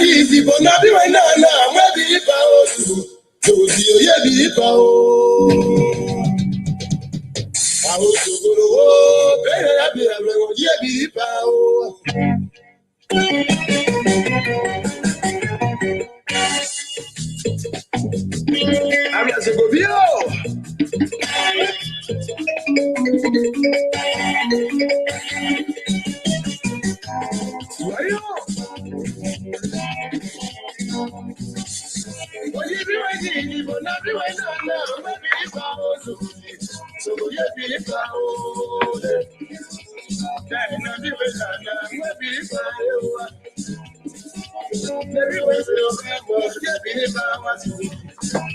easy, but not be right now. Maybe if I was to see you, be if I was to go to war, better be a real, be if I I'm not to go be well, you be ready, but not be right now. Maybe if I was to so you be if I was not be right now. Maybe if I was maybe when you be if I was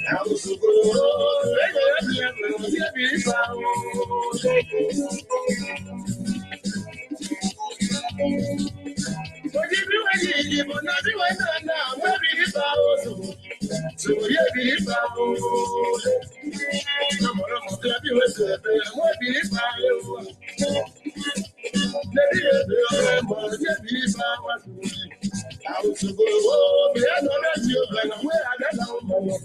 I was to go. Maybe if I was but you be ready, but not be right now. Maybe if I was so you be if I was maybe if I was maybe if I was I was to go. We had no radio, and where I got no more.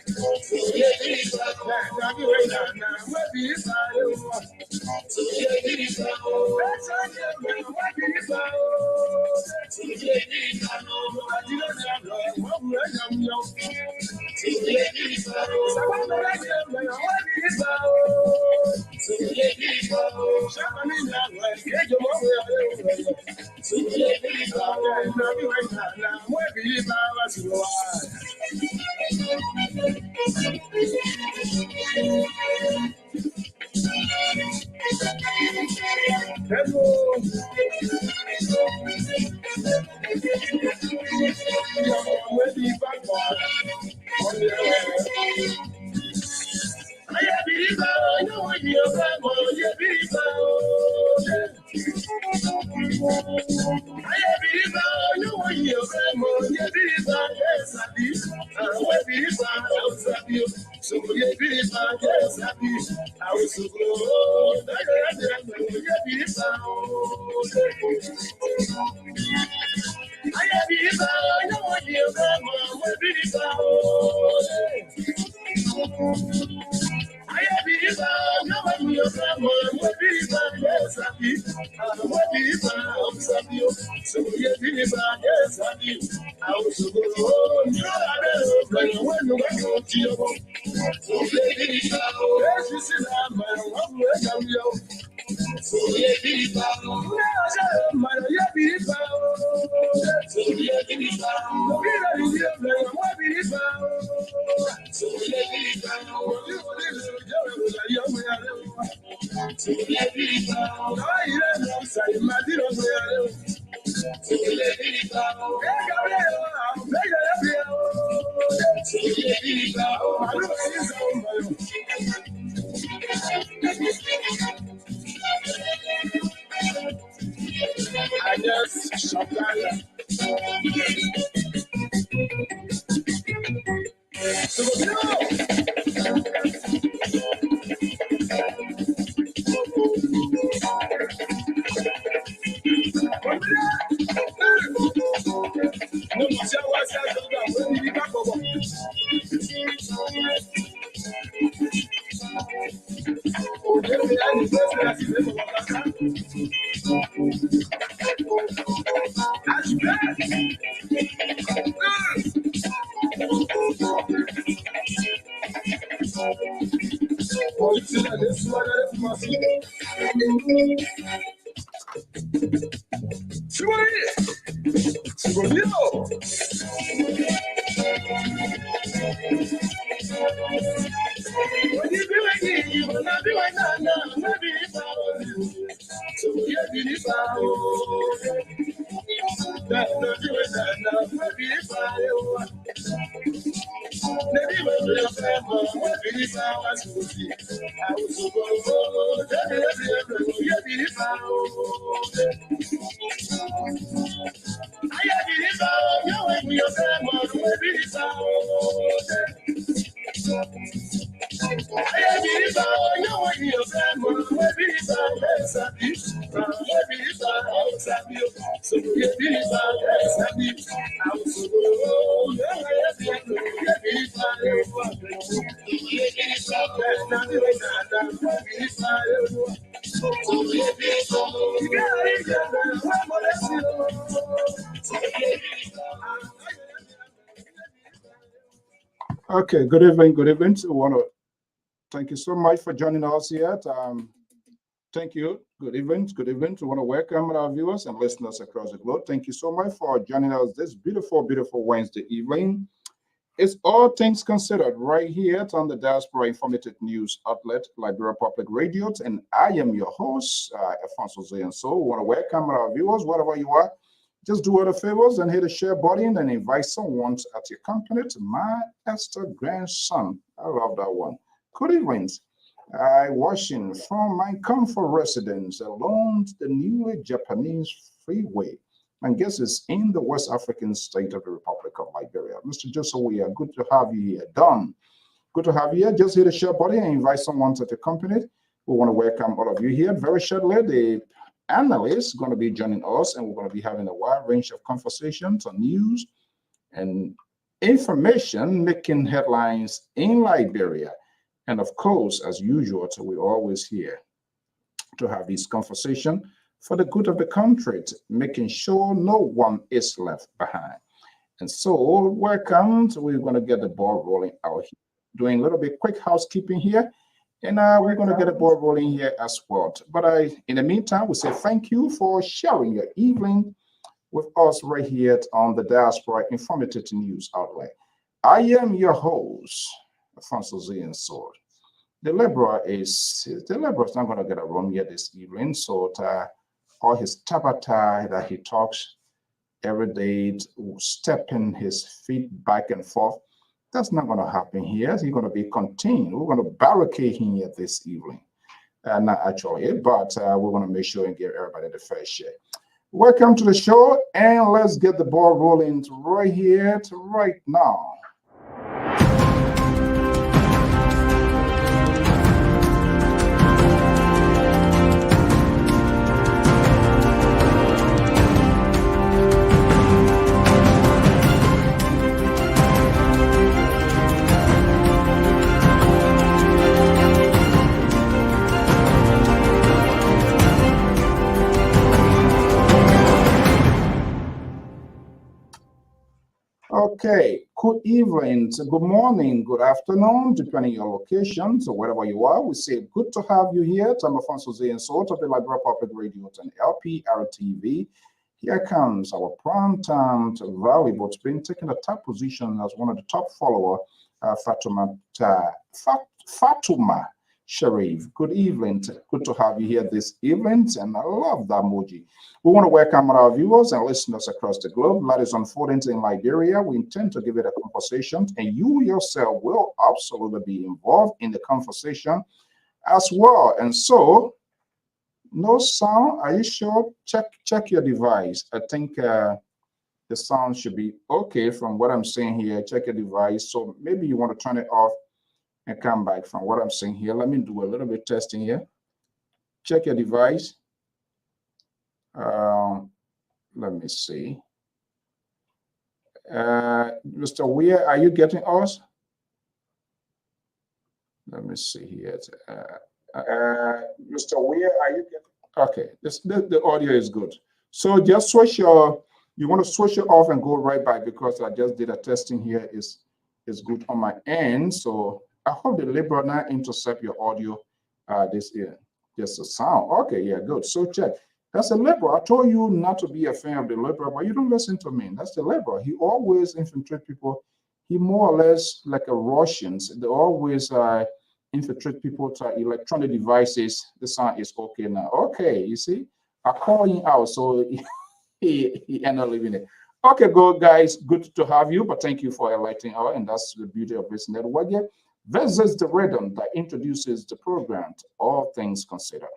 So yeah, if I was maybe if I was so yeah, if I was maybe if I was so yeah, if I was I didn't know what we had so yeah, if I was if I was so yeah, if I was Shamani now, get your mother. So yeah, if I was maybe if I was hello. I believe I know when you're back, you believe I believe I know when you're back, you believe I yes, I believe I you. So you believe I yes, I believe I was so good. I believe I know when you're back, you believe I believe I know when you're back, you believe yes, I believe you. So you believe yes, I believe I was so good. You are when you went to your home. So you believe yes, you see that man, what will I you? So you believe man, you believe so you believe no matter you believe what believe so you believe you so you believe no you know say my dear so you believe I just shut down. So no. Okay, good evening, good evening. So, want to thank you so much for joining us here. Thank you. Good evening. Good evening. We want to welcome our viewers and listeners across the globe. Thank you so much for joining us this beautiful, beautiful Wednesday evening. It's All Things Considered right here on the Diaspora Informative News outlet, Liberia Public Radio. And I am your host, Alfonso Zayan. So we want to welcome our viewers, wherever you are. Just do other favors and hit the share button and invite someone at your company to my Esther grandson. I love that one. Good evening. I watching from my comfort residence along the newly Japanese freeway. My guest is in the West African state of the Republic of Liberia. Mr. Joseph, we are good to have you here. Don, good to have you here. Just hit the share button and invite someone to the company. We want to welcome all of you here. Very shortly, the analysts going to be joining us, and we're going to be having a wide range of conversations on news and information making headlines in Liberia. And of course, as usual, so we're always here to have this conversation for the good of the country, making sure no one is left behind. And so, welcome. We're going to get the ball rolling out here. Doing a little bit quick housekeeping here. And we're going to get the ball rolling here as well. But in the meantime, we say thank you for sharing your evening with us right here on the Diaspora Informative News outlet. I am your host, Alfonso Zayan Sword. The Liberal is not going to get a room yet this evening. So all his tabata that he talks every day, stepping his feet back and forth, that's not going to happen here. He's going to be contained. We're going to barricade him here this evening. Not actually, but we're going to make sure and give everybody the fair share. Welcome to the show, and let's get the ball rolling right here to right now. Okay, good evening, good morning, good afternoon, depending on your location. So wherever you are, we say good to have you here. I'm Alfonso Zayan Sort of the Liberia Public Radio and LPRTV. Here comes our prime time to valuable to being taking the top position as one of the top follower, Fatuma Sharif. Good evening. Good to have you here this evening, and I love that emoji. We want to welcome our viewers and listeners across the globe. That is unfolding in Liberia. We intend to give it a conversation, and you yourself will absolutely be involved in the conversation as well. And so, no sound. Are you sure? Check your device. I think the sound should be okay from what I'm saying here. Check your device. So maybe you want to turn it off and come back from what I'm saying here. Let me do a little bit testing here. Check your device. Let me see. Mr. Weir, are you getting us? Let me see here. Mr. Weir, are you getting? Okay, the audio is good. So just switch you want to switch it off and go right back, because I just did a testing here. Is good on my end. So I hope the Liberal not intercept your audio this year. Just the sound. Okay, yeah, good. So check. That's the Liberal. I told you not to be a fan of the Liberal, but you don't listen to me. That's the Liberal. He always infiltrate people. He more or less like a Russians. They always infiltrate people to electronic devices. The sound is okay now. Okay, you see, I call him out, so he ended up leaving it. Okay, good guys. Good to have you, but thank you for enlightening us, and that's the beauty of this network here. This is the rhythm that introduces the program to All Things Considered.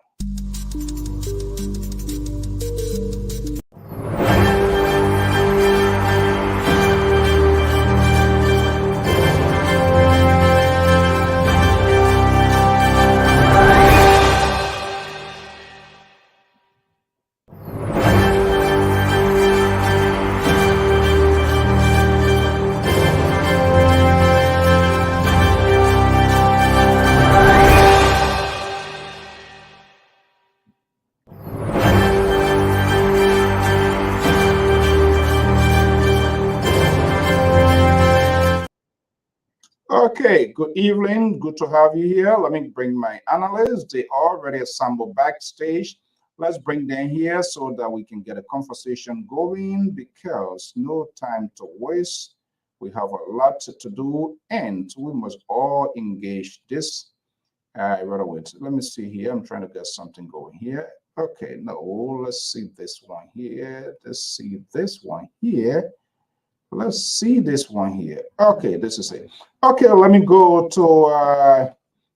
Okay, good evening. Good to have you here. Let me bring my analysts. They already assembled backstage. Let's bring them here so that we can get a conversation going because no time to waste. We have a lot to do and we must all engage this right away. Let me see here. I'm trying to get something going here. Okay, no, let's see this one here. Let's see this one here. Let's see this one here. Okay, this is it. Okay, let me go to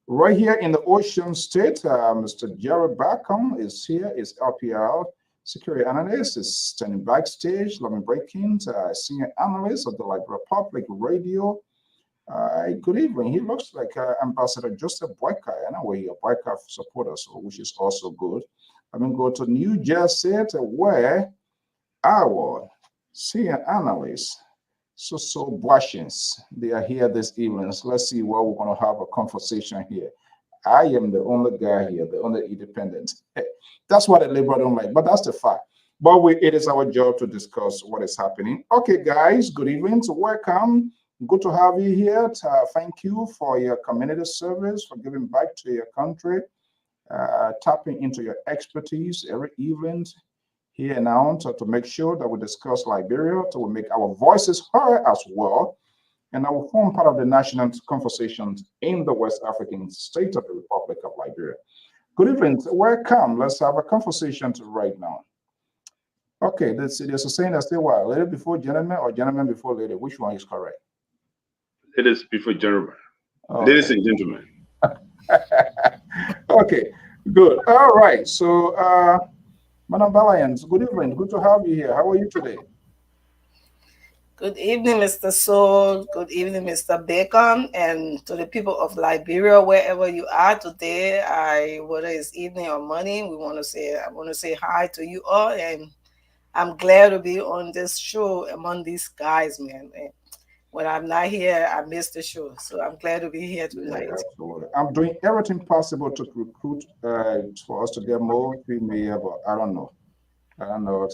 right here in the Ocean State. Mr. Jared Backham is here, is LPR security analyst, is standing backstage. Let me break in. Senior analyst of the Liberia Public Radio. Good evening. He looks like Ambassador Joseph Boyka. I know we're a Boyka supporter, so which is also good. Let me go to New Jersey, where our senior analyst so Washings. They are here this evening. So let's see what we're going to have a conversation here. I am the only guy here, the only independent. That's what the Liberal don't like, but that's the fact. But it is our job to discuss what is happening. Okay, guys, good evening. So welcome. Good to have you here. Thank you for your community service, for giving back to your country, tapping into your expertise every evening here now to make sure that we discuss Liberia, to make our voices heard as well, and I will form part of the national conversations in the West African state of the Republic of Liberia. Good evening, welcome. Let's have a conversation right now. Okay, there's a saying that say what, lady before gentleman or gentleman before lady? Which one is correct? Ladies before gentlemen. Ladies Okay. and gentlemen. Okay, good. All right. So, Madam Valiant, good evening. Good to have you here. How are you today? Good evening, Mr. Soul. Good evening, Mr. Bacon, and to the people of Liberia, wherever you are today. Whether it's evening or morning, I want to say hi to you all, and I'm glad to be on this show among these guys, man. And when I'm not here, I miss the show, so I'm glad to be here Yeah, tonight. absolutely. I'm doing everything possible to recruit for us to get more female, but I don't know. I don't know.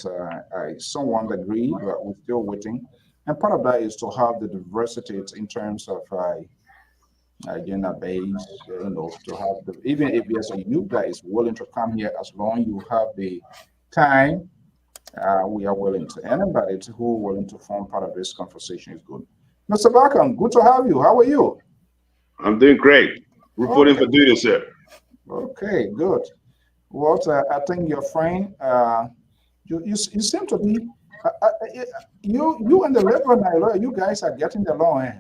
Someone agreed, but we're still waiting. And part of that is to have the diversity in terms of gender base, to have even if there's a youth that is willing to come here, as long you have the time, we are willing to. Anybody who willing to form part of this conversation is good. Mr. Barkham, good to have you. How are you? I'm doing great. Reporting Okay, for duty, sir. okay, good. Well, I think your friend, you seem to be, you and the Reverend Nailo, you guys are getting along. Eh?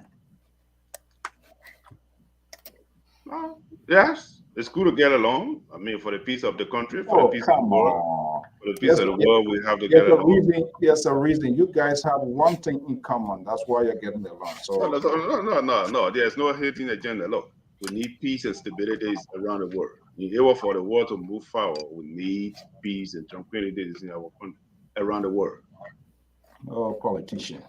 Yes, it's cool to get along. I mean, for the peace of the country, for the Oh, peace of the come world, on. for the peace Yes, of the world, we have to there's get a along. reason. There's a reason. You guys have one thing in common. That's why you're getting along. No, So, no, no, no, no, no. There's no hidden agenda. Look, we need peace and stability around the world. In order for the world to move forward, we need peace and tranquility in our country, around the world. oh, politicians,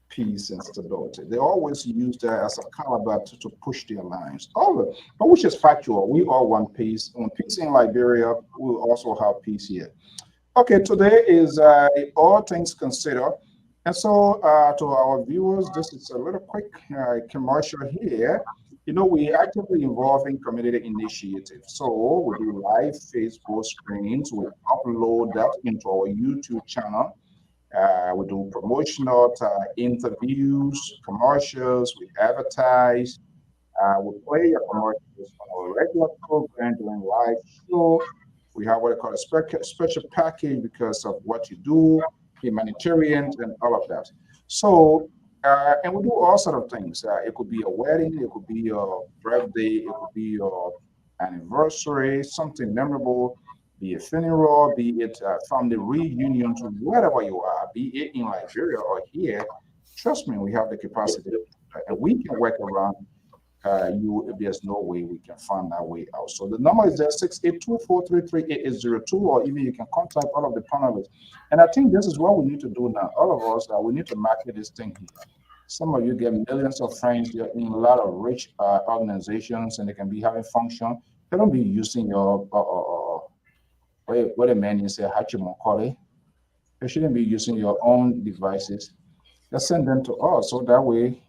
peace and stability. They always use that as a caliber to push their lines. But which is factual. We all want peace. When peace in Liberia, we also have peace here. Okay, today is all things considered. And so, to our viewers, this is a little quick commercial here. We actively involve in community initiatives. So we do live Facebook screens. We upload that into our YouTube channel. We do promotional interviews, commercials. We advertise. We play your commercials on our regular program during live show. We have what I call a special package because of what you do, humanitarian, and all of that. So, and we do all sort of things. It could be a wedding, it could be your birthday, it could be your anniversary, something memorable, be it funeral, be it family reunion, to wherever you are, be it in Liberia or here. Trust me, we have the capacity, and we can work around there's no way we can find that way out. So the number is there 682-433-8802, or even you can contact all of the panelists. And I think this is what we need to do now. All of us, we need to market this thing here. Some of you get millions of friends. You're in a lot of rich organizations, and they can be having function. They don't be using your what a man is say hachimokole. They shouldn't be using your own devices. Just send them to us, so that way,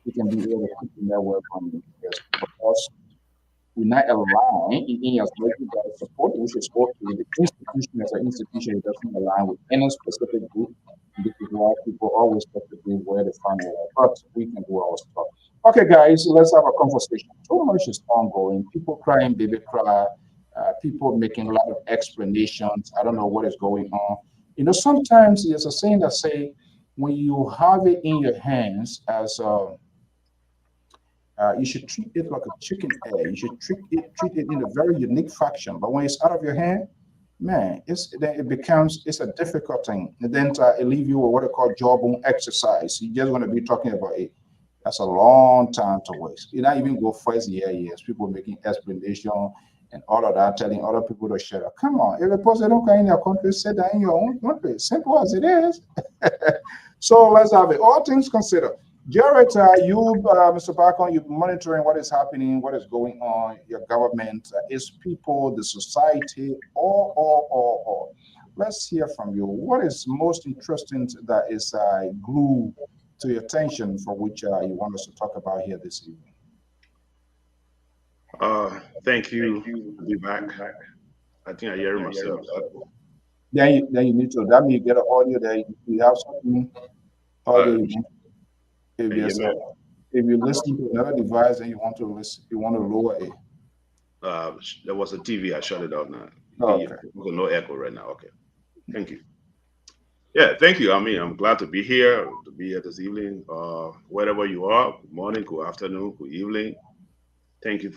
we can be able to keep the network running. Yes, because we not align in your budget that is support, which is okay. The institution as an institution it doesn't align with any specific group. This is why people always specifically where they find it. But we can do our stuff. Okay, guys, let's have a conversation. Too much is ongoing. People crying, baby cry. People making a lot of explanations. I don't know what is going on. Sometimes there's a saying that say, when you have it in your hands as you should treat it like a chicken egg. You should treat it in a very unique fashion. But when it's out of your hand, man, then it becomes it's a difficult thing. And then it leave you with what I call jawbone exercise. You just want to be talking about it. That's a long time to waste. You not even go first year years. People making explanation and all of that, telling other people to shut up. Come on, if the person don't come in your country, say that in your own country. Simple as it is. So let's have it. All things considered. Jared, Mr. Barkon, you're monitoring what is happening, what is going on, your government, its people, the society, all. Let's hear from you. What is most interesting that is glue to your attention for which you want us to talk about here this evening? Thank you. I'll be back. I think I hear myself. Then you need to, that means you get an audio there. You have something audio. Uh, If can you hear there's a, me? if you listen to another device and you want to lower it. There was a TV. I shut it off now. Oh, okay. No echo right now. Okay. Thank you. Yeah, thank you. I mean, I'm glad to be here this evening. Wherever you are, good morning, good afternoon, good evening. Thank you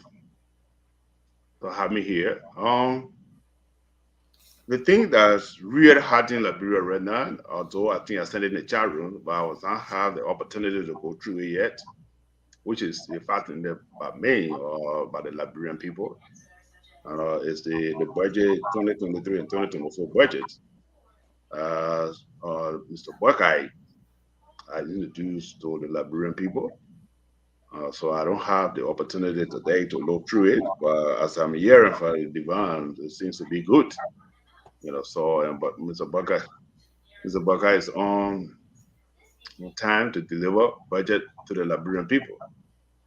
for having me here. The thing that's really hard in Liberia right now, although I think I sent it in the chat room, but I was not have the opportunity to go through it yet, which is the fact in the by me or by the Liberian people, is the budget 2023 and 2024 budget. Uh, Mr. Buckeye I introduced to the Liberian people. So I don't have the opportunity today to look through it, but as I'm hearing for the divan, it seems to be good. But Mr. Buckeye is on time to deliver budget to the Liberian people.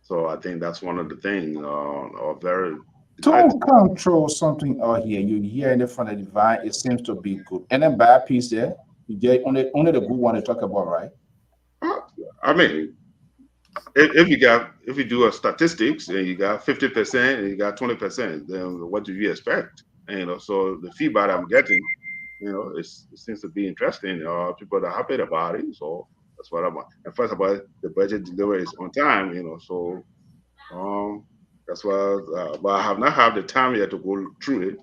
So I think that's one of the things are very delighted. Don't control something out here. You hear it from the divine, it seems to be good. And then bad piece there, you get only the good one to talk about, right? Uh, I mean, if you do a statistics and you got 50% and you got 20%, then what do you expect? So the feedback I'm getting, it seems to be interesting. People are happy about it, so that's what I want. And first of all, the budget delivery is on time, so um, that's why. But I have not had the time yet to go through it,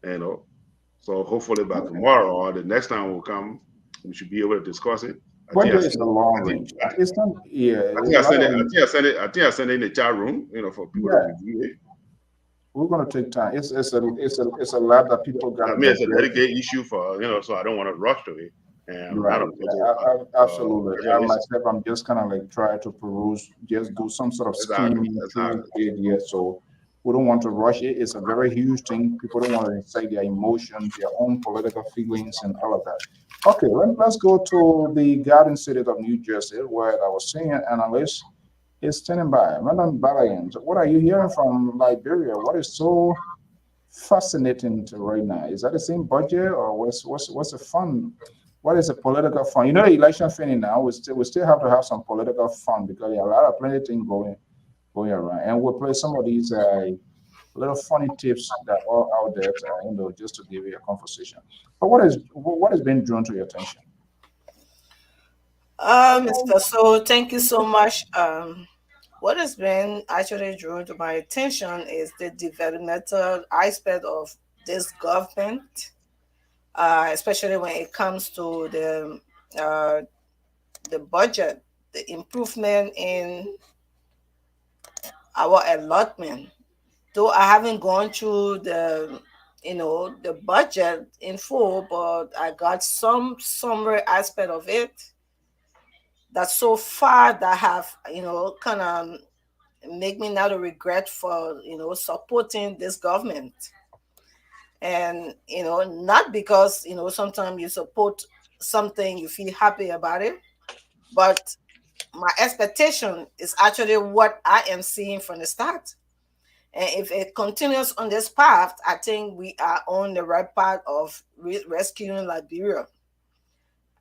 you know. So hopefully by tomorrow or the next time will come, we should be able to discuss it. I think I Budget is sent a it. long range. It's not, yeah, I think a I lot sent it. of them, I think I sent it in the chat room, for people to yeah, review it. we're gonna take time. It's a lot that people I gotta mean, it's a digest. delicate issue for so I don't want to rush to it. And I'm not Right. a Absolutely. budget I list. myself, I'm just kind of like try to peruse, just do some sort of Exactly, skimming through exactly. it here. So we don't want to rush it. It's a very huge thing. People don't want to incite their emotions, their own political feelings, and all of that. Okay, let's go to the Garden City of New Jersey, where I was saying analyst is standing by. Madam Balayan, what are you hearing from Liberia? What is so fascinating to right now? Is that the same budget or what's the fun? What is a political fund? The election thing now, we still have to have some political fun because there are a lot of plenty things going around. And we'll play some of these little funny tips that are out there, just to give you a conversation. But what has been drawn to your attention? Mr. So, thank you so much. What has been actually drawn to my attention is the developmental aspect of this government, especially when it comes to uh, the budget, the improvement in our allotment. Though I haven't gone through the budget in full, but I got some summary aspect of it that so far that have kind of make me not a regret for supporting this government. And not because sometimes you support something you feel happy about it, but my expectation is actually what I am seeing from the start. And if it continues on this path, I think we are on the right path of rescuing Liberia.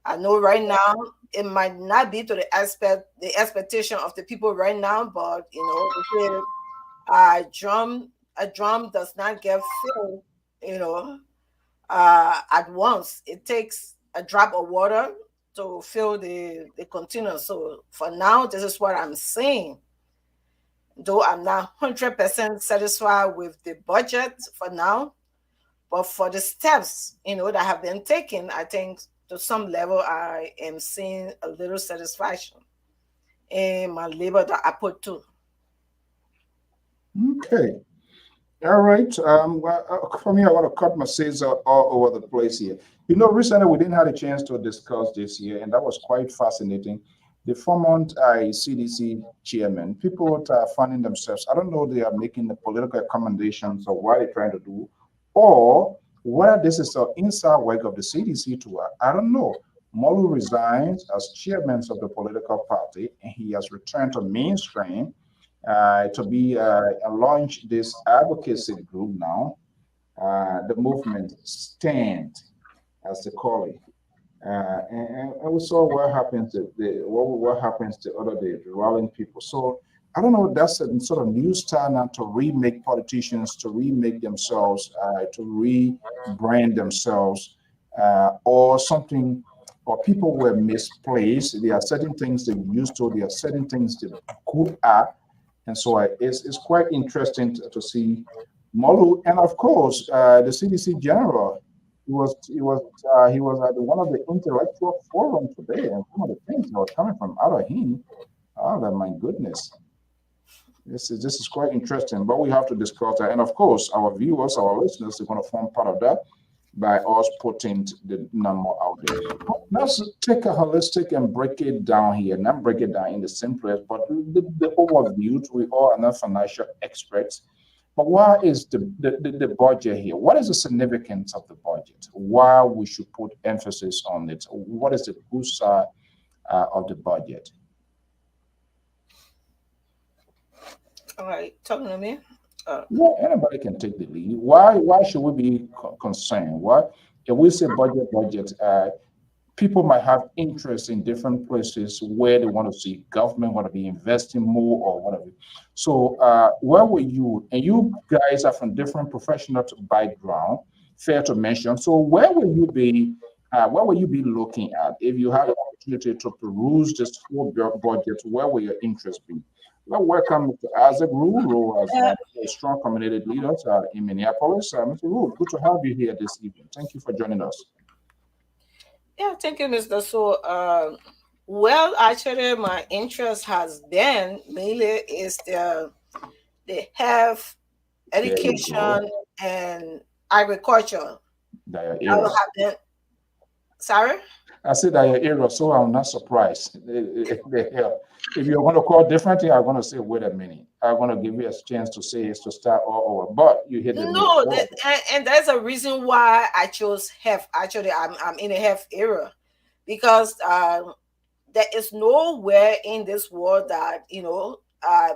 I know right now it might not be to the expectation of the people right now, but they say a drum does not get filled, you know, at once. It takes a drop of water to fill the container. So for now, this is what I'm saying. Though I'm not 100% satisfied with the budget for now, but for the steps, that have been taken, I think to some level I am seeing a little satisfaction in my labor that I put to. Okay. All right. Well, for me, I want to cut my sails out all over the place here. Recently we didn't have a chance to discuss this here, and that was quite fascinating. The former CDC chairman, people are finding themselves, I don't know, they are making the political recommendations of what they're trying to do, or whether this is an inside work of the CDC to, I don't know. Molu resigns as chairman of the political party, and he has returned to mainstream to be launch this advocacy group now, the movement Stand, as they call it. And we saw what happens to what happens to other the rallying people. So I don't know. That's a sort of new style now to remake politicians, to remake themselves, to rebrand themselves, or something. Or people were misplaced. There are certain things they used to. There are certain things they good at, and so it's quite interesting to see Molu, and of course the CDC general. He was at one of the intellectual forum today, and some of the things that were coming from out of him. Oh, that my goodness, this is quite interesting. But we have to discuss that, and of course, our viewers, our listeners, are going to form part of that by us putting the number out there. Let's take a holistic and break it down here, not break it down in the simplest, but the overview. We all are not financial experts. But what is the budget here? What is the significance of the budget? Why we should put emphasis on it? What is the good side of the budget? All right, talking to me. Uh, Yeah, anybody can take the lead. Why should we be concerned? Why if we say budget, people might have interest in different places where they want to see government want to be investing more or whatever. So, where were you? And you guys are from different professional background. Fair to mention. So, where will you be looking at if you had the opportunity to peruse this full budget? Where will your interest be? Well, welcome, Mr. Isaac Rule, who has yeah, a strong community leader in Minneapolis. Mr. Rule, good to have you here this evening. Thank you for joining us. yeah, thank you, Mr. So, well, actually, my interest has been mainly is the health, There you go. education, and agriculture. That I era. will have been sorry. I said that your era, so I'm not surprised. If you're going to call differently, I'm going to say, wait a minute. I'm going to give you a chance to say it's to start all over. But you hit the nail. No, Go ahead. and there's a reason why I chose health. Actually, I'm in a health era because there is nowhere in this world that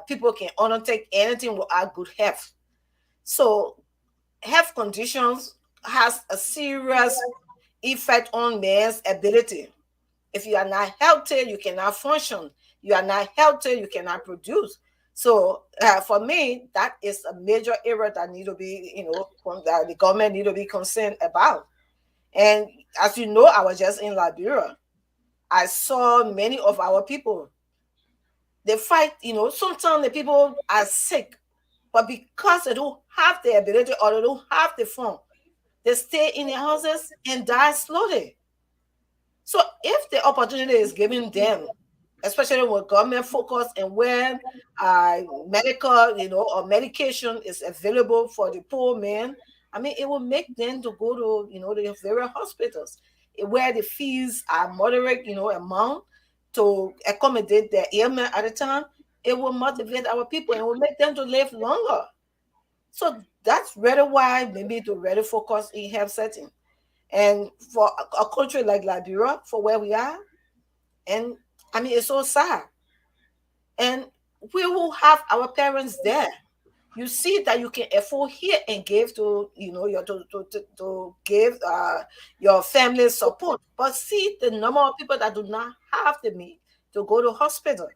people can undertake anything without good health. So health conditions has a serious effect on man's ability. If you are not healthy, you cannot function. You are not healthy, you cannot produce. So for me, that is a major area that need to be, that the government need to be concerned about. And as you know, I was just in Liberia. I saw many of our people. They fight. Sometimes the people are sick, but because they don't have the ability or they don't have the fund, they stay in their houses and die slowly. So if the opportunity is given them, especially when government focus and when medical, or medication is available for the poor man, I mean, it will make them to go to, the various hospitals where the fees are moderate, amount to accommodate their ailment at a time. It will motivate our people and will make them to live longer. So that's really why maybe to really focus in health setting. And for a country like Liberia, for where we are, and I mean, it's so sad. And we will have our parents there. You see that you can afford here and give to, your to give your family support. But see the number of people that do not have the means to go to hospital.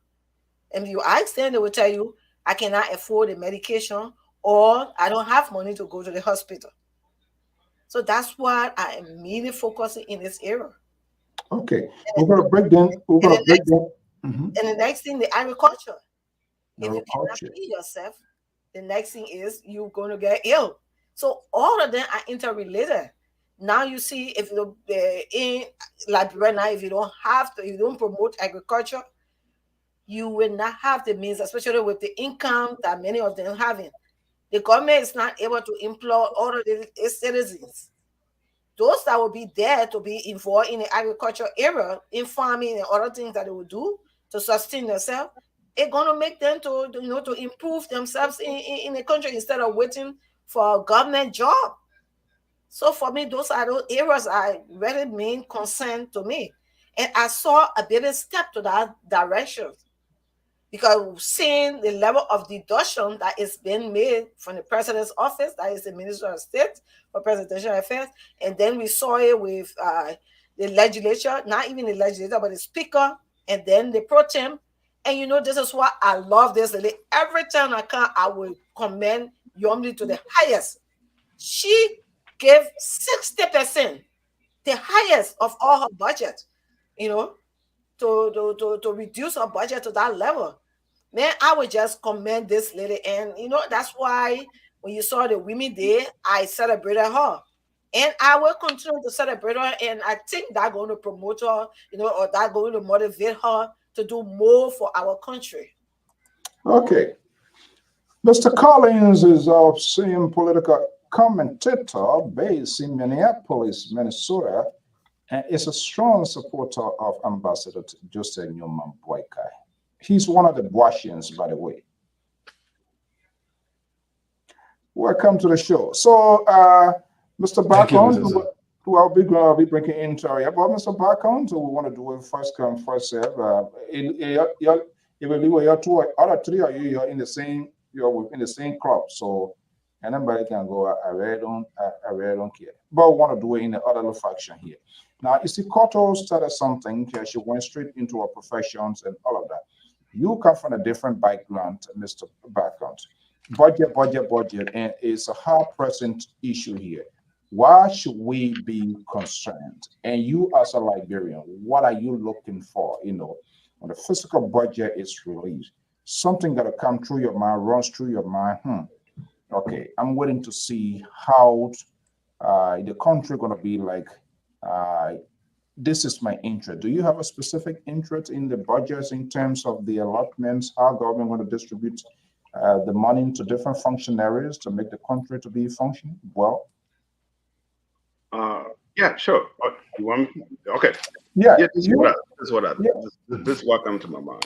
And if you ask them, they will tell you, I cannot afford the medication, or I don't have money to go to the hospital. So that's why I am really focusing in this area. Okay, we're gonna break down. We're And gonna the break next down. Mhm. and the next thing, the agriculture. If you cannot Agriculture. feed yourself, the next thing is you're going to get ill. So all of them are interrelated. Now you see, if you in Liberia now, if you don't have to, if you don't promote agriculture, you will not have the means, especially with the income that many of them having. The government is not able to employ all of the citizens. Those that will be there to be involved in the agriculture area, in farming and other things that they will do to sustain themselves, it's gonna make them to improve themselves in the country instead of waiting for a government job. So for me, those are those areas are very main concern to me. And I saw a baby step to that direction, because seeing the level of deduction that is being made from the president's office, that is the Minister of State for Presidential Affairs, and then we saw it with the legislature, not even the legislature, but the speaker, and then the pro tem. And this is why I love this lady. Every time I can, I will commend Yomli to the highest. She gave 60%, the highest of all her budget, you know, to reduce her budget to that level. Man, I would just commend this lady. And that's why when you saw the Women Day, I celebrated her. And I will continue to celebrate her. And I think that's going to promote her, or that's going to motivate her to do more for our country. Okay, Mr. Collins is our senior political commentator based in Minneapolis, Minnesota, and is a strong supporter of Ambassador Joseph Newman Boykai. He's one of the Boasians, by the way. Welcome to the show. So, Mr. Thank you, Bacon, Mrs. who I'll be bringing into area, but Mr. Bacon, so we want to do it first come, first serve. You're two other three of you're in the same, you're within the same crop. So, and anybody can go, I really don't care. But we want to do it in the other faction here. Now, you see, Koto started something, she went straight into her professions and all of that. You come from a different background, Mr. Bacon. Budget, and it's a hard present issue here. Why should we be concerned? And you, as a Liberian, what are you looking for? When the fiscal budget is released, something that will come through your mind, runs through your mind. Okay, I'm waiting to see how the country going to be like. Uh, this is my interest. Do you have a specific interest in the budgets in terms of the allotments, how government going to distribute the money into different function areas to make the country to be functioning well? Yeah, sure. You want me? Okay. Yeah, Yeah, this is you, yeah. this is what comes to my mind.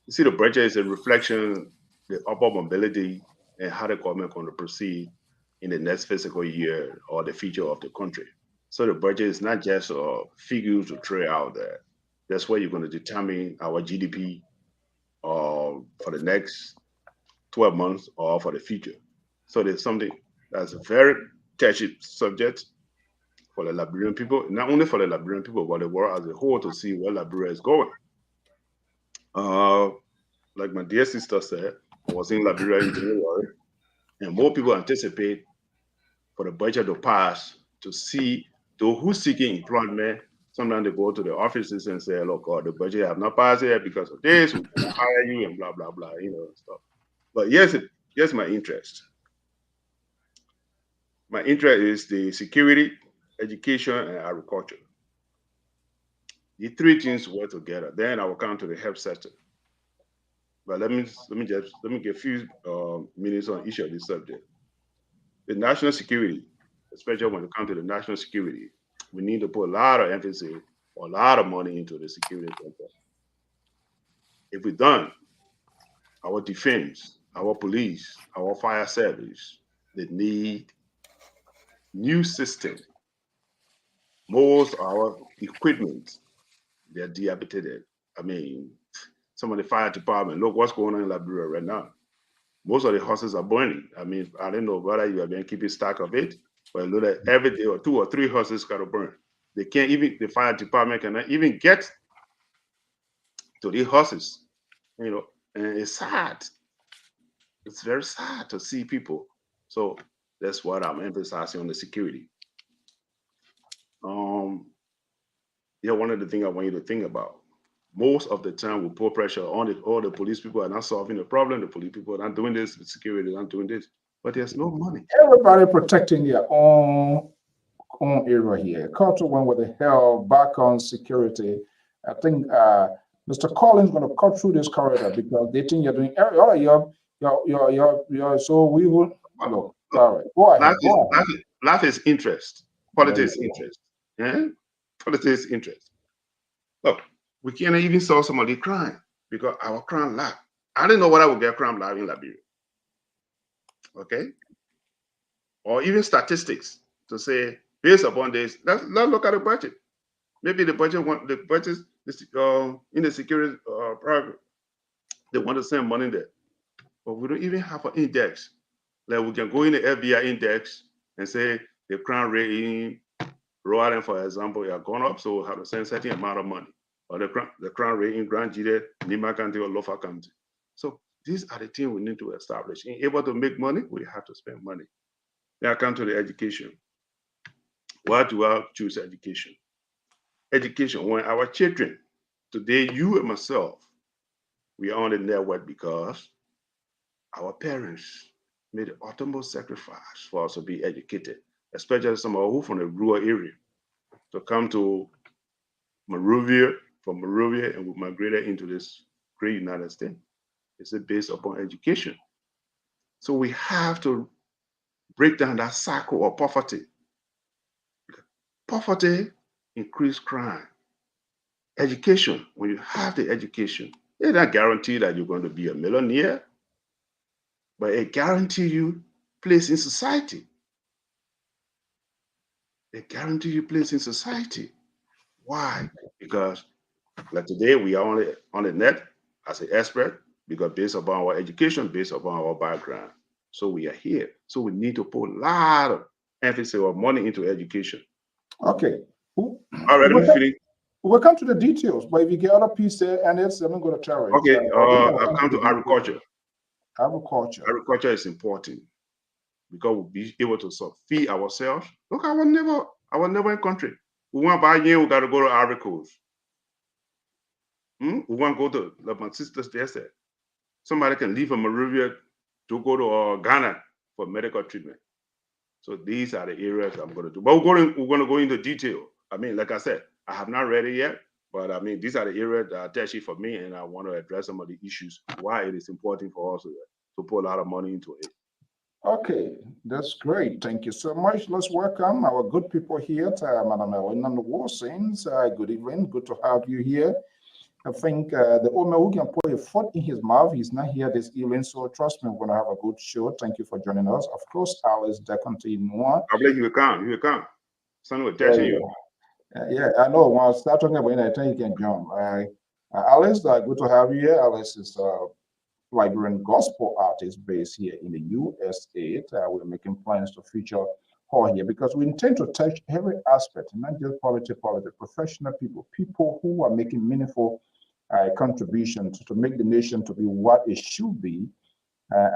You see, the budget is a reflection the upper mobility and how the government going to proceed in the next fiscal year or the future of the country. So the budget is not just a figure to throw out there. That's where you're going to determine our GDP for the next 12 months or for the future. So there's something that's a very touchy subject for the Liberian people, not only for the Liberian people, but the world as a whole to see where Liberia is going. Uh, like my dear sister said, I was in Liberia in January, and more people anticipate for the budget to pass to see those who seeking employment. Sometimes they go to the offices and say, "Look, the budget have not passed yet because of this. We can hire you and blah blah blah," stuff. But yes, my interest. My interest is the security, education, and agriculture. The three things work together. Then I will come to the health sector. But let me get a few minutes on each of these subjects. The national security, especially when it comes to the national security, we need to put a lot of emphasis or a lot of money into the security sector. If we don't, our defense, our police, our fire service, they need new system. Most of our equipment, they're dilapidated. I mean, some of the fire department, look what's going on in Liberia right now. Most of the horses are burning. I mean, I don't know whether you have been keeping stock of it, but look at every day or 2 or 3 horses got to burn. They can't even, the fire department cannot even get to the horses, and it's sad. It's very sad to see people. So that's what I'm emphasizing on the security. One of the things I want you to think about. Most of the time, we put pressure on it. All the police people are not solving the problem. The police people are not doing this. The security is not doing this. But there's no money. Everybody protecting their own area here. Culture went with the hell back on security. I think Mr. Collins going to cut through this corridor because they think you're doing all of your so we will look. All right, go ahead. Life is interest. Politics interest. Yeah? Politics interest. Look, we can't even solve some of the crime because our crime lab. I didn't know what I would get crime lab in Liberia. Okay? Or even statistics to say, based upon this, let's look at the budget. Maybe the budget in the security program, they want to send money there. But we don't even have an index. Like we can go in the FBI index and say the crime rate in Rhode Island, for example, have gone up, so we have to send a certain amount of money. Or the crime rate in Grand Jide, Nima County, or Lofa County. So these are the things we need to establish. In able to make money, we have to spend money. Now I come to the education. Why do I choose education? Education, when our children, today, you and myself, we are on the network because our parents made the utmost sacrifice for us to be educated, especially some of who from the rural area, to come to Monrovia, from Monrovia, and we migrated into this great United States. It's based upon education. So we have to break down that cycle of poverty. Poverty increases crime. Education, when you have the education, it's not guarantee that you're going to be a millionaire, but it guarantees you place in society. It guarantees you place in society. Why? Because like today we are on the net as an expert because based upon our education, based upon our background. So we are here. So we need to put a lot of emphasis or money into education. Okay. All right, let me finish. We'll come to the details, but if you get other piece there, and it's I'm going to tell it. Okay, I'll come to agriculture. Agriculture is important because we'll be able to feed ourselves. Look, our neighboring country. We want to buy we got to go to Ivory Coast. We want to go to, like my sisters there said, somebody can leave from Monrovia to go to Ghana for medical treatment. So these are the areas I'm going to do. But we're going to go into detail. I mean, like I said, I have not read it yet, but I mean, these are the areas that are touchy for me, and I want to address some of the issues, why it is important for us to put a lot of money into it. Okay, that's great. Thank you so much. Let's welcome our good people here, Madam Ellen and the Warsins. Good evening. Good to have you here. I think the owner who can put a foot in his mouth, he's not here this evening. So trust me, we're going to have a good show. Thank you for joining us. Of course, Alice Decontinua. I believe you will come. You will come. Son will touching you. Yeah, I know. When I start talking about it, I think you can jump. Alice, good to have you here. Alice is Liberian gospel artist based here in the USA. We're making plans to feature her here because we intend to touch every aspect, not just politics, professional people who are making meaningful contributions to make the nation to be what it should be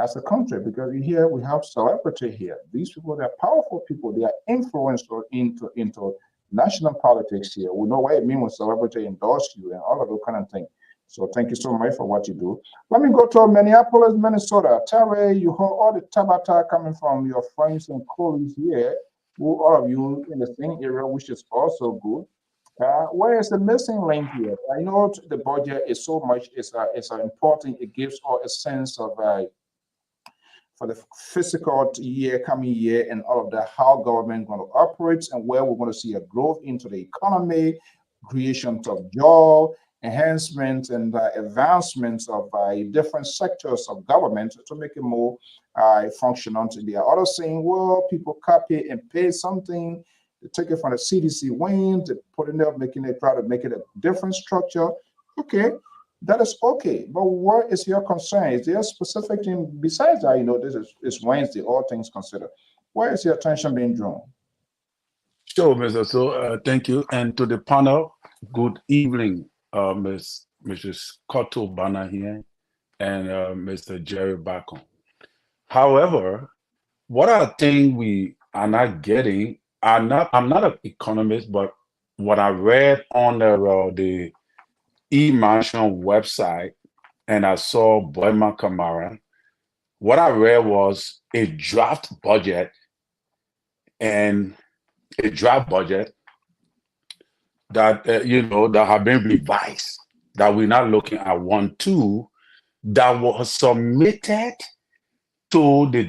as a country. Because here we have celebrity here. These people, they're powerful people. They are influenced into national politics here. We know what it means when celebrity endorse you and all of those kind of things. So thank you so much for what you do. Let me go to Minneapolis, Minnesota. Terry, you heard all the tabata coming from your friends and colleagues here, who all of you in the same area, which is also good. Where is the missing link here? I know the budget is so much, it's important. It gives all a sense of for the fiscal year, coming year, and all of that, how government going to operate and where we're going to see a growth into the economy, creation of job, enhancements and advancements of different sectors of government to make it more functional. They are others saying, well, people copy and pay something, they take it from the CDC wing, they put it up, try to make it a different structure. Okay, that is okay. But what is your concern? Is there a specific thing besides that? This is Wednesday, all things considered. Where is your attention being drawn? Sure, Mr. So, thank you. And to the panel, good evening, Mrs. Cotto Banner here and Mr. Jerry Bacon. However, what I think we are not getting, I'm not an economist, but what I read on the e-mansion website and I saw Boyma Kamara, what I read was a draft budget and a draft budget that that have been revised, that we're not looking at 1 2 that was submitted to the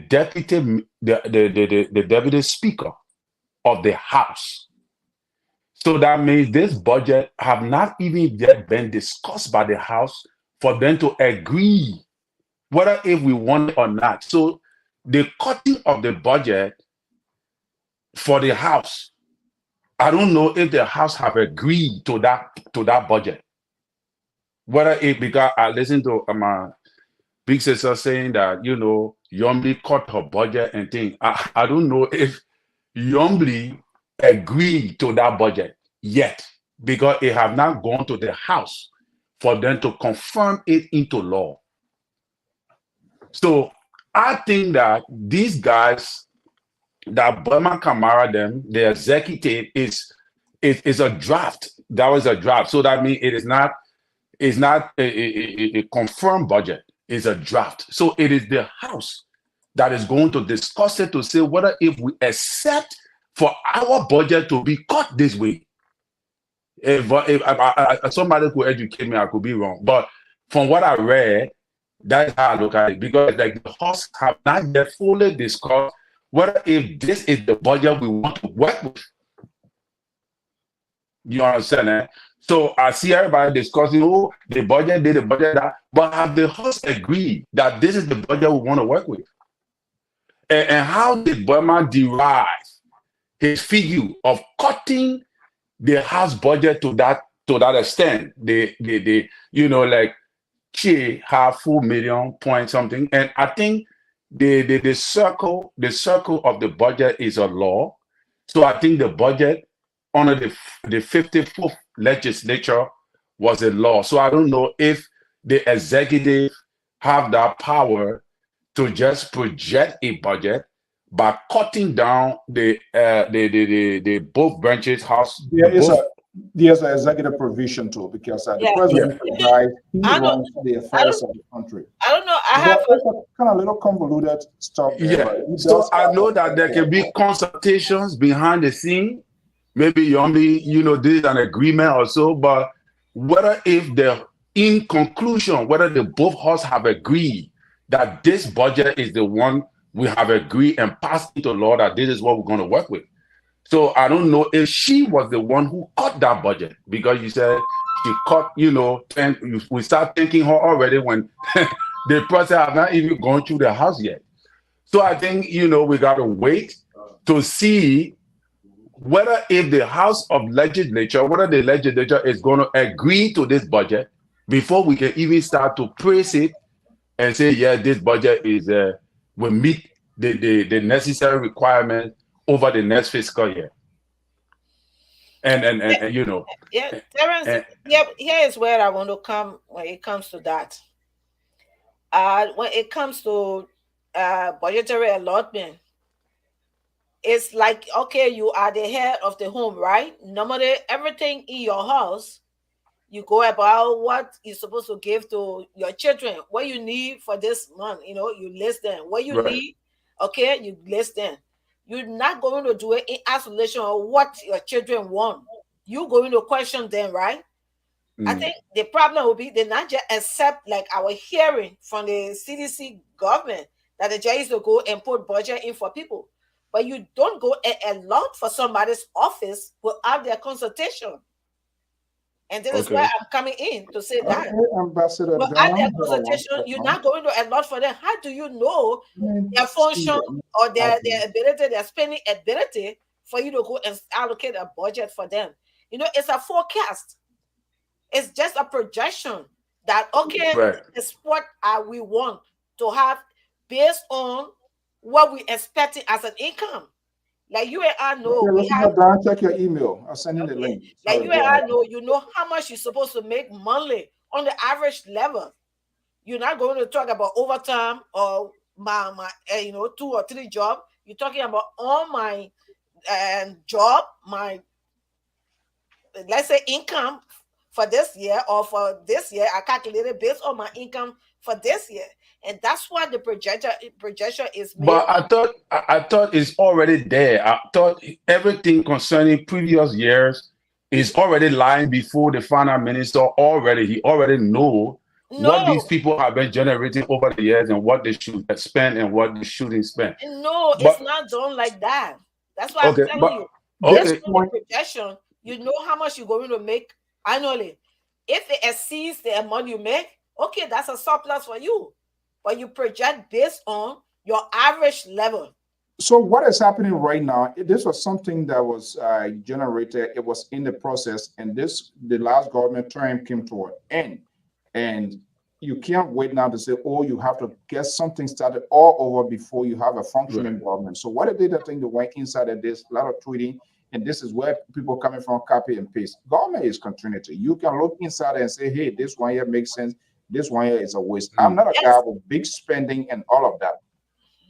deputy speaker of the house. So that means this budget have not even yet been discussed by the house for them to agree whether if we want it or not. So the cutting of the budget for the house, I don't know if the house have agreed to that budget. Whether it, because I listened to my big sister saying that Yombly cut her budget and thing. I don't know if Yombly agreed to that budget yet, because it have not gone to the house for them to confirm it into law. So I think that these guys, that Burma Kamara, them, the executive is a draft. That was a draft. So that means it's not a confirmed budget. It's a draft. So it is the House that is going to discuss it to say whether if we accept for our budget to be cut this way. If somebody could educate me, I could be wrong. But from what I read, that's how I look at it. Because like the House have not yet fully discussed whether if this is the budget we want to work with. You understand that? So I see everybody discussing, the budget did, the budget that, but have the House agreed that this is the budget we want to work with? And how did Burma derive his figure of cutting the House budget to that extent? They like Che have 4 million point something, and I think the circle of the budget is a law. So I think the budget under the 54th legislature was a law. So I don't know if the executive have that power to just project a budget by cutting down the both branches House. There's an executive provision too, because the president decides, he runs the affairs of the country. I don't know. I have a kind of little convoluted stuff there. Yeah. So I know that there can be consultations behind the scene. Maybe only this is an agreement or so, but whether in conclusion, whether the both houses have agreed that this budget is the one we have agreed and passed into law, that this is what we're going to work with. So I don't know if she was the one who cut that budget, because you said she cut, and we start thanking her already when the process have not even gone through the House yet. So I think, we got to wait to see whether if the House of Legislature, whether the legislature is going to agree to this budget before we can even start to praise it and say, yeah, this budget is will meet the necessary requirement over the next fiscal year. And Terence, here is where I want to come when it comes to that. When it comes to budgetary allotment, it's like, okay, you are the head of the home, right? Normally, everything in your house, you go about what you're supposed to give to your children, what you need for this month, you list them. What you need, okay, you list them. You're not going to do it in isolation of what your children want. You're going to question them, right? I think the problem will be they not just accept, like our hearing from the CDC government, that the judges will go and put budget in for people. But you don't go and allot for somebody's office without their consultation. And this is where I'm coming in to say that. Ambassador, without their consultation, you're not going to allot for them. How do you know their function or their ability, their spending ability for you to go and allocate a budget for them? It's a forecast. It's just a projection that, okay, Right. it's what we want to have based on what we expecting as an income. Like you and I know, Okay, we listen, have, Don, check your email. I'll send you the okay, link. like Sorry, you and go I ahead. know, you know how much you're supposed to make monthly on the average level. You're not going to talk about overtime or my 2 or 3 job. You're talking about all my job, my, let's say, income for this year, or for this year I calculated based on my income for this year, and that's what the projection is made But on. I thought it's already there. I thought everything concerning previous years is already lying before the finance minister already. He already know what these No, people have been generating over the years and what they should spend and what they shouldn't spend. no, it's But not done like that. That's why I'm okay, telling but you, based This okay, on the point, projection, you know how much you're going to make annually. If it exceeds the amount you make, okay, that's a surplus for you, but you project based on your average level. so what is happening right now? This was something that was generated. It was in the process, and the last government term came to an end, and you can't wait now to say, oh, you have to get something started all over before you have a right, functioning government. So what they did, I think they went inside of this, a lot of tweeting, and this is where people coming from, copy and paste. Government is continuity. You can look inside and say, hey, this one here makes sense. This one here is a waste. I'm mm, not a guy Yes. with big spending and all of that.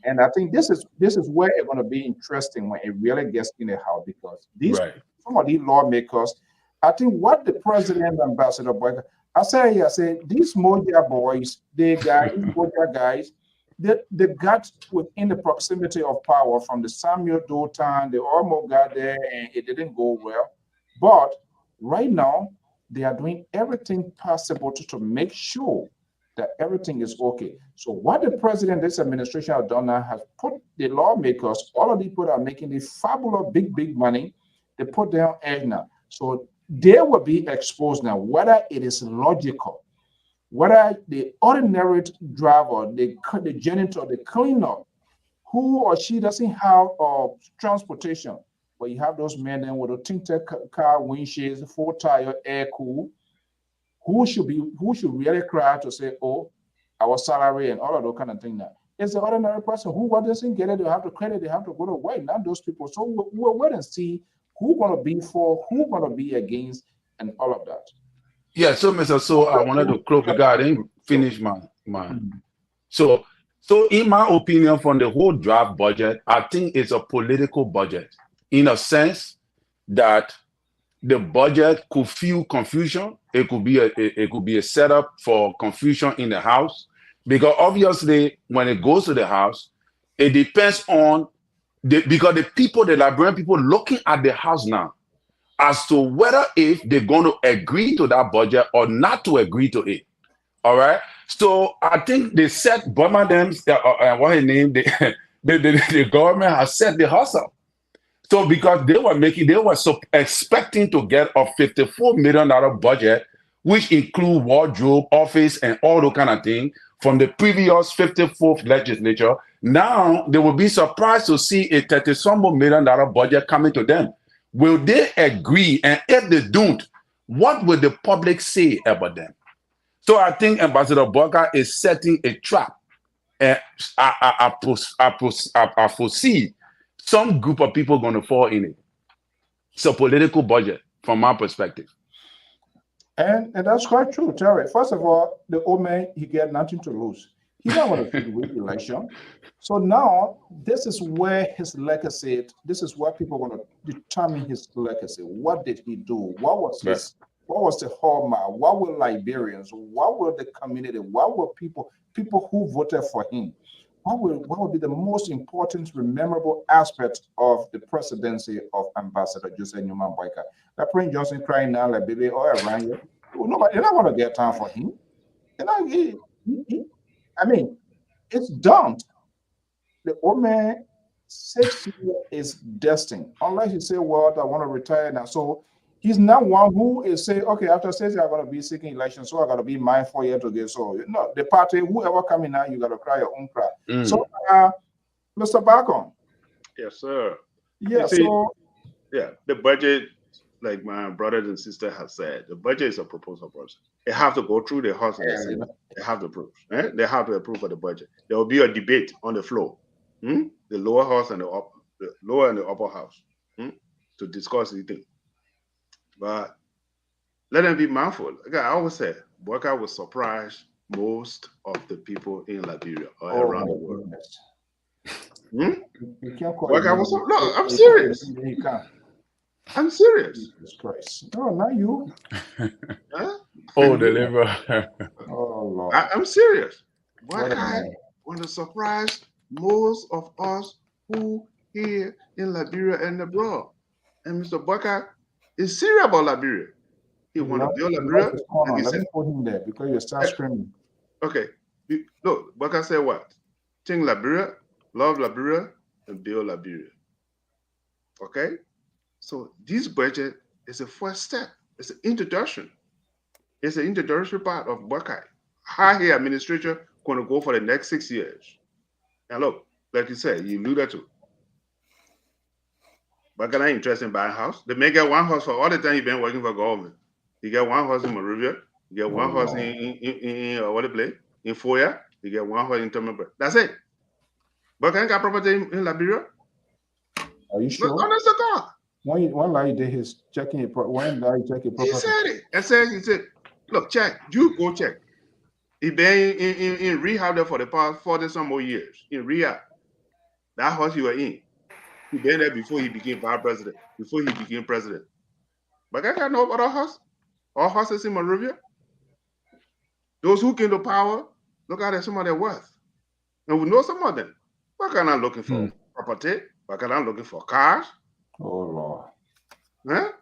And I think this is where it's going to be interesting when it really gets in the house, because these right. some of these lawmakers, I think what the president, Ambassador Boyka, I say these Moja boys, they guys, these Moja guys, they got within the proximity of power from the Samuel Dotan, they almost got there and it didn't go well. But right now, they are doing everything possible to make sure that everything is okay. So what the president, this administration has done now has put the lawmakers, all of these people that are making the fabulous big money, they put them on edge now. So they will be exposed now, whether it is logical, whether the ordinary driver, the janitor, the cleaner, who or she doesn't have transportation, but you have those men then with a tinted car windshields, full tire, air cool, who should really cry to say, oh, our salary and all of those kind of things now. It's the ordinary person who what doesn't get it, they have to credit, they have to go to work, not those people. So we'll wait and see who gonna be for, who gonna be against, and all of that. Yeah, so Mr. So I wanted to close because I didn't finish my so so in my opinion, from the whole draft budget, I think it's a political budget in a sense that the budget could feel confusion. It could be it could be a setup for confusion in the House, because obviously when it goes to the House, it depends on because the people, the Liberian people, looking at the House now as to whether if they're going to agree to that budget or not to agree to it. All right. So I think they set Burma them what his name the government has set the hustle. So because they were so expecting to get a $54 million budget, which include wardrobe, office, and all those kind of things from the previous 54th legislature. Now they will be surprised to see a $30-some million budget coming to them. Will they agree? And if they don't, what will the public say about them? So I think Ambassador Boyka is setting a trap. And I foresee some group of people going to fall in it. It's a political budget from my perspective. And that's quite true, Terry. First of all, the old man, he get nothing to lose. He's not going to seek re-election. So now this is where his legacy, this is where people are going to determine his legacy. What did he do? Right. What was the hallmark? What were Liberians? What were the community? What were people who voted for him? What would be the most important, memorable aspect of the presidency of Ambassador Joseph Newman Boyka? That Prince Johnson crying now like baby all around you. Nobody, you're not going to get time for him. You know, I mean, it's done. The old man 6 years is destined. Unless you say, well, I want to retire now. So he's not one who is saying, okay, after 6 years, I'm going to be seeking election, so I got to be mine 4 years to get. So, no, the party, whoever coming now, you got to cry your own cry. So, Mr. Bacon. Yes, sir. Yeah, You see, so. yeah, the budget like my brothers and sisters have said, the budget is a proposal process. It have to go through the House and the Senate. They have to approve. They have to approve for the budget. There will be a debate on the floor, the lower house and the lower and the upper house, to discuss anything. But let them be mindful. Like I always say, Boyka will surprise most of the people in Liberia or around the world. You can't call Boyka was no, I'm serious. I'm serious. Jesus Christ. No, not you. Huh? Oh, deliver. Oh, Lord. I'm serious. What a Boyka man. want to surprise most of us who here in Liberia and abroad. And Mr. Boyka is serious about Liberia. He want to build Liberia. And he Let said, me put him there because you start screaming. okay, look, Boyka said what? Think Liberia, love Liberia, and build Liberia. Okay? So this budget is a first step. It's an introduction. It's an introductory part of Boyka. How his administration going to go for the next 6 years. And look, like you said, you alluded to. Boyka not interested in buying a house. They may get one house for all the time he's been working for government. You get one house in Monrovia. You get one house in what the place? In Foya. You get one house in Tomabra. That's it. Boyka ain't got property in Liberia. Are you sure? Look, honest to God. One lie did his checking it. When lie check it He properly. said it. He said, look, check. You go check. He been in rehab there for the past 40 some more years. In rehab. That house you were in. He been there before he became vice president. Before he became president. But I got no other house. All houses in Monrovia. Those who came to power, look at some of their worth. And we know some of them. Why can't I looking for property? Why can't I looking for cars? Oh, Lord. Huh?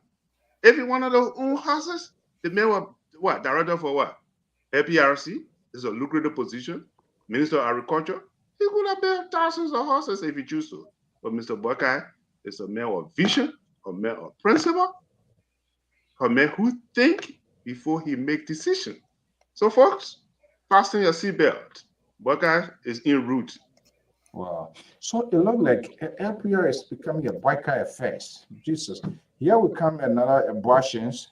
Every one of those own houses, the man was what? Director for what? APRC is a lucrative position. Minister of Agriculture. He could have built thousands of houses if he choose to. But Mr. Boyka is a man of vision, a man of principle, a man who think before he make decision. So folks, fasten your seatbelt. Boyka is en route. Wow. So it looks like LPR is becoming a Boyka effect. Jesus. Here we come another abortions.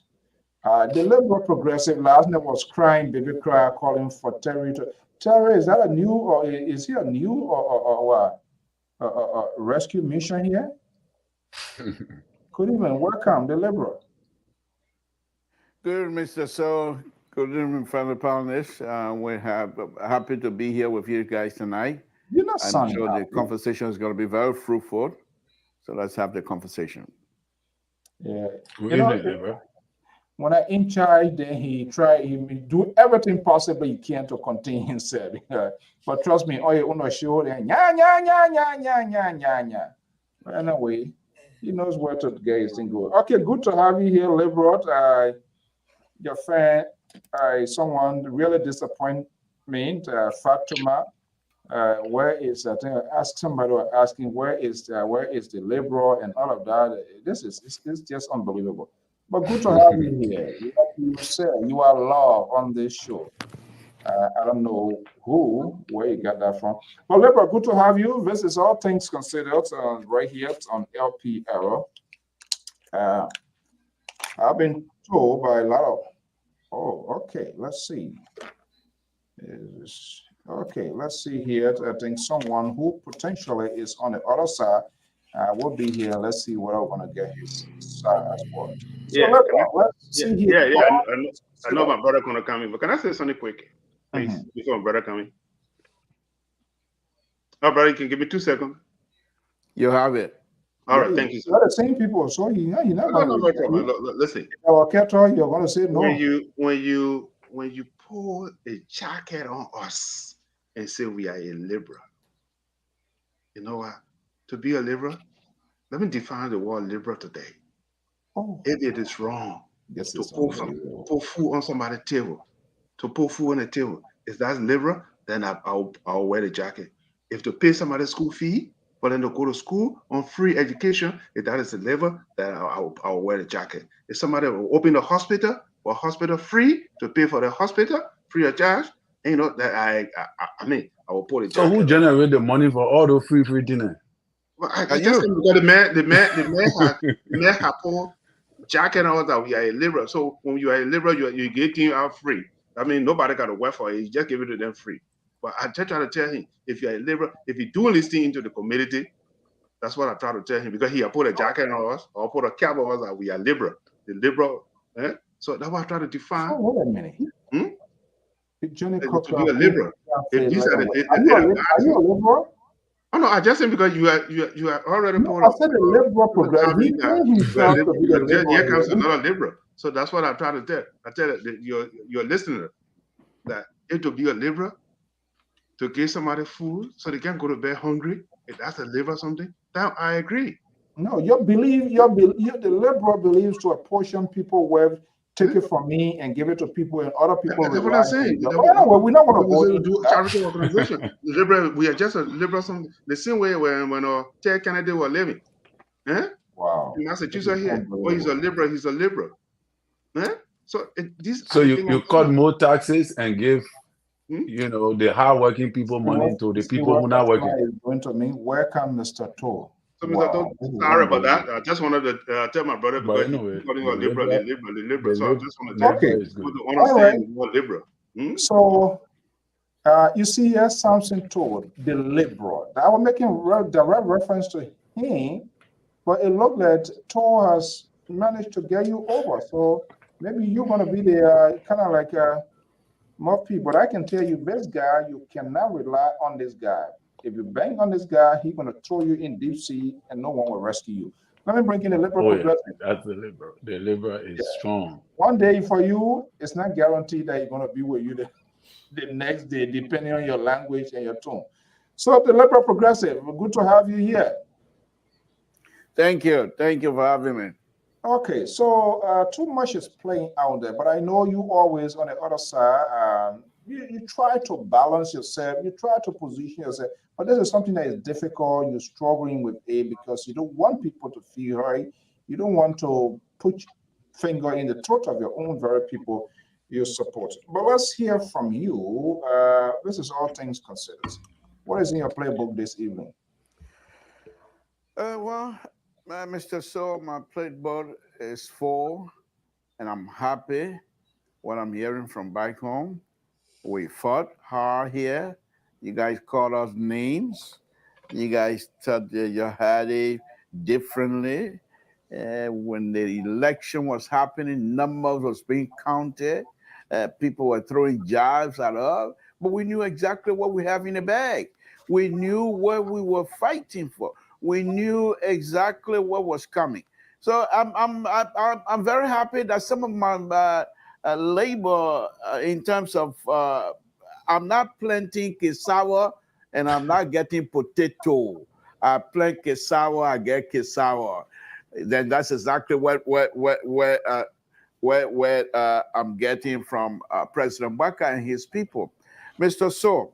The Liberal Progressive last night was crying, baby cry, calling for Terry. Terry, is that a new or is he a new or rescue mission here? Good evening, welcome, the Liberal. Good, Mr. So. Good evening, fellow panelists. We're happy to be here with you guys tonight. You're not I'm sure the conversation is going to be very fruitful. So let's have the conversation. Yeah. When I in charge, then he do everything possible he can to contain himself. But trust me, all you show then But anyway, he knows where to get his thing going. Okay, good to have you here, Liberal. Your friend, someone really disappointed me, Fatuma. Where is I think I asked somebody asking where is the Liberal and all of that. This is it's just unbelievable. But good to have you here. Like you said, you are law on this show. I don't know where you got that from. But Liberal, good to have you. This is All Things Considered right here on LP Arrow. I've been told by a lot of. Oh, okay. Let's see. Okay, let's see here. I think someone who potentially is on the other side will be here. Let's see what I want to get his side as well. So let's see here. Yeah. I know my brother gonna come in, but can I say something quick, please, before my brother come in? Oh, brother, you can give me 2 seconds. You have it. All right, thank you, sir. You're the same people, so you're not No problem. Listen. You're going to say no. When you pull a jacket on us and say we are a liberal, you know what? To be a liberal, let me define the word liberal today. If it is wrong to put food on somebody's table, to put food on the table, if that's liberal, then I'll wear the jacket. If to pay somebody's school fee for them to go to school on free education, if that is the liberal, then I'll wear the jacket. If somebody will open a hospital or hospital free to pay for the hospital free of charge, you know that I will put a jacket. So who generate the money for all those free dinner? Well, I just because the man had put jacking us that we are a liberal. So when you are a liberal, you're getting out free. I mean, nobody got to work for it. You just give it to them free. But I just try to tell him, if you're a liberal, if you do listen into the community, that's what I try to tell him, because he put a jacket on us or put a cap on us that we are liberal. The liberal. So that's what I try to define. So wait a minute. Johnny Cochran, to be a liberal. If these are are you a liberal? Oh no, I just said because you are already No, I said a liberal progressive. He claims himself to be a liberal. Here comes another liberal. So that's what I try to tell. I tell your listener that if to be a liberal, to give somebody food so they can't go to bed hungry, if that's a liberal something, then I agree. No, the liberal believes to apportion people wealth, take it from me and give it to people, and other people. That's what I'm saying. We're not going to do charity organization. Liberal, we are just a liberal. Something the same way when Ted Kennedy was living. Wow. In Massachusetts here, he's a liberal. He's a liberal. So you cut more taxes and give the hardworking people money to the people who are not working. Going to me. Welcome, Mr. Toll. So, sorry about that. I just wanted to tell my brother, because he's calling us liberal. So I just want to tell you, understand more liberal. So, you see here, Samson Toll, the liberal. I was making direct reference to him, but it looked like Toll has managed to get you over. So maybe you're going to be the kind of like Murphy. But I can tell you, this guy, you cannot rely on this guy. If you bang on this guy, he's going to throw you in deep sea and no one will rescue you. Let me bring in the liberal progressive. That's the liberal. The liberal is strong. One day for you, it's not guaranteed that he's going to be with you the next day, depending on your language and your tone. So the liberal progressive, good to have you here. Thank you. Thank you for having me. Okay, so too much is playing out there, but I know you always on the other side. You try to balance yourself, you try to position yourself, but this is something that is difficult. You're struggling with it because you don't want people to feel hurt. You don't want to put finger in the throat of your own very people you support. But let's hear from you. This is all things considered. What is in your playbook this evening? Mr. So, my playbook is full, and I'm happy what I'm hearing from back home. We fought hard here. You guys called us names. You guys thought that you had it differently. When the election was happening, numbers was being counted. People were throwing jabs at us, but we knew exactly what we have in the bag. We knew what we were fighting for. We knew exactly what was coming. So I'm very happy that some of my labor in terms of I'm not planting cassava and I'm not getting potato. I plant cassava, I get cassava. Then that's exactly what I'm getting from President Baka and his people. Mr. So,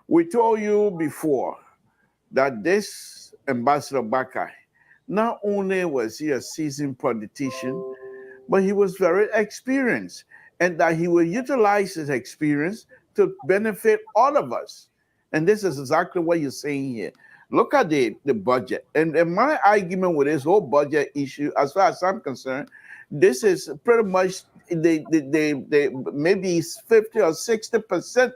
we told you before that this Ambassador Baka, not only was he a seasoned politician, but he was very experienced, and that he will utilize his experience to benefit all of us. And this is exactly what you're saying here. Look at the budget. And my argument with this whole budget issue, as far as I'm concerned, this is pretty much maybe 50 or 60%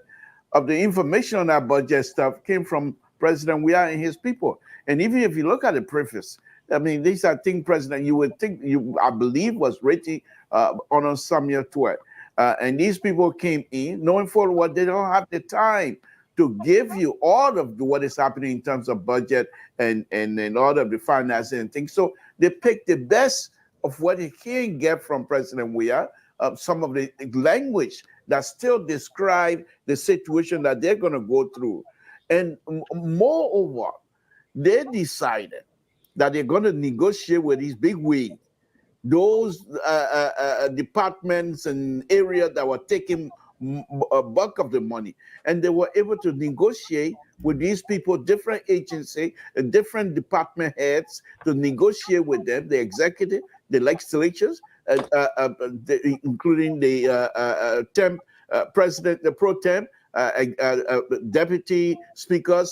of the information on that budget stuff came from President Weah and his people. And even if you look at the preface, I mean, these are things President you would think I believe was written on Samuel Twain. And these people came in knowing for what they don't have the time to give you all of what is happening in terms of budget and all of the finances and things. So they picked the best of what they can get from President Weah, some of the language that still describe the situation that they're going to go through. And moreover, they decided that they're going to negotiate with these big wigs, those departments and areas that were taking a bulk of the money, and they were able to negotiate with these people, different agencies, different department heads, to negotiate with them, the executive, the legislatures, including the temp president, the pro temp, deputy speaker,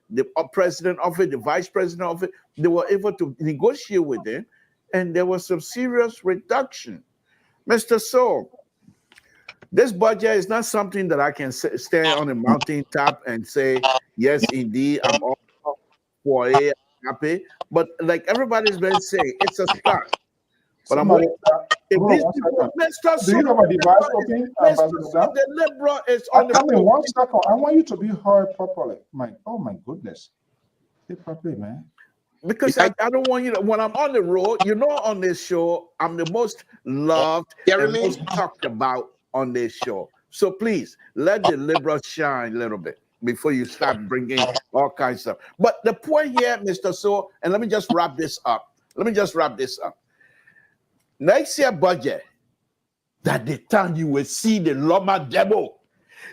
the president of it, the vice president of it. They were able to negotiate with them and there was some serious reduction. Mr. So, this budget is not something that I can stand on a mountaintop and say, yes, indeed, I'm all for it, happy. But like everybody's been saying, it's a start. But Somebody, if hold on these one people, second. Mr. Do you have a device open, Ambassador Dan? The liberal is on the I mean, 1 second. I want you to be heard properly. Oh my goodness. Say properly, man. Because I don't want you to, when I'm on the road, on this show, I'm the most loved and most talked about on this show. So please, let the liberals shine a little bit before you start bringing all kinds of stuff. But the point here, Mr. So, and let me just wrap this up. Next year budget, that the time you will see the Loma Debo.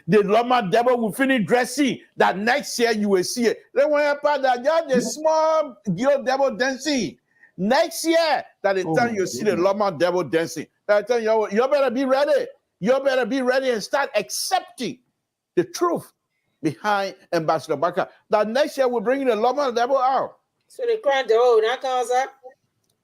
The Loma Debo will finish dressing. That next year you will see it. Then when you part that, just the small girl Debo dancing. Next year, that the time you see the Loma Debo dancing. That time you better be ready. You better be ready and start accepting the truth behind Ambassador Baka. That next year we're bringing the Loma Debo out. So the crown Debo now comes up.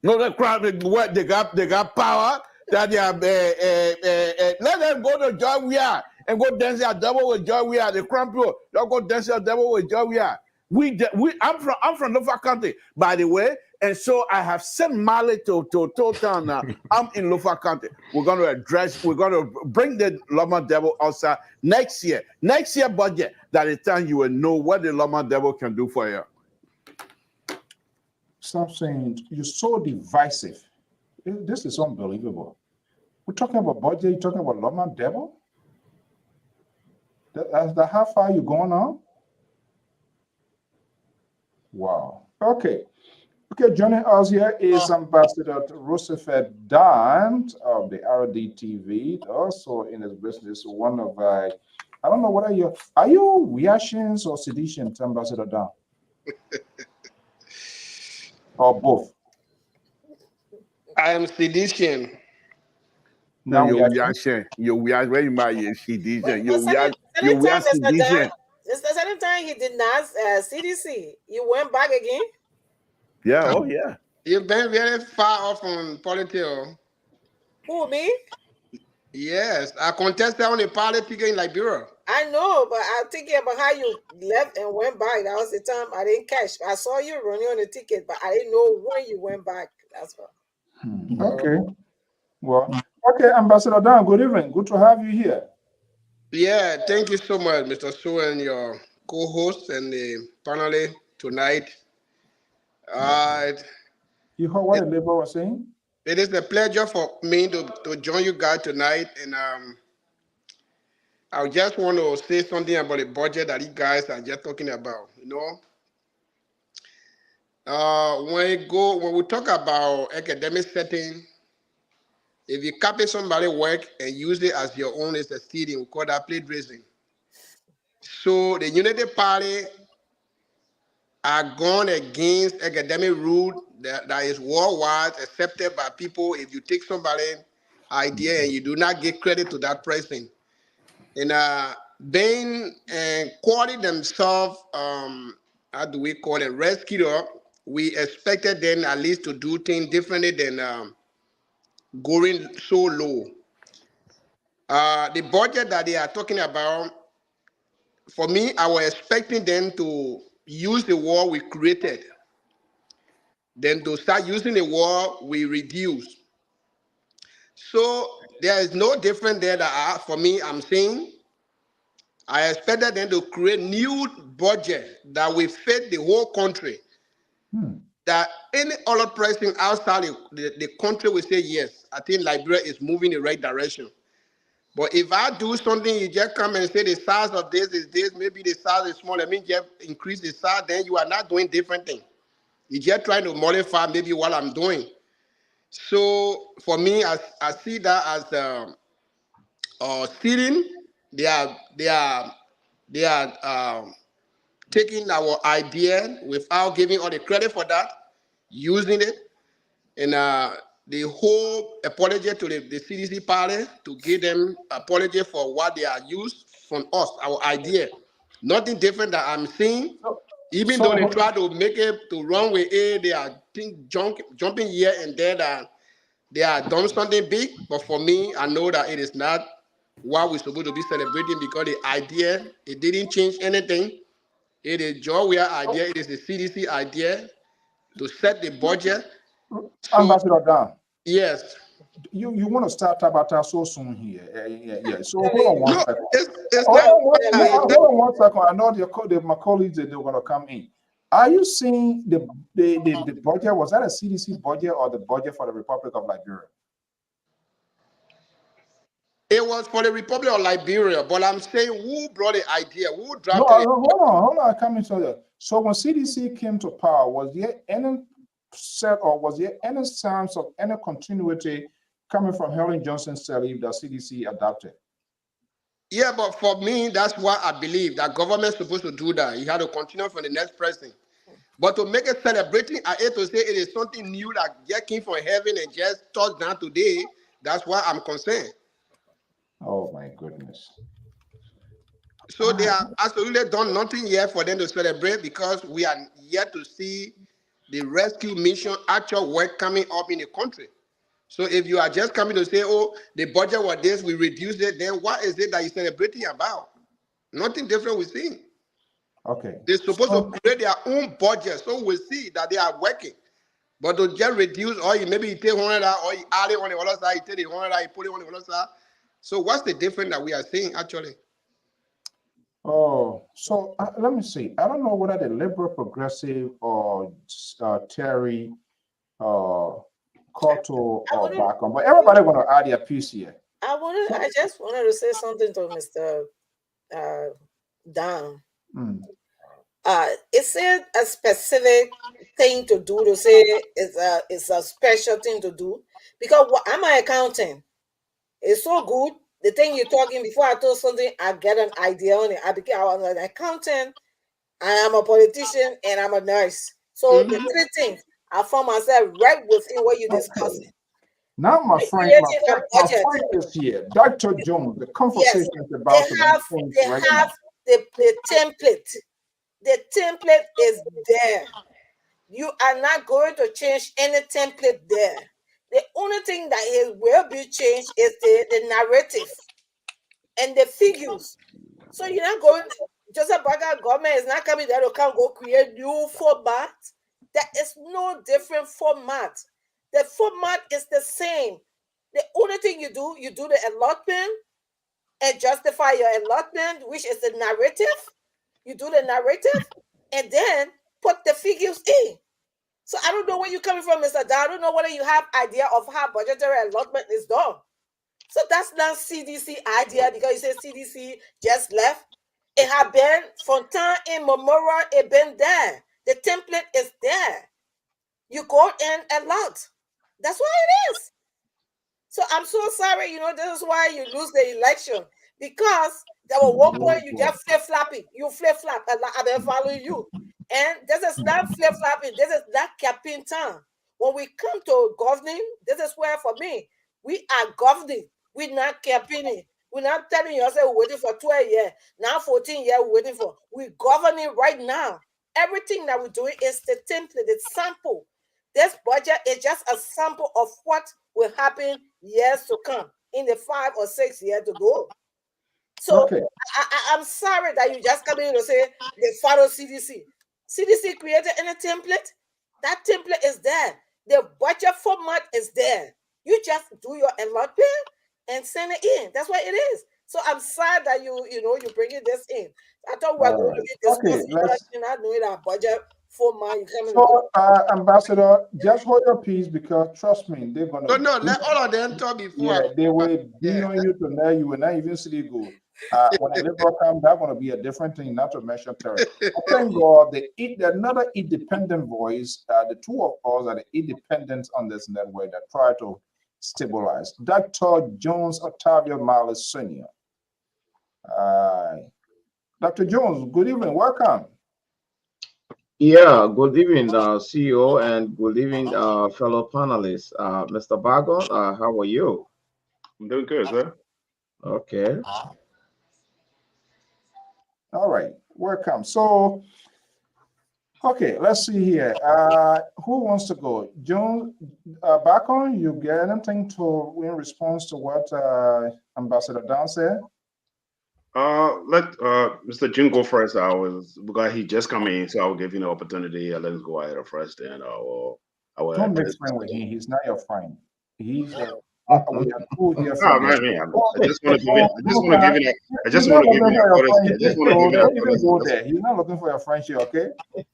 No, the crown. What they got power. That they are. Let them go to Joy We Are and go dance at double with Joy We Are. The crown people, they'll go dance at double with Joy We Are. I'm from Lofa County, by the way, and so I have sent Mali to town now. I'm in Lofa County. We're going to bring the Loma Debo outside next year. Next year budget, that the time you will know what the Loma Debo can do for you. Stop saying you're so divisive. This is unbelievable. We're talking about budget, you're talking about Loma Debo? That's how far you going on? Wow. Okay, joining us here is Ambassador Roosevelt Dan of the RDTV, also in his business, one of I don't know, are you reactions or seditions, Ambassador Dan? Or both? I am sedition. No, you're reaction. Where you might sedition. You're sedition. The second time he did not CDC, you went back again? Yeah, oh yeah. You've been very far off from politics. Who, me? Yes, I contested on a party ticket in Liberia. I know, but I'm thinking about how you left and went back. That was the time I didn't catch. I saw you running on the ticket, but I didn't know when you went back. That's what. Okay. Well, okay, Ambassador Dan, good evening. Good to have you here. Yeah, thank you so much, Mr. Su, and your co-host and the panel tonight. You heard what the Labour was saying? It is a pleasure for me to join you guys tonight, and I just want to say something about the budget that you guys are just talking about. When we talk about academic setting, if you copy somebody's work and use it as your own, it's a stealing. We call that plagiarism. So the Unity Party are gone against academic rule that is worldwide accepted by people. If you take somebody's idea and you do not give credit to that person, and being and calling themselves, how do we call it, rescued up, we expected them at least to do things differently than going so low. The budget that they are talking about, for me, I was expecting them to use the word we created, then to start using the word we reduced. So there is no difference there that for me, I'm saying, I expected them to create new budget that will fit the whole country. That any other person outside the country will say, yes, I think Liberia is moving in the right direction. But if I do something, you just come and say the size of this is this, maybe the size is small, I mean, just increase the size, then you are not doing different things. You're just trying to modify maybe what I'm doing. So for me, I see that as stealing. They are taking our idea without giving all the credit for that, using it, and the whole apology to the CDC party to give them apology for what they are used from us, our idea. Nothing different that I'm seeing. Even though they try to make it to run with it, they are think jumping here and there that they are done something big, but for me, I know that it is not what we're supposed to be celebrating because the idea, it didn't change anything. It is Georgia idea, it is the CDC idea to set the budget. So, Ambassador Dan, yes. you want to start Tabata so soon here? Yeah. So hold on one No, second. it's Hold not. on one second. I know my colleagues they're going to come in. Are you seeing the budget? Was that a CDC budget or the budget for the Republic of Liberia? It was for the Republic of Liberia, but I'm saying who brought the idea? Who No, drafted it? hold on. Coming to that. So when CDC came to power, was there any set or was there any sense of any continuity coming from Helen Johnson's leave that CDC adopted? Yeah, but for me, that's what I believe that government's supposed to do that. You had to continue from the next president. But to make it celebrating, I hate to say it is something new that just came from heaven and just touched down today. That's why I'm concerned. Oh my goodness. So they have absolutely done nothing yet for them to celebrate because we are yet to see the rescue mission actual work coming up in the country. So if you are just coming to say, oh, the budget was this, we reduced it, then what is it that you're celebrating about? Nothing different we see. Okay. They're supposed to create their own budget so we see that they are working. But to just reduce, or maybe you take 100 or you add it on the other side, you take the 100, you put it on the other side. So what's the difference that we are seeing actually? Oh, so let me see. I don't know whether the liberal, progressive, or Terry, Cotto, or Bacon, but everybody want to add their piece here. I just wanted to say something to Mr. Dan. Is it a specific thing to do to say it's a special thing to do? Because I'm an accountant. It's so good. The thing you're talking before I told something, I get an idea on it. I was an accountant, I am a politician, and I'm a nurse. So the three things I found myself right within what you're discussing. Now, my friend is here. Dr. Jones, the conversation is about the template. The template is there. You are not going to change any template there. The only thing that will be changed is the narrative and the figures. So you're not going, Joseph Baga government is not coming there to go create new format. There is no different format. The format is the same. The only thing you do the allotment and justify your allotment, which is the narrative. You do the narrative and then put the figures in. So I don't know where you're coming from, Mr. Da. I don't know whether you have idea of how budgetary allotment is done. So that's not CDC idea because you said CDC just left. It had been from time immemorial, it been there. The template is there. You go in a lot. That's what it is. So I'm so sorry, this is why you lose the election. Because there was one point you just flip-flopping. You flip-flop. I've been following you. And this is not flip-flopping. This is not capping time. When we come to governing, this is where for me, we are governing. We're not campaigning. We're not telling you, we're waiting for 12 years. Now 14 years we're waiting for. We're governing right now. Everything that we're doing is the template, the sample. This budget is just a sample of what will happen years to come in the 5 or 6 years to go. So I'm sorry that you just come in to say they follow CDC. CDC created any template. That template is there. The budget format is there. You just do your allotment and send it in. That's what it is. So I'm sad that you bringing this in. I thought we were going to be discussing that you're not doing that budget format. So, Ambassador, just hold your peace because trust me, they're gonna. No, let all of them talk before. Yeah, they will be on you to know you will not even see it go. When a liberal comes, that's going to be a different thing, not to mention Terry. Thank God, another independent voice, the two of us are the independents on this network that try to stabilize. Dr. Jones Octavio Miles Sr. Dr. Jones, good evening, welcome. Yeah, good evening, CEO, and good evening, fellow panelists. Mr. Bagon, how are you? I'm doing good, sir. Okay. All right, welcome. So, Okay, let's see here. Who wants to go? John, back on, you get anything to in response to what Ambassador Dan said? Let Mr. Jim go first. Because he just come in, so I'll give you an opportunity. Let him go ahead first, and I will Don't make address. friend with him. He's not your friend. He's we are two here No, from man, I just want to give it. I just want to give it. I just He's want not to give looking it for a your courtesy. I friendship, just want to so give it a don't even courtesy. go there. He's not looking for your friendship, okay?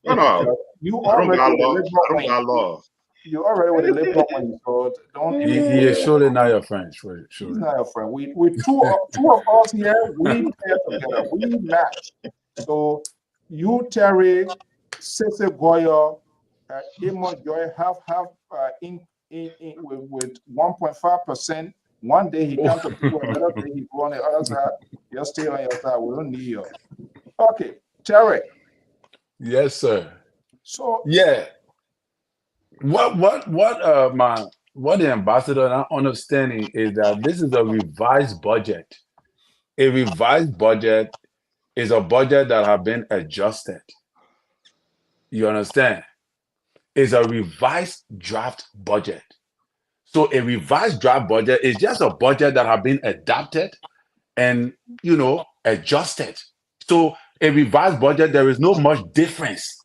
No, You I don't already got with the law. liberal I don't wing. got law. You already with the liberal wing, so don't even. He is surely not your friend. Surely. He's not your friend. We two of us here. We pair together. We match. So you, Terry, Sese Goyo, Amos Joy have with 1.5%. One day he comes to people, another day he go on the other side. You're still on your side. We don't need you. Okay, Terry. Yes, sir. So Yeah. What the ambassador not understanding is that this is a revised budget. A revised budget is a budget that have been adjusted. You understand? It's a revised draft budget. So a revised draft budget is just a budget that have been adapted and adjusted. So a revised budget, there is no much difference.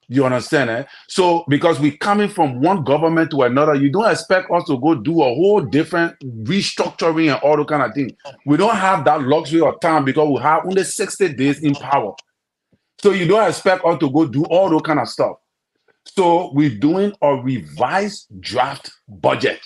You understand, eh? So because we're coming from one government to another, you don't expect us to go do a whole different restructuring and all that kind of thing. We don't have that luxury of time because we have only 60 days in power. So you don't expect us to go do all that kind of stuff. So we're doing a revised draft budget.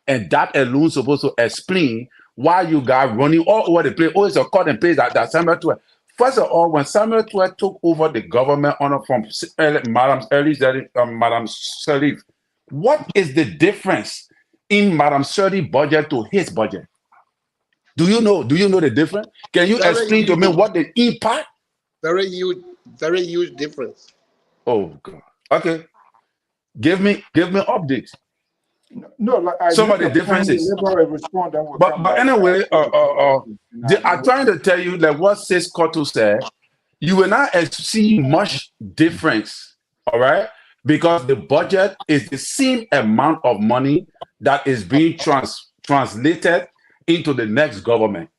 And that alone is supposed to explain why you guys running all over the place. Oh, it's a cut and paste that Samuel 12. First of all, when Samuel 12 took over the government honor from Madam Sharif, what is the difference in Madam Sharif's budget to his budget? Do you know the difference? Can you explain to me what the impact? Very huge difference. Oh God. Okay. Give me updates. no, like I Some of the differences. But anyway, I'm trying to tell you that what Sis Cotto said, you will not see much difference, all right? Because the budget is the same amount of money that is being translated into the next government.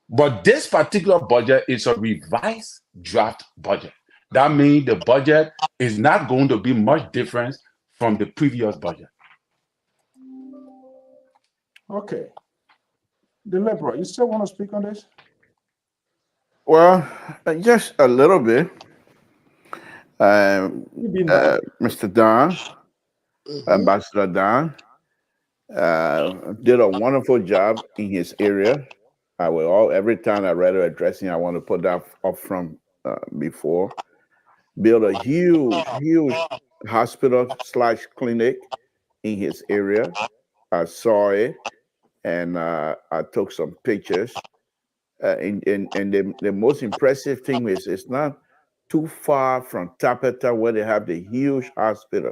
But this particular budget is a revised draft budget. That means the budget is not going to be much different from the previous budget. Okay. The Liberal, you still want to speak on this? Well, just a little bit. Mr. Don, Ambassador Don, did a wonderful job in his area. Every time I read her addressing, I want to put that up from before. Build a huge hospital/clinic in his area. I saw it, and I took some pictures. And the most impressive thing is it's not too far from Tapeta where they have the huge hospital.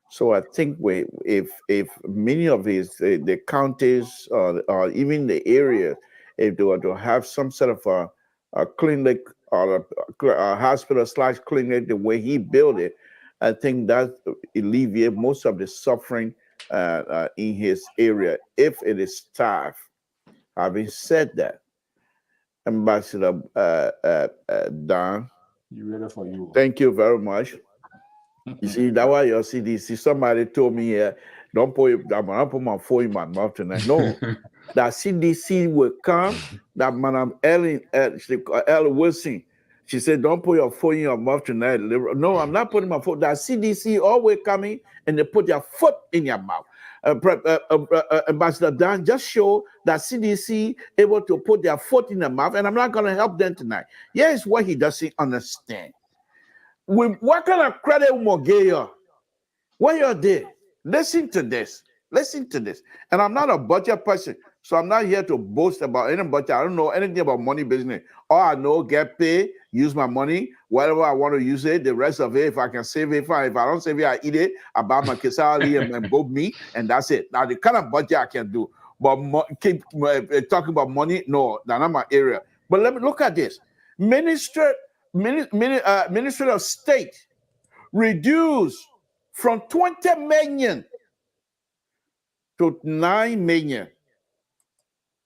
So I think if many of the counties or even the area, if they were to have some sort of a clinic or a hospital/clinic the way he built it, I think that alleviate most of the suffering in his area if it is staffed. Having said that, Ambassador Don, thank you very much. You see, that's why your CDC, somebody told me here, don't put my phone in my mouth tonight. No, that CDC will come, that Madam Ellen Wilson, she said, don't put your phone in your mouth tonight. No, I'm not putting my phone. That CDC always coming and they put their foot in your mouth. Ambassador Dan just show that CDC able to put their foot in their mouth, and I'm not going to help them tonight. Here's what he doesn't understand. What kind of credit Mogeya? What you did? Listen to this. And I'm not a budget person, so I'm not here to boast about any budget. I don't know anything about money business. All I know, get paid, use my money, whatever I want to use it. The rest of it, if I can save it, fine. If I don't save it, I eat it. I buy my kesali and both meat, and that's it. Now, the kind of budget I can do. But keep talking about money, no, that's not my area. But let me look at this. Minister Ministry of State reduced from 20 million to 9 million.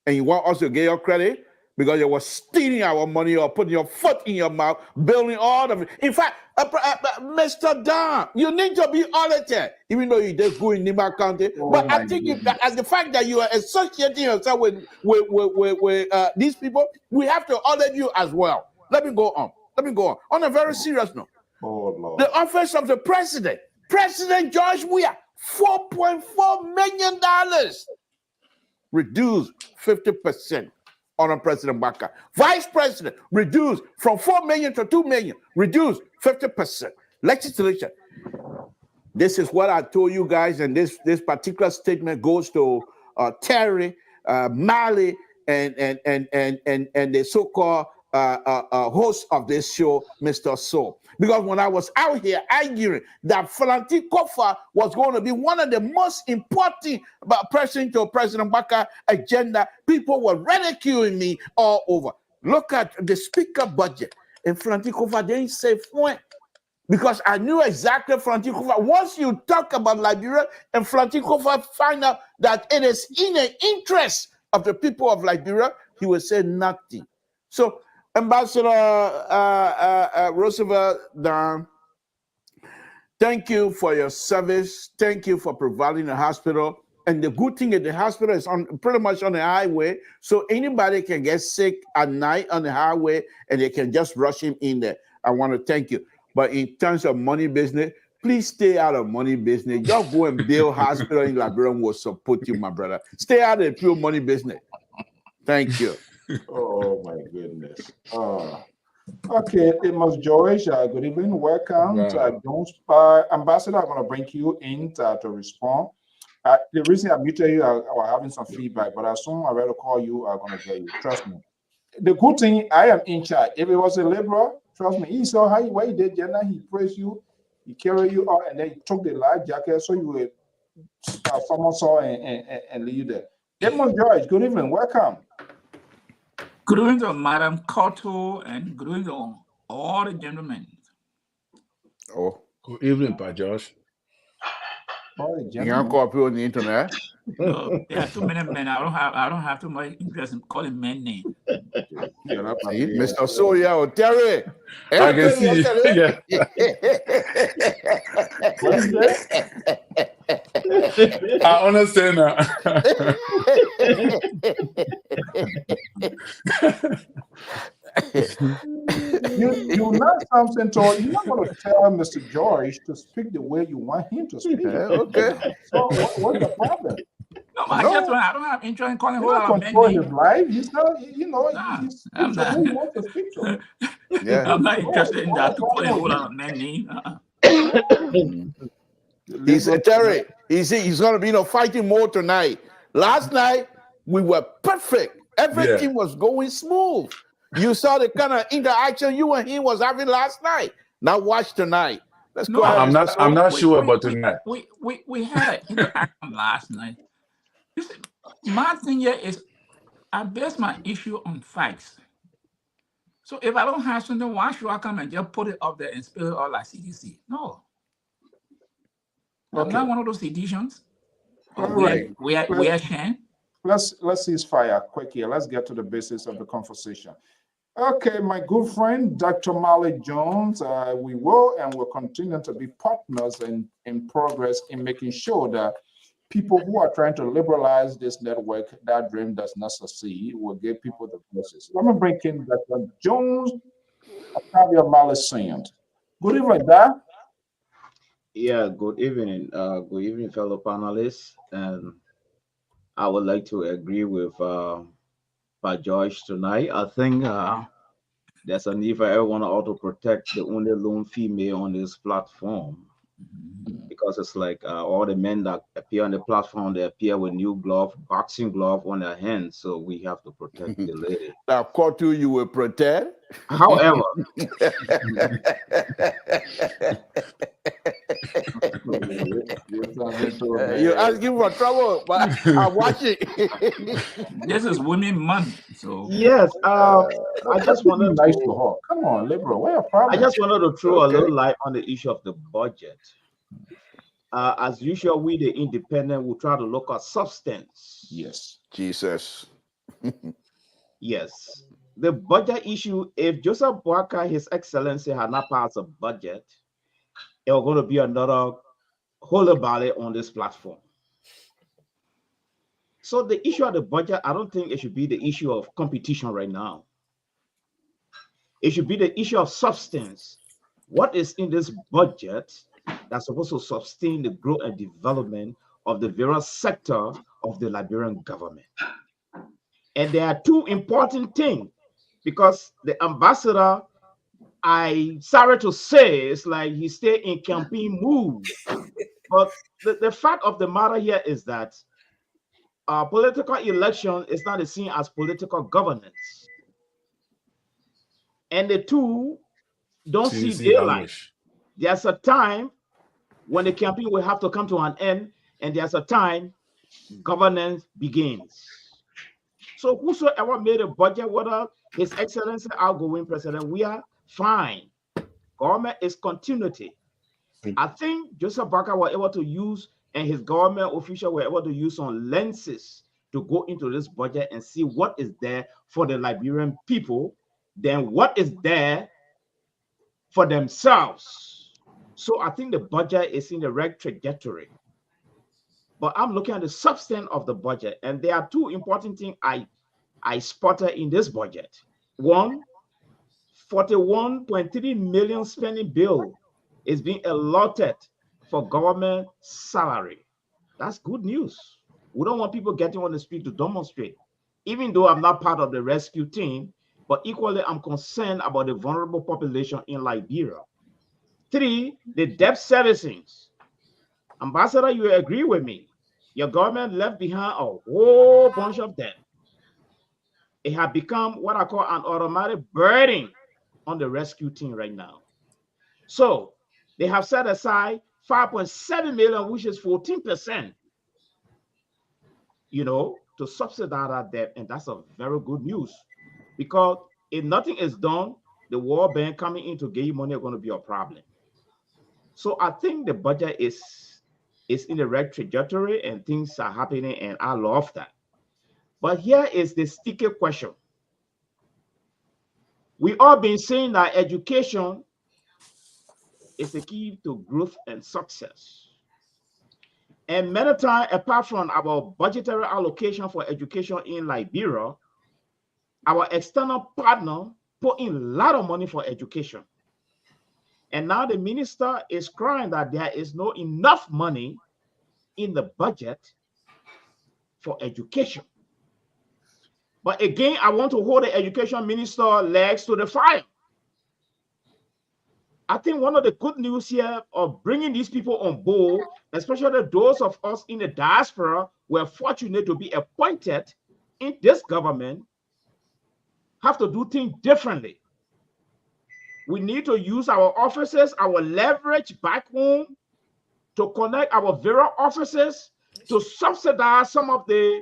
And you want us to get your credit because you were stealing our money or putting your foot in your mouth, building all of it. In fact, Mr. Don, you need to be audited, even though you did go in Nima County. But I think the fact that you are associating yourself with these people, we have to audit you as well. Let me go on. On a very serious note. Oh, Lord. The office of the president, President George Weah, $4.4 million, reduced 50% on President Baka. Vice President reduced from 4 million to 2 million, reduced 50%. Legislation. This is what I told you guys, and this particular statement goes to Terry, Mali, and the so-called host of this show, Mr. Soul. Because when I was out here arguing that Falanti Kofa was going to be one of the most important person to President Baka agenda, people were ridiculing me all over. Look at the speaker budget. And Falanti Kofa didn't say point. Because I knew exactly Falanti Kofa. Once you talk about Liberia and Falanti Kofa find out that it is in the interest of the people of Liberia, he will say nothing. So Ambassador Roosevelt, thank you for your service. Thank you for providing the hospital. And the good thing is the hospital is pretty much on the highway, so anybody can get sick at night on the highway, and they can just rush him in there. I want to thank you. But in terms of money business, please stay out of money business. Just go and build hospital in Liberia will support you, my brother. Stay out of pure money business. Thank you. Oh, my goodness. Okay, Amos George, good evening. Welcome to Ambassador, I'm going to bring you in to respond. The reason I muted you, I was having some feedback, but as soon as I ready to call you, I'm going to get you. Trust me. The good thing, I am in charge. If it was a liberal, trust me, he saw how what he did, Jenna, he praised you, he carried you out, and then he took the life jacket so you would someone saw and leave you there. Amos George, good evening. Welcome. Good evening to Madam Cotto and good evening to all the gentlemen. Oh, good evening, Pa Josh. You can't call people on the internet. No, there are too many men. I don't have too much interest in calling men names. Mr. Soya or Terry. I can see. Yeah. I understand that. You not something to you're not going to tell Mr. George to speak the way you want him to speak. Okay. So what's the problem? No, I don't have interest in calling whole lot of men names. His life. He's not, he's I'm not. the way he wants to speak to him. Yeah. I'm not interested in that to call a whole lot of men names. He said, Terry, he's going to be in a fighting mode tonight. Last night, we were perfect. Everything was going smooth. You saw the kind of interaction you and him was having last night. Now watch tonight. Let's go ahead. I'm not sure about tonight. We had an interaction last night. Listen, my thing here is I base my issue on facts. So if I don't have something, why should I come and just put it up there and spill it all like CDC? No. I'm not one of those editions. All right. We are sharing. Let's cease fire quick here. Let's get to the basis of the conversation. Okay, my good friend, Dr. Malik Jones, we will and will continue to be partners in progress in making sure that people who are trying to liberalize this network, that dream does not succeed, will give people the voices. Let me bring in Dr. Jones, Octavia Malik Sand. Good evening, Doc. Yeah, good evening. Good evening, fellow panelists. And I would like to agree with Pa George tonight. I think there's a need for everyone to auto protect the only lone female on this platform, because it's like all the men that appear on the platform, they appear with new boxing glove on their hands. So we have to protect the lady. Now, Kotu, you will protect? However, You're asking for trouble, but I'm watching. This is women month, so yes, I just wanted nice to to her. Come on, liberal. What a I problem? just wanted to throw a Okay. little light on the issue of the budget. As usual, we the independent will try to look at substance. Yes. Jesus. Yes. The budget issue, if Joseph Boakai, His Excellency, had not passed a budget, it was going to be another whole about it on this platform. So the issue of the budget, I don't think it should be the issue of competition right now. It should be the issue of substance. What is in this budget that's supposed to sustain the growth and development of the various sector of the Liberian government? And there are two important things, because the ambassador, I sorry to say, it's like he stay in campaign mood. But the fact of the matter here is that political election is not the same as political governance. And the two don't see daylight. There's a time when the campaign will have to come to an end, and there's a time governance begins. So whosoever made a budget, whether His Excellency outgoing president, we are fine. Government is continuity. I think Joseph Barker was able to use, and his government officials were able to use some lenses to go into this budget and see what is there for the Liberian people, then what is there for themselves. So I think the budget is in the right trajectory. But I'm looking at the substance of the budget, and there are two important things I spotted in this budget. One, 41.3 million spending bill is being allotted for government salary. That's good news. We don't want people getting on the street to demonstrate. Even though I'm not part of the rescue team, but equally I'm concerned about the vulnerable population in Liberia. Three, the debt servicings. Ambassador, you agree with me. Your government left behind a whole bunch of debt. It has become what I call an automatic burden on the rescue team right now. So they have set aside 5.7 million, which is 14%, to subsidize that debt. And that's a very good news, because if nothing is done, the World Bank coming in to give you money are going to be a problem. So I think the budget is in the right trajectory and things are happening, and I love that. But here is the sticky question. We all been saying that education is the key to growth and success. And many times, apart from our budgetary allocation for education in Liberia, our external partner put in a lot of money for education. And now the minister is crying that there is not enough money in the budget for education. But again, I want to hold the education minister legs to the fire. I think one of the good news here of bringing these people on board, especially those of us in the diaspora, were fortunate to be appointed in this government, have to do things differently. We need to use our offices, our leverage back home, to connect our various offices to subsidize some of the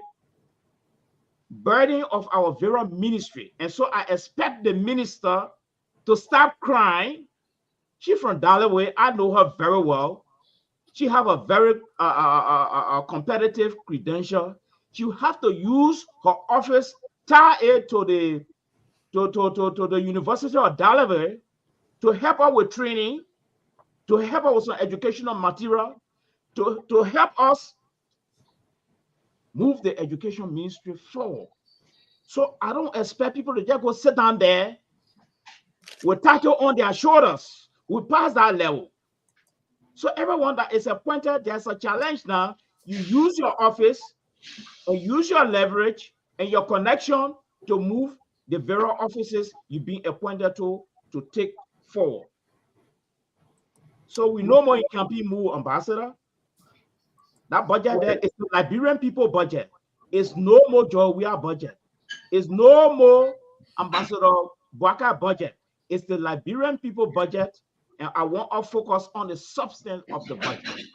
burden of our various ministry. And so I expect the minister to stop crying. She's from Dallaway. I know her very well. She have a very competitive credential. She have to use her office, tie it to the University of Dallaway to help her with training, to help her with some educational material, to help us move the education ministry forward. So I don't expect people to just go sit down there with title on their shoulders. We pass that level. So everyone that is appointed, there's a challenge now. You use your office and use your leverage and your connection to move the various offices you've been appointed to take forward. So we no more in campaign move, Ambassador. That budget there is the Liberian people budget. It's no more Joe, we are budget. It's no more, Ambassador, Boaka budget. It's the Liberian people budget, and I want to focus on the substance of the budget.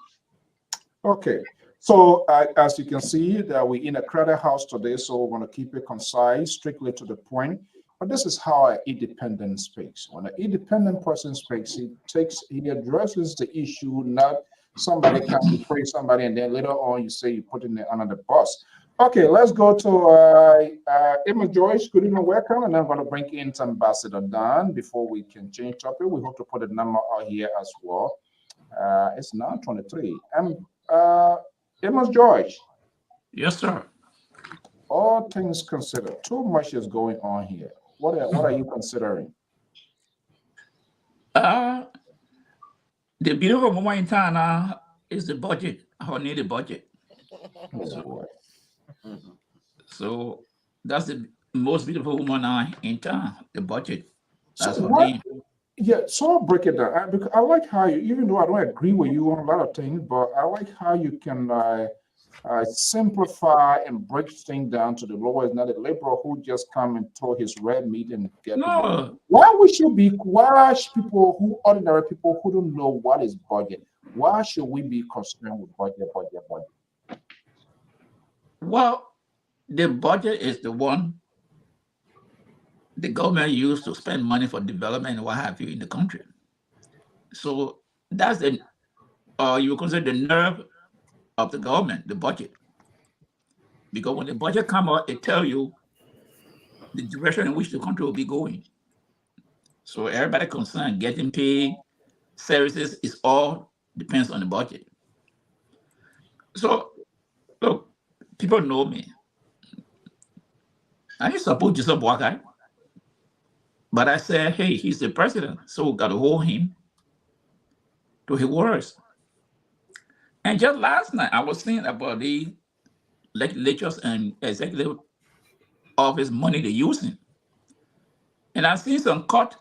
Okay. So as you can see, that we're in a crowded house today, so we're going to keep it concise, strictly to the point. But this is how an independent speaks. When an independent person speaks, he addresses the issue, not somebody comes to praise somebody and then later on you say you put in under the bus. Okay, let's go to Emma Joyce. Good evening, welcome. And I'm going to bring in Ambassador Dan before we can change topic. We hope to put a number out here as well. It's now 23. Emma George. Yes, sir. All things considered, too much is going on here. What are you considering? The beautiful moment in town now is the budget. I need a budget. So that's the most beautiful woman now in town. The budget. That's So her name. Yeah, so I'll break it down. Because I like how you, even though I don't agree with you on a lot of things, but I like how you can simplify and break things down to the lowest. Not a liberal who just come and throw his red meat and get No. Why people who ordinary people who don't know what is budget? Why should we be concerned with budget? Well, the budget is the one the government used to spend money for development and what have you in the country. So that's the you consider the nerve of the government, the budget. Because when the budget comes out, it tells you the direction in which the country will be going. So everybody concerned, getting paid, services, is all depends on the budget. So look, people know me. I support Joseph Boakai. But I said, hey, he's the president, so we got to hold him to his words. And just last night, I was thinking about the legislatures and executive office money they're using. And I've seen some cut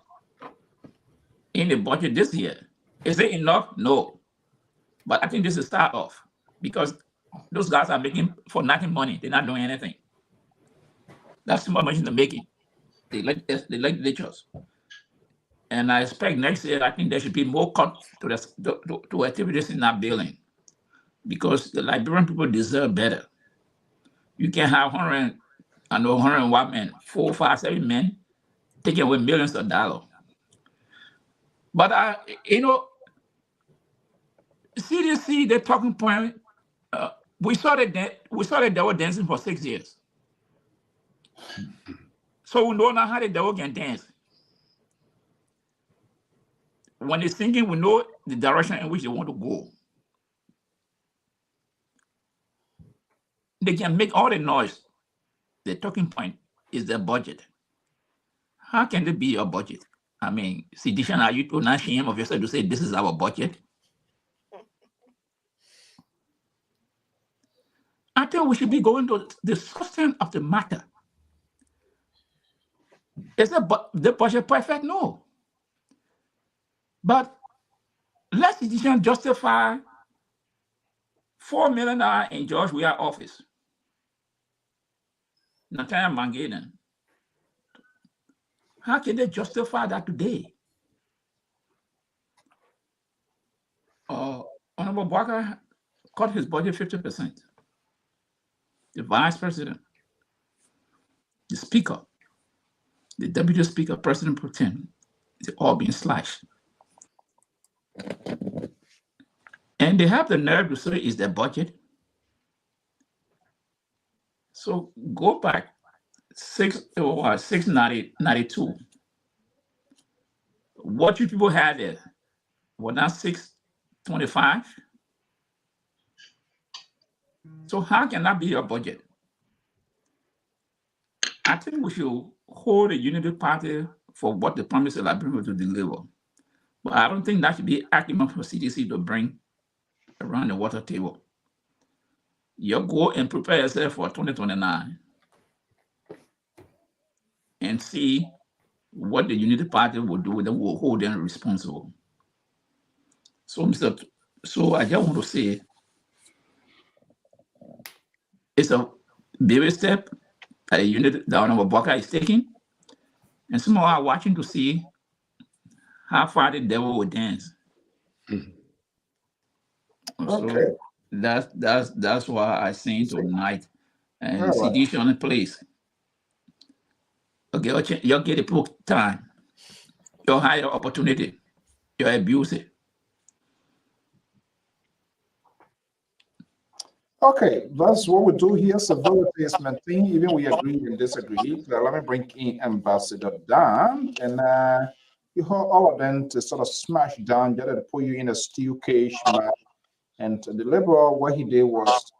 in the budget this year. Is it enough? No. But I think this is a start off because those guys are making for nothing money. They're not doing anything. That's too much money they're making. They legislatures. And I expect next year, I think there should be more cut to activities in that building because the Liberian people deserve better. You can have 101 men, 4, 5, 7 men taking away millions of dollars. But, CDC, the talking point, we saw the devil dancing for 6 years. So we know now how the devil can dance. When they're thinking, we know the direction in which they want to go. They can make all the noise. The talking point is their budget. How can it be your budget? I mean, sedition, are you not ashamed of yourself to say this is our budget? I think we should be going to the substance of the matter. Is the budget perfect? No. But let sedition justify $4 million in George Weah office. Nathaniel Mangaden. How can they justify that today? Honorable Barker cut his budget 50%. The vice president, the speaker, the deputy speaker, President Pro Tem, they're all being slashed. And they have the nerve to say it's their budget. So go back 692. What you people had there? Well, now 625. So how can that be your budget? I think we should hold the Unity Party for what they promised the Liberians to deliver. But I don't think that should be an argument for CDC to bring around the water table. You go and prepare yourself for 2029 and see what the Unity Party will do. Then we'll hold them responsible. So, I just want to say it's a baby step that the Honorable Barker is taking. And some are watching to see how far the devil will dance. Okay. So that's why I sing tonight. And All right. sedition on the place. Okay, you get a book time. You hire opportunity. You abuse it. Okay, that's what we do here. Civility is maintained, even we agree and disagree. So let me bring in Ambassador Dan, and you heard all of them to sort of smash down, just to put you in a steel cage, man. And the liberal, what he did was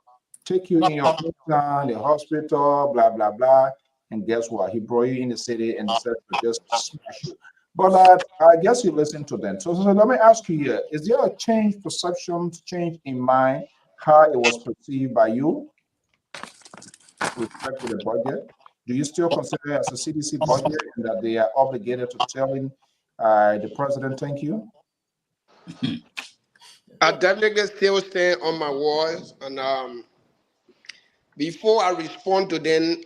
take you in your hometown, the hospital, blah blah blah. And guess what? He brought you in the city and said to just smash you. But I guess you listen to them. So let me ask you here: is there a change perception, change in mind? How it was perceived by you with respect to the budget? Do you still consider it as a CDC budget and that they are obligated to telling the president thank you? I definitely still stand on my words, and before I respond to them,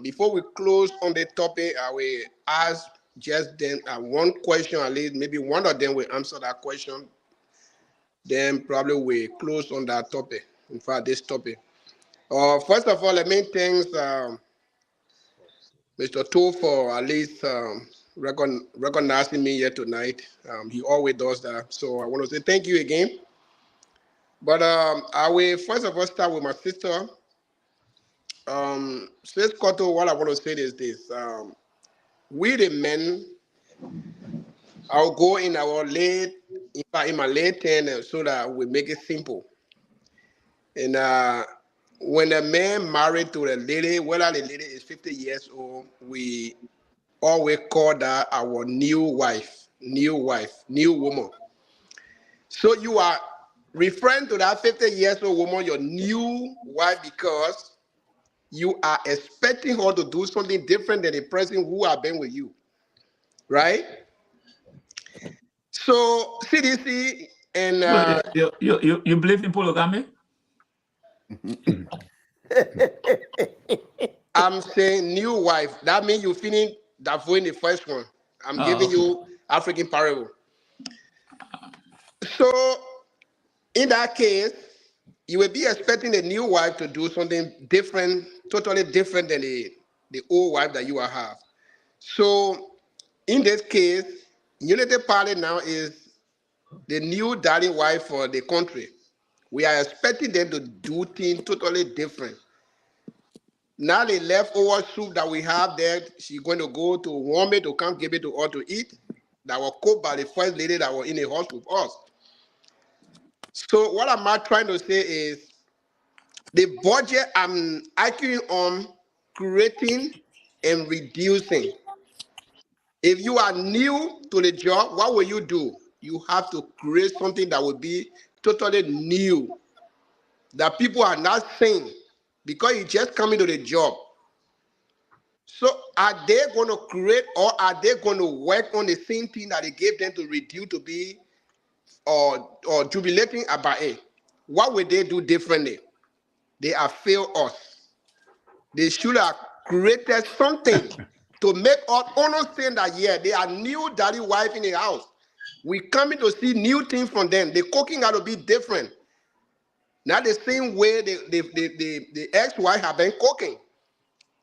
before we close on the topic, I will ask just then one question at least. Maybe one of them will answer that question. Then probably we close on that topic. In fact, this topic. First of all, let me thank Mr. Toh for at least recognizing me here tonight. He always does that. So I want to say thank you again. But I will first of all start with my sister. Sis Koto, what I want to say is this. We the men, I'll go in our late, in fact, in my late 10s so that we make it simple. And when a man married to a lady, whether the lady is 50 years old, we always call that our new wife, new woman. So you are referring to that 50 years old woman, your new wife, because you are expecting her to do something different than the person who have been with you, right? So CDC and So you believe in polygamy? I'm saying new wife. That means you finish that for in the first one. I'm giving you African parable. So in that case, you will be expecting the new wife to do something different, totally different than the old wife that you have. So in this case, Unity Party now is the new darling wife for the country. We are expecting them to do things totally different. Now the leftover soup that we have there, she's going to go to warm it to come give it to us to eat. That was cooked by the first lady that was in the house with us. So what am I trying to say is the budget I'm arguing on creating and reducing. If you are new to the job, what will you do? You have to create something that will be totally new, that people are not saying because you just come into the job. So are they going to create or are they going to work on the same thing that they gave them to reduce to be or jubilating about it? What will they do differently? They have failed us. They should have created something to make us understand that, yeah, they are new daddy wife in the house. We coming to see new things from them. The cooking got to be different. Not the same way the ex-wife have been cooking.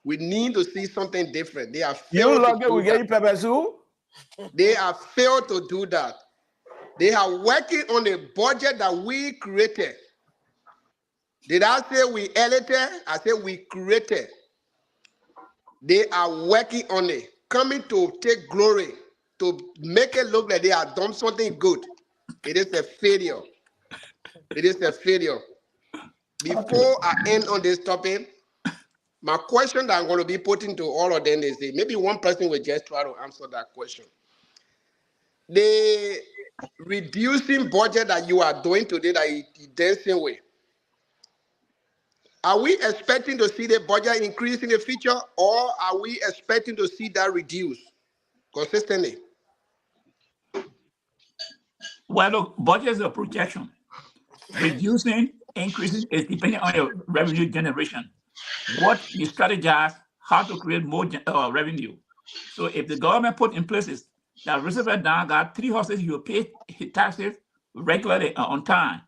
We need to see something different. They have failed to do that. They have failed to do that. They are working on a budget that we created. Did I say we edited? I said we created. They are working on it, coming to take glory, to make it look like they have done something good. It is a failure. It is a failure. Before I end on this topic, my question that I'm going to be putting to all of them is maybe one person will just try to answer that question. The reducing budget that you are doing today, that you dancing with, are we expecting to see the budget increase in the future, or are we expecting to see that reduce consistently? Well, look, budget is a projection. Reducing, increasing is depending on your revenue generation. What you strategize, how to create more revenue. So if the government put in places that Roosevelt down got 3 horses, you pay taxes regularly on time.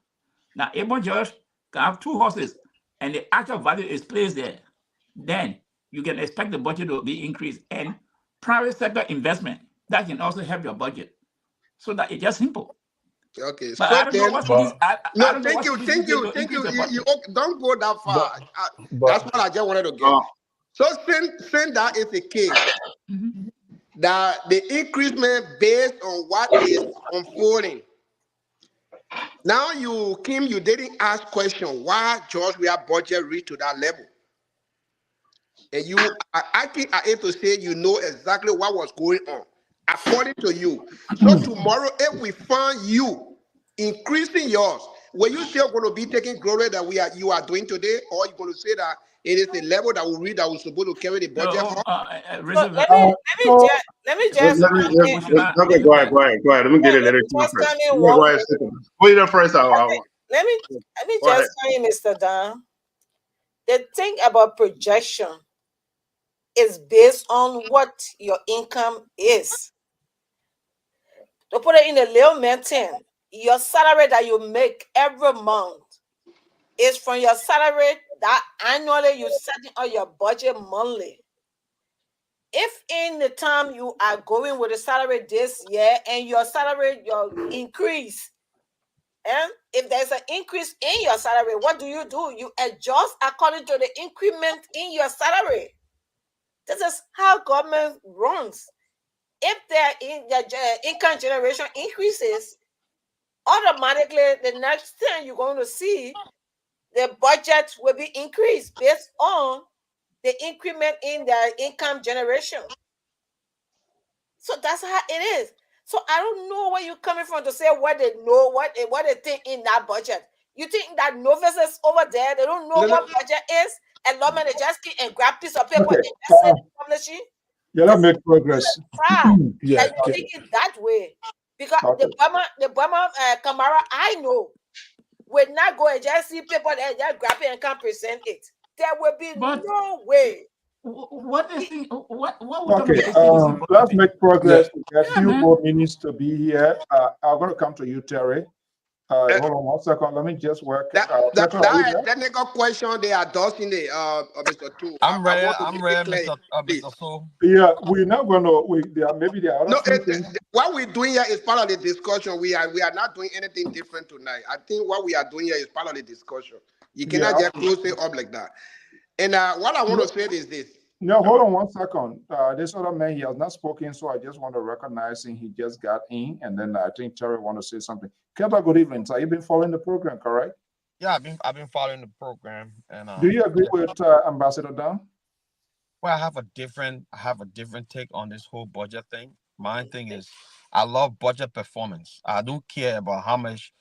Now, Abel George can have 2 horses and the actual value is placed there. Then you can expect the budget to be increased. And private sector investment, that can also help your budget. So that it's just simple. Okay, But so I don't know then, what cities, I no, don't know thank what you, cities you thank did you, to thank increase you. the You, budget. you okay, don't go that far. but That's what I just wanted to get. So since that is the case, Mhm. that the increment based on what is unfolding. Now you, Kim, you didn't ask question why George Weah budget reached to that level. And you are actually are able to say you know exactly what was going on, according to you. So tomorrow, if we find you increasing yours, were you still going to be taking glory that you are doing today, or you going to say that it is a level that we read that we're supposed to carry the budget No, up? So Roosevelt, so let me Let just me, come in. okay, go ahead. Let me get Let it me later just first. come in Yeah, go one ahead. way. Wait there first. Let me Go ahead. just tell you, Mr. Dan. The thing about projection is based on what your income is. To put it in a layman term, your salary that you make every month is from your salary that annually you setting on your budget monthly. If in the time you are going with a salary this year and your salary your increase, and if there's an increase in your salary, what do? You adjust according to the increment in your salary. This is how government runs. If their income generation increases, automatically the next thing you're going to see, the budget will be increased based on the increment in their income generation. So that's how it is. So I don't know where you're coming from to say what they know, what they think in that budget. You think that novices over there, they don't know No, what no. budget is, and lawmen they just keep and grab piece of paper okay, and that's it, publishing. yeah, let's make progress. Proud Yeah, that you think it that way. Because okay. the Burma Camara I know will not go and just see people and just grab it and come present it. There will be but no way. what is the, what we're talking Okay, about is CDC let's budgeting. make progress. We got a Yeah, few man. more minutes to be here. I'm going to come to you, Terry. Uh, Hold on 1 second. Let me just work. that Petra, are you that there? technical question they are dusting the Mr. Two. I'm I ready. want to I'm make it ready, clear, please. Mr. Soul. Yeah, we're not going to. Maybe there are other No, few things. what we're doing here is part of the discussion. We are not doing anything different tonight. I think what we are doing here is part of the discussion. You Yeah. cannot just close it up like that. And what I want to say is this. No, hold on 1 second. This other man, he has not spoken, so I just want to recognize him. He just got in, and then I think Terry want to say something. Kenta, good evening. So you've been following the program, correct? Yeah, I've been following the program, and Do you agree with Ambassador Dunn? well, I have a different take on this whole budget thing. My thing is, I love budget performance. I don't care about how much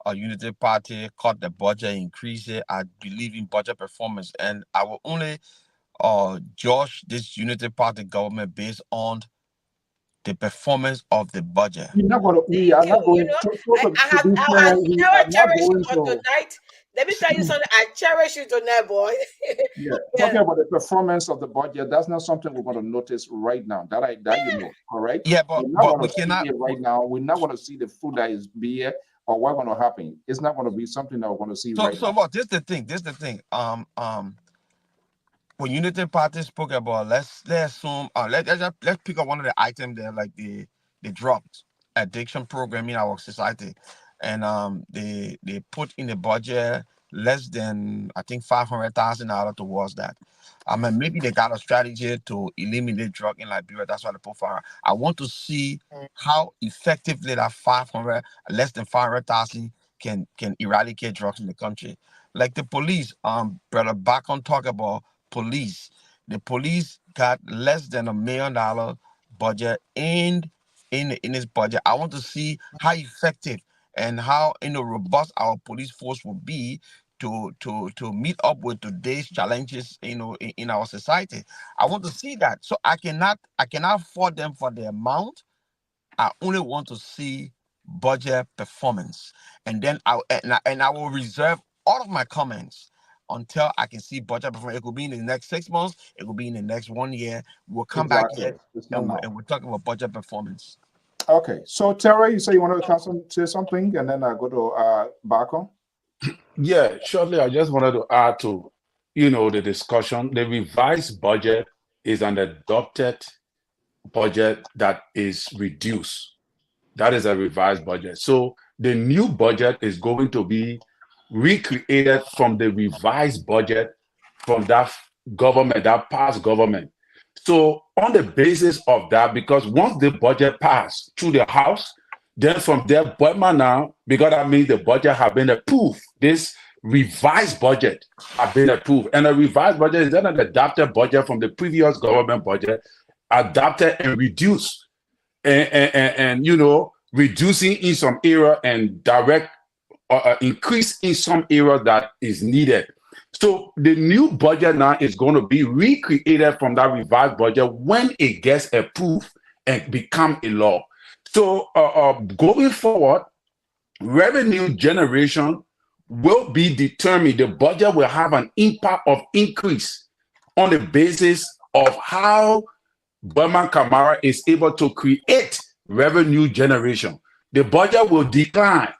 a Unity Party cut the budget, increase it. I believe in budget performance, and I will only judge this Unity Party government based on the performance of the budget. We are not going to be fair, we I are not cherish you going for to. tonight. Let me tell you something. I cherish you tonight, boy. Yeah, talking about the performance of the budget, that's not something we're going to notice right now. That you know, all right? Yeah, We're not but going we to see cannot. it right now. We're not going to see the food that is beer or what's going to happen. It's not going to be something that we're going to see right So now. what? This is the thing. When Unity Party spoke about, let's assume, let's pick up one of the items there, like the drugs addiction program in our society, and they put in the budget less than, I think, $500,000 towards that. I mean, maybe they got a strategy to eliminate drug in Liberia. That's why they put 500. I want to see how effectively that 500, less than 500,000 can eradicate drugs in the country. Like the police, brother Bacon talk about police. The police got less than $1 million budget in its budget. I want to see how effective and how robust our police force will be to meet up with today's challenges in our society. I want to see that. So I cannot fault them for the amount. I only want to see budget performance, and then I will reserve all of my comments until I can see budget performance. It could be in the next 6 months. It could be in the next 1 year. We'll come back here and we'll talk about budget performance. Okay. So, Terry, you say you wanted to say something, and then I go to Bako. Yeah, shortly, I just wanted to add to, the discussion. The revised budget is an adopted budget that is reduced. That is a revised budget. So the new budget is going to be recreated from the revised budget from that government, that past government. So on the basis of that, because once the budget passed through the House, then from there, Burma now, because that means the budget have been approved. This revised budget have been approved. And a revised budget is then an adapted budget from the previous government budget, adapted and reduced. And reducing in some area and direct increase in some area that is needed. So the new budget now is going to be recreated from that revised budget when it gets approved and become a law. So going forward, revenue generation will be determined. The budget will have an impact of increase on the basis of how Burma Camara is able to create revenue generation. The budget will decline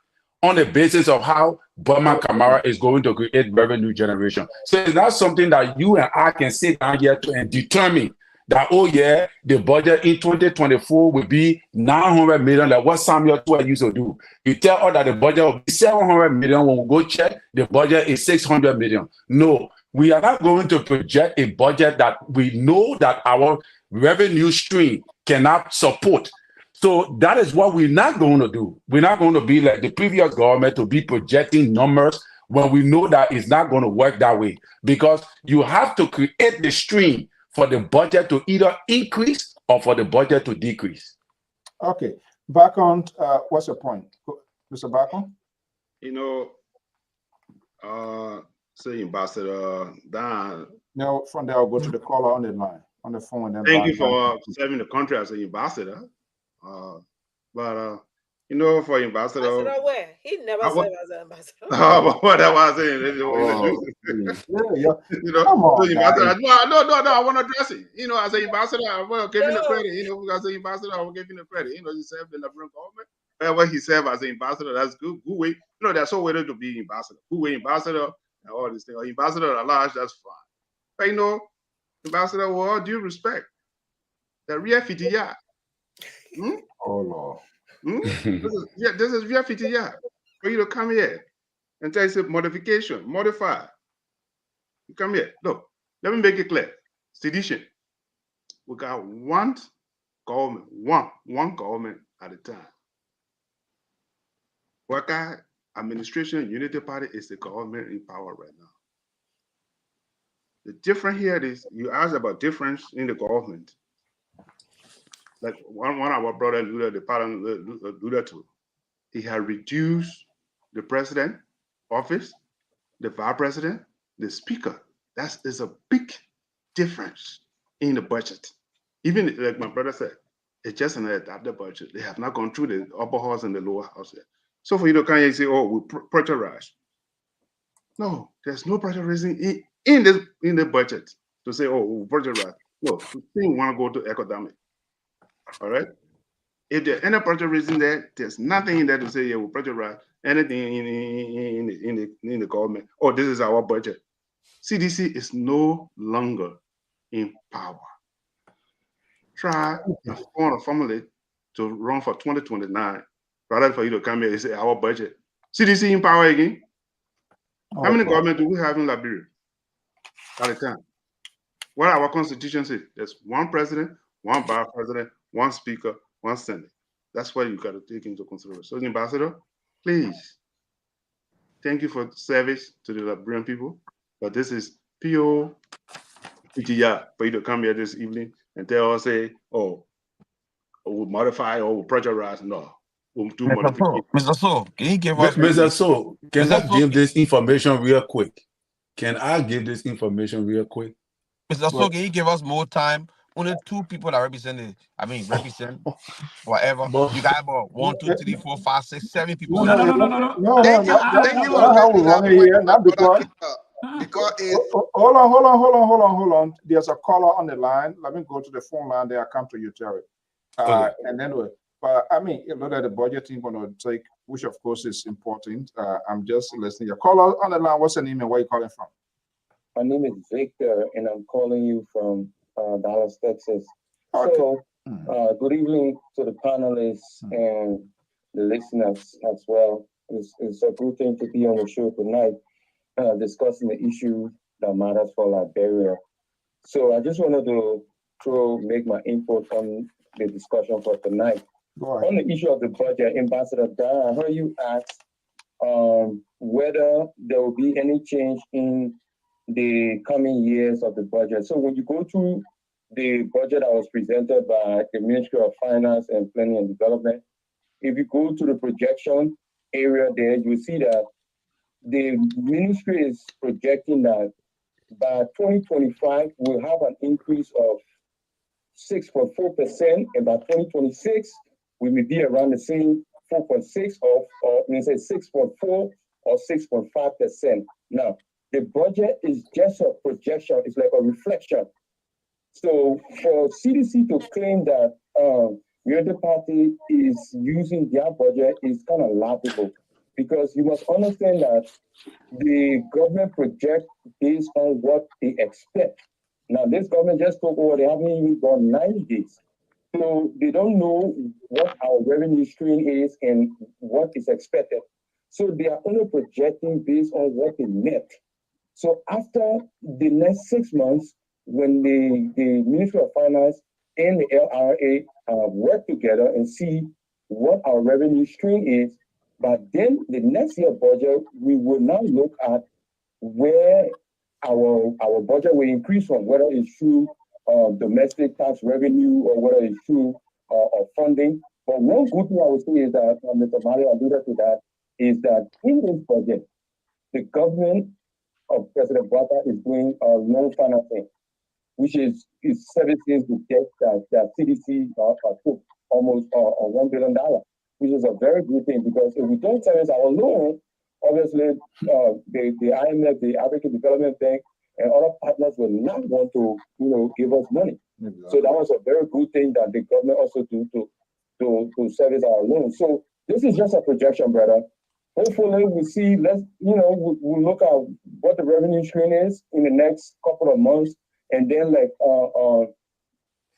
on the basis of how Burma Camara is going to create revenue generation. So it's not something that you and I can sit down here and determine that, oh yeah, the budget in 2024 will be 900 million, like what Samuel Tuah used to do. You tell us that the budget will be 700 million. When we go check, the budget is 600 million. No, we are not going to project a budget that we know that our revenue stream cannot support. So that is what we're not going to do. We're not going to be like the previous government to be projecting numbers when we know that it's not going to work that way, because you have to create the stream for the budget to either increase or for the budget to decrease. Okay. Back on, what's your point? Mr. Bako? Say Ambassador Dan. Now, from there, I'll go to the caller on the line, on the phone. And then thank you for serving the country as an ambassador. But for ambassador. Ambassador where? He never served as an ambassador. What I was saying. Come on, no, I want to address it. As an ambassador, I will give him the credit. As an ambassador, I will give him the credit. He served in the Liberian government. Wherever he served as an ambassador, that's good. Good way. They're so waiting to be ambassador. Good way ambassador and all these things. Ambassador at large, that's fine. But ambassador, with all due respect, the real FTR. Oh Lord. This is real FTR for you to come here and tell us modification, modify. You come here. Look, let me make it clear. Sedition. We got one government, one government at a time. Worker Administration Unity Party is the government in power right now. The difference here is you asked about difference in the government. Like one of our brother the parent alluded to, he had reduced the president office, the vice president, the speaker. That is a big difference in the budget. Even like my brother said, it's just an adapted budget. They have not gone through the upper house and the lower house yet. So for you to come here and say, oh, we pressurize. No, there's no pressurizing in the budget to say, oh, we pressurize. No, we want to go to academic. All right. If there's any pressurizing there, there's nothing in there to say, yeah, we pressurize anything in the government. Oh, this is our budget. CDC is no longer in power. Try to form a formula to run for 2029, rather for you to come here and say our budget. CDC in power again. How many government do we have in Liberia at a time? What our constitution says, there's one president, one vice president, one speaker, one senate. That's what you got to take into consideration. So, Ambassador, please, thank you for service to the Liberian people. But this is pure PTR for you to come here this evening and tell us, say, oh, we'll modify or we'll pressurize. No, we'll do modification. Mr. So, can you give us... Mr. So, can I give this information real quick? Can I give this information real quick? Mr. So, can you give us more time? Only two people that represent whatever. You got about 1, 2, 3, 4, 5, 6, 7 people. No. Thank you. Not because because it's Hold on. There's a caller on the line. Let me go to the phone line there. I come to you, Terry. Okay. And anyway, but I mean, you know that the budgeting going to take, which of course is important. I'm just listening. Your caller on the line. What's your name and where you calling from? My name is Victor, and I'm calling you from Dallas, Texas. Okay. So, good evening to the panelists and the listeners as well. It's a good thing to be on the show tonight, discussing the issue that matters for Liberia. So, I just wanted to make my input on the discussion for tonight. Go ahead. On the issue of the budget, Ambassador Dara, I heard you ask whether there will be any change in the coming years of the budget. So when you go through the budget that was presented by the Ministry of Finance and Planning and Development, if you go to the projection area there, you see that the ministry is projecting that by 2025, we'll have an increase of 6.4%, and by 2026, we will be around the same 4.6 or 6.4 or 6.5%. Now, the budget is just a projection, it's like a reflection. So for CDC to claim that the other party is using their budget is kind of laughable, because you must understand that the government projects based on what they expect. Now, this government just took over, they haven't even gone 90 days. So they don't know what our revenue stream is and what is expected. So they are only projecting based on what they net. So after the next 6 months, when the Ministry of Finance and the LRA work together and see what our revenue stream is, but then the next year budget, we will now look at where our budget will increase from, whether it's through domestic tax revenue or whether it's through funding. But one good thing I would say is that, Mr. Mario alluded to that, is that in this budget, the government of President Bata is doing loan financing, which is servicing the debt that CDC took almost $1 billion, which is a very good thing, because if we don't service our loan, obviously the IMF, the African Development Bank, and other partners will not want to, give us money. Exactly. So that was a very good thing that the government also do to service our loans. So this is just a projection, brother. Hopefully we see, we'll look at what the revenue stream is in the next couple of months. And then like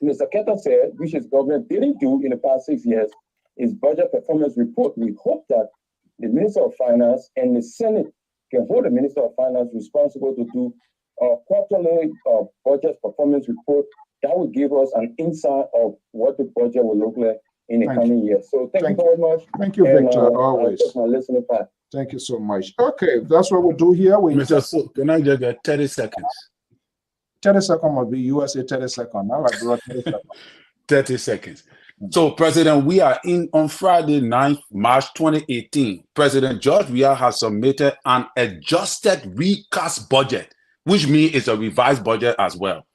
Mr. Keta said, which his government didn't do in the past 6 years, is budget performance report. We hope that the Minister of Finance and the Senate can hold the Minister of Finance responsible to do a quarterly budget performance report that will give us an insight of what the budget will look like in the coming years. So thank you very much. Thank you, Victor, always. My listening part. Thank you so much. Okay, that's what we'll do here. Mr. So, can I just get 30 seconds? 30 seconds must be USA 30 seconds. Now I brought 30 seconds. 30 seconds. So, President, we are in on Friday, 9th March 2018. President George Weah has submitted an adjusted recast budget, which means it's a revised budget as well,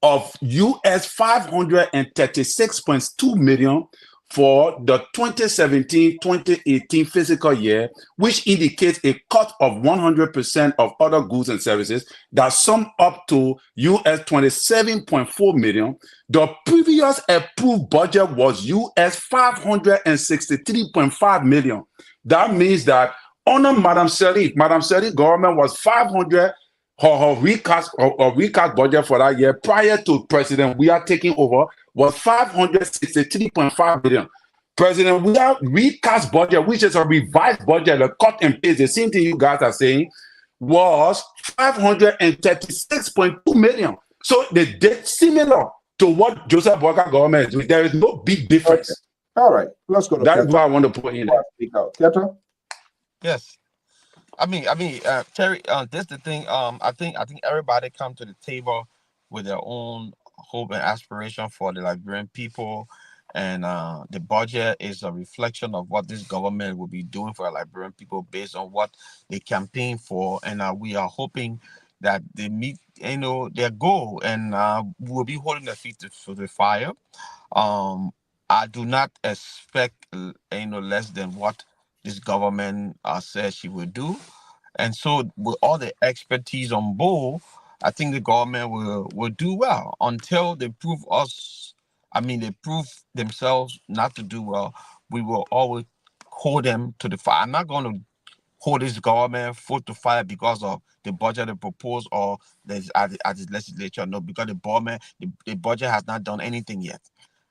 of US $536.2 million for the 2017-2018 fiscal year, which indicates a cut of 100% of other goods and services that sum up to US $27.4 million. The previous approved budget was US $563.5 million. That means that under Madam Sharif government was 500. Her recast budget for that year prior to President Weah taking over was $563.5 billion. President Weah recast budget, which is a revised budget, a cut and paste, the same thing you guys are saying, was $536.2 million. So they did similar to what Joseph Boakai government is doing. There is no big difference. Okay. All right, let's go to That's what I want to put in there. Keto? Yes. Terry, this is the thing. I think everybody come to the table with their own hope and aspiration for the Liberian people, and the budget is a reflection of what this government will be doing for the Liberian people based on what they campaign for, and we are hoping that they meet, their goal, and we'll be holding their feet to the fire. I do not expect, less than what this government says she will do. And so with all the expertise on board, I think the government will do well until they prove us. I mean, they prove themselves not to do well. We will always hold them to the fire. I'm not going to hold this government foot to fire because of the budget they propose or at the legislature. No, because the budget has not done anything yet.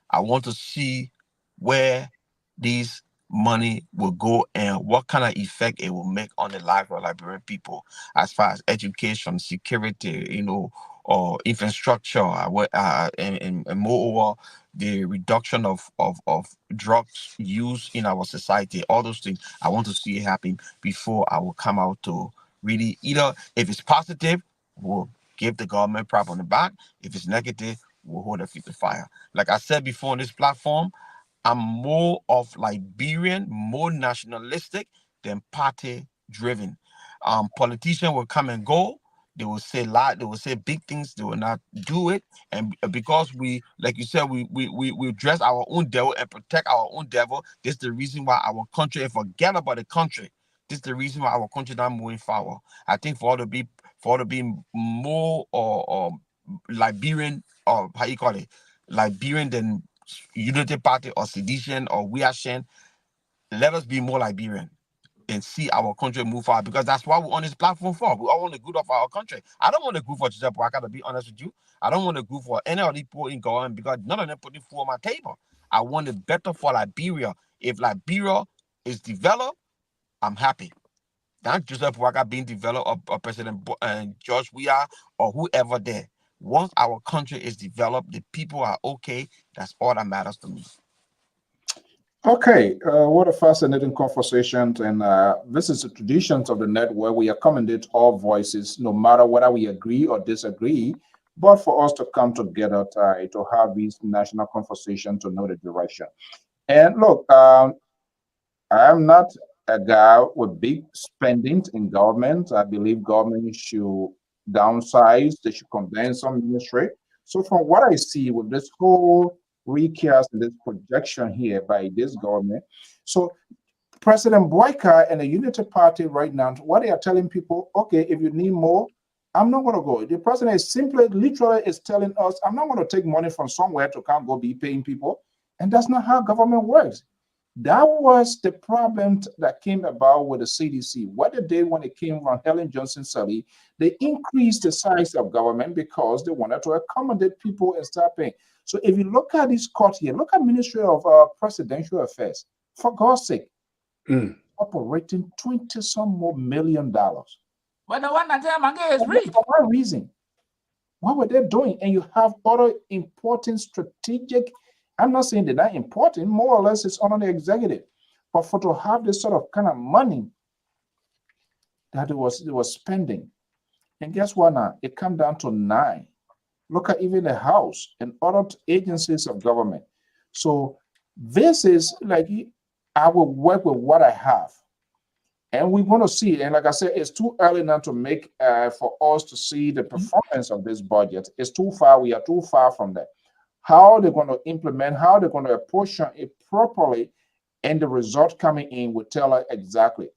I want to see where these money will go and what kind of effect it will make on the life of Liberian people as far as education, security, or infrastructure, and moreover, the reduction of drugs use in our society. All those things I want to see it happen before I will come out to really either, if it's positive, we'll give the government prop on the back. If it's negative, we'll hold their feet to fire. Like I said before on this platform, I'm more of Liberian, more nationalistic than party driven. Politicians will come and go. They will say they will say big things, they will not do it. And because we, like you said, we dress our own devil and protect our own devil. This is the reason why our country, and forget about the country. This is the reason why our country not moving forward. I think for all to be more or Liberian, or how you call it, Liberian than Unity Party or sedition or we are Shen, let us be more Liberian and see our country move forward, because that's why we're on this platform for. We all want the good of our country. I don't want the good for Joseph Boakai, to be honest with you. I don't want the good for any of these people in government because none of them put the food on my table. I want it better for Liberia. If Liberia is developed, I'm happy. Not Joseph Boakai being developed or President George Weah or whoever there. Once our country is developed, the people are okay. That's all that matters to me. Okay, what a fascinating conversation. And this is the traditions of the network. We accommodate all voices, no matter whether we agree or disagree, but for us to come together to have this national conversation to know the direction. And look, I am not a guy with big spending in government. I believe government should downsize, they should combine some ministry. So from what I see with this whole recast and this projection here by this government, so President Boyka and the Unity Party right now, what they are telling people, okay, if you need more, I'm not going to go. The president is literally is telling us, I'm not going to take money from somewhere to come go be paying people. And that's not how government works. That was the problem that came about with the CDC. What they did when it came from Helen Johnson Sirleaf, they increased the size of government because they wanted to accommodate people and start paying. So if you look at this court here, look at Ministry of Presidential Affairs. For God's sake, operating 20-some more $1 million. But the one that is free. For what reason? What were they doing? And you have other important strategic, I'm not saying they're not important, more or less it's on the executive. But for to have this sort of kind of money that it was spending. And guess what now? It come down to 9. Look at even the House and other agencies of government. So this is like, I will work with what I have. And we want to see, and like I said, it's too early now to make for us to see the performance of this budget. It's too far. We are too far from that. How they're going to implement, how they're going to apportion it properly, and the result coming in will tell us exactly.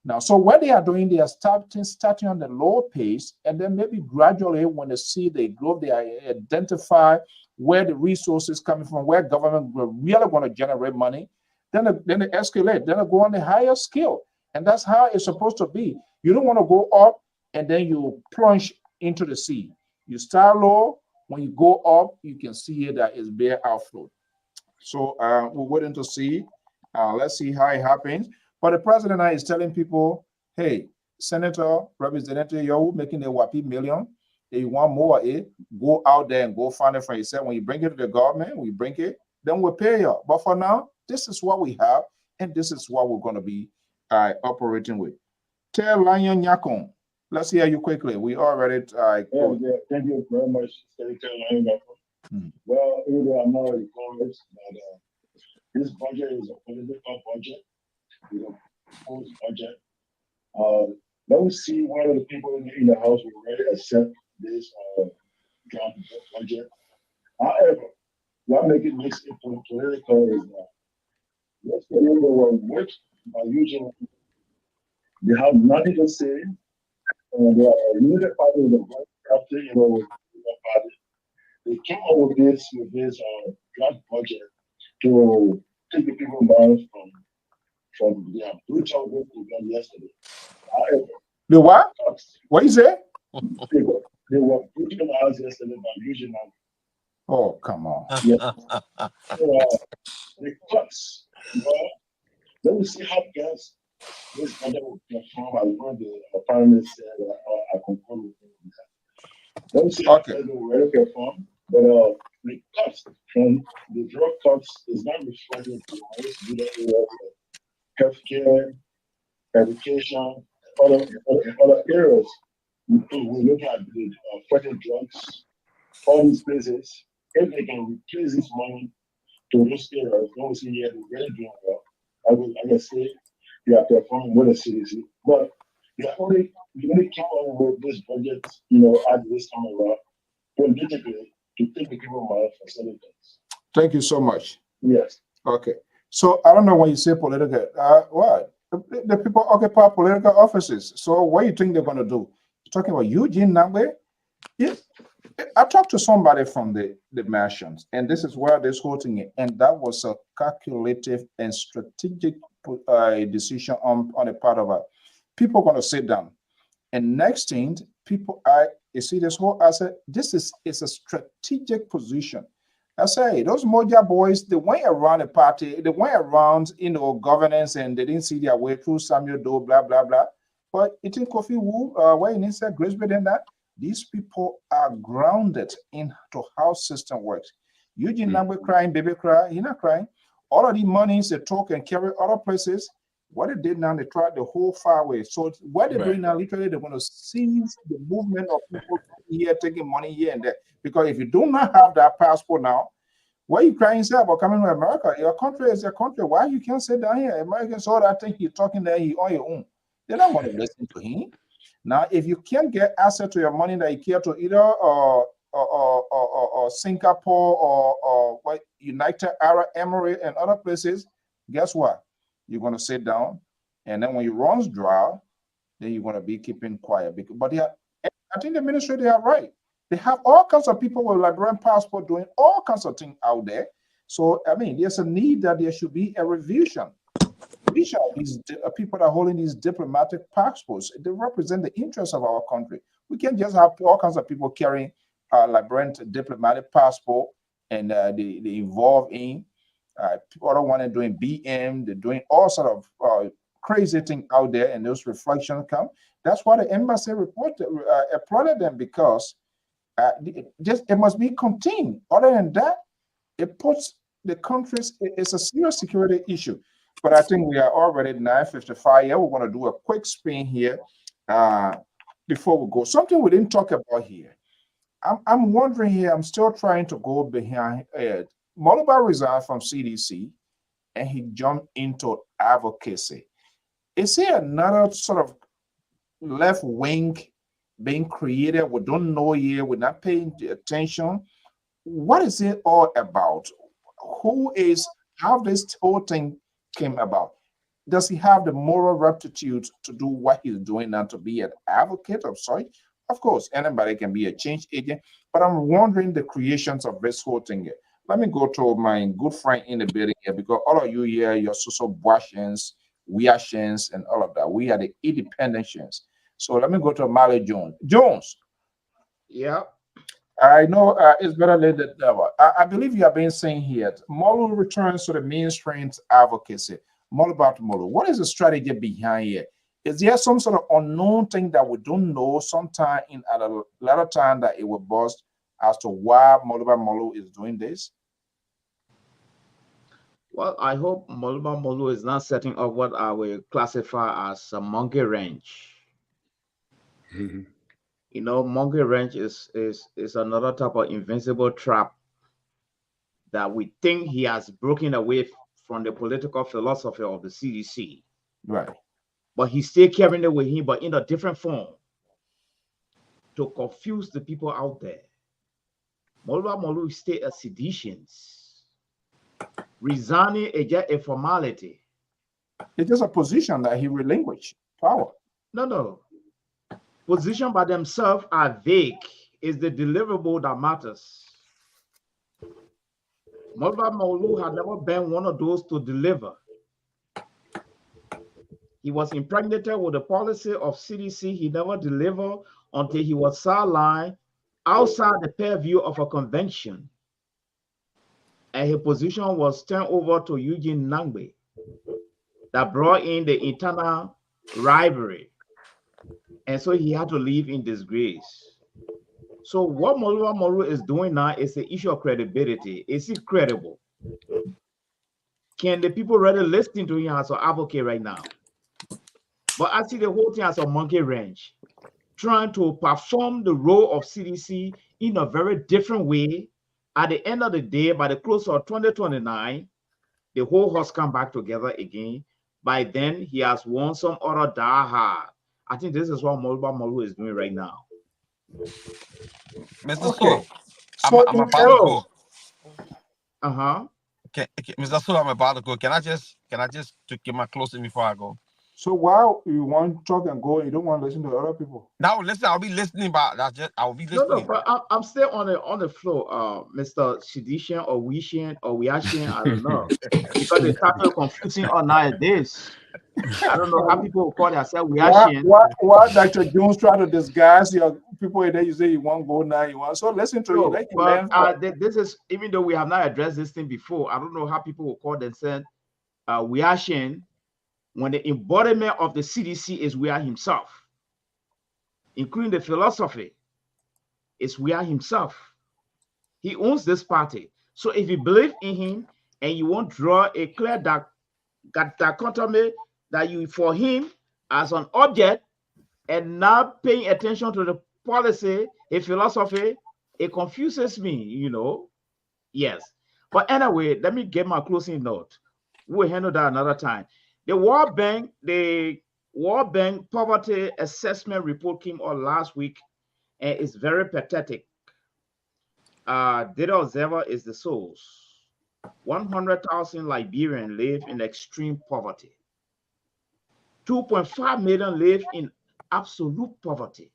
Now, so what they are doing, they are starting on the lower pace, and then maybe gradually, when they see the growth, they identify where the resources coming from, where government will really want to generate money. Then they escalate. Then they go on the higher scale. And that's how it's supposed to be. You don't want to go up and then you plunge into the sea. You start low. When you go up, you can see that it's bare outflow. So we're waiting to see. Let's see how it happens. But the president is telling people, hey, Senator, Representative, you're making a whoppy million. If you want more of it, go out there and go find it for yourself. When you bring it to the government, we bring it, then we'll pay you. But for now, this is what we have, and this is what we're going to be operating with. Tell Lion Yakon, let's hear you quickly. We already. Thank you very much, Senator Lion Yakon. Well, I'm not a economist, but this budget is a political budget, proposed budget. Let me see one of the people in the House will already accept this draft budget. However, what makes it mix it political is that let's get into which by using they have nothing to say and the Unity Party was a black party, party. They came up with this draft budget to take the people down from their brutal work they done yesterday. However, The what? What you say? they were brutalized yesterday by using them. Oh, come on. Yes. The cuts, let me see how best this budget will perform as one of the panelists said. I concur with that. Let me see how best it will really perform. But the cuts from the drug cuts is not reflected to most other areas like healthcare, education, other areas. We look at the fighting drugs, all these places. If they can replace this money to those areas, then we see here they're really doing well. I can say they are performing with the CDC, but they only came up with this budget, at this time around, politically to take the people money for certain things. Thank you so much. Yes. Okay. So I don't know when you say political, what? The people occupy political offices. So what do you think they're going to do? You're talking about Eugene Nangbe? Yes. I talked to somebody from the Martians, and this is where this whole thing is. And that was a calculative and strategic decision on the part of people going to sit down. And next thing, you see this whole asset, this is a strategic position. I say those Moja boys, they went around the party, they went around, governance, and they didn't see their way through Samuel Doe, blah, blah, blah. But it in Kofi Wu, where in inside Grace than that, these people are grounded into how system works. Eugene Nangbe crying, baby cry, he not crying. All of the monies they talk and carry other places. What they did now, they tried the whole far away. So what they're doing now, literally, they're going to seize the movement of people here, taking money here and there. Because if you do not have that passport now, what are you crying about coming to America? Your country is your country. Why you can't sit down here? Americans, all that thing he's talking there, he on your own. They don't want to listen to him. Now, if you can't get access to your money that you care to either Singapore or United Arab Emirates and other places, guess what? You're going to sit down, and then when your runs dry, then you're going to be keeping quiet. But I think the ministry, they are right. They have all kinds of people with Liberian passport doing all kinds of things out there. So, I mean, there's a need that there should be a revision. These people that are holding these diplomatic passports, they represent the interests of our country. We can't just have all kinds of people carrying Liberian diplomatic passport and they involve in people don't want to doing BM, they're doing all sort of crazy thing out there, and those reflections come. That's why the embassy applauded them, because it must be contained. Other than that, it puts the countries, it's a serious security issue. But I think we are already at 9:55. Yeah, we're going to do a quick spin here before we go. Something we didn't talk about here. I'm wondering here, I'm still trying to go behind it. Moluba resigned from CDC and he jumped into advocacy. Is there another sort of left wing being created? We don't know yet. We're not paying attention. What is it all about? How this whole thing came about? Does he have the moral rectitude to do what he's doing now, to be an advocate of sorry? Of course, anybody can be a change agent, but I'm wondering the creations of this whole thing here. Let me go to my good friend in the building here, because all of you here, you're so Boashans, Weashans, and all of that. We are the independentians. So let me go to Mali Jones. Jones. Yeah. I know it's better late than never. I believe you have been saying here, Molu returns to the mainstream advocacy. More about Molu. What is the strategy behind it? Is there some sort of unknown thing that we don't know sometime at a later time that it will bust as to why Molu is doing this? Well, I hope Moluba Molu is not setting up what I will classify as a monkey wrench. Monkey wrench is another type of invincible trap that we think he has broken away from the political philosophy of the CDC. Right. But he's still carrying it with him, but in a different form, to confuse the people out there. Moluba Molu is still a seditions. Resigning is just a formality. It's just a position that he relinquished power. No. Positions by themselves are vague. It's the deliverable that matters. Mulva Maulu had never been one of those to deliver. He was impregnated with the policy of CDC. He never delivered until he was sidelined outside the purview of a convention. And his position was turned over to Eugene Nangbe that brought in the internal rivalry. And so he had to leave in disgrace. So what Moluwa Molu is doing now is the issue of credibility. Is he credible? Can the people really listen to him as an advocate right now? But I see the whole thing as a monkey wrench, trying to perform the role of CDC in a very different way. At the end of the day, by the close of 2029, the whole horse come back together again. By then, he has won some other die hard. I think this is what Moluwa Molu is doing right now. Mr. Okay. So I'm about to go. Okay, Mr. Soul, I'm about to go. Can I just to get my closing before I go? So while you want to talk and go, you don't want to listen to other people. Now listen, I'll be listening, but I'll be listening. No, but I'm still on the floor, Mr. Shidishan or Wishan or Wiashin, I don't know. Because they started confusing all nowadays. I don't know how people will call themselves Wiashin. Why Dr. Jones try to disguise your people and then you say you won't go now, you want. So listen to you. Like but this is, even though we have not addressed this thing before, I don't know how people will call themselves Wiashin when the embodiment of the CDC is Wia himself, including the philosophy, is Wia himself. He owns this party. So if you believe in him and you won't draw a clear dichotomy that you for him as an object and not paying attention to the policy, a philosophy, it confuses me, you know. Yes. But anyway, let me get my closing note. We'll handle that another time. The World Bank Poverty Assessment Report came out last week, and it's very pathetic. Data Observer is the source. 100,000 Liberians live in extreme poverty. 2.5 million live in absolute poverty.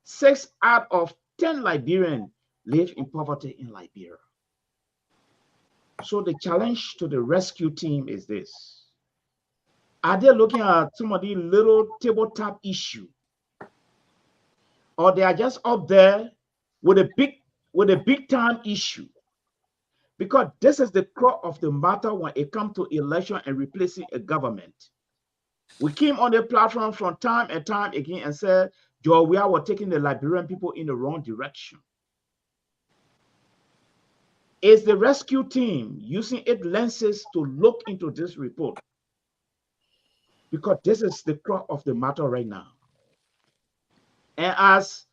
6 out of 10 Liberians live in poverty in Liberia. So the challenge to the rescue team is this. Are they looking at some of the little tabletop issue? Or they are just up there with a big time issue? Because this is the core of the matter when it comes to election and replacing a government. We came on the platform from time and time again and said, Joe, we are taking the Liberian people in the wrong direction. Is the rescue team using its lenses to look into this report? Because this is the core of the matter right now. And as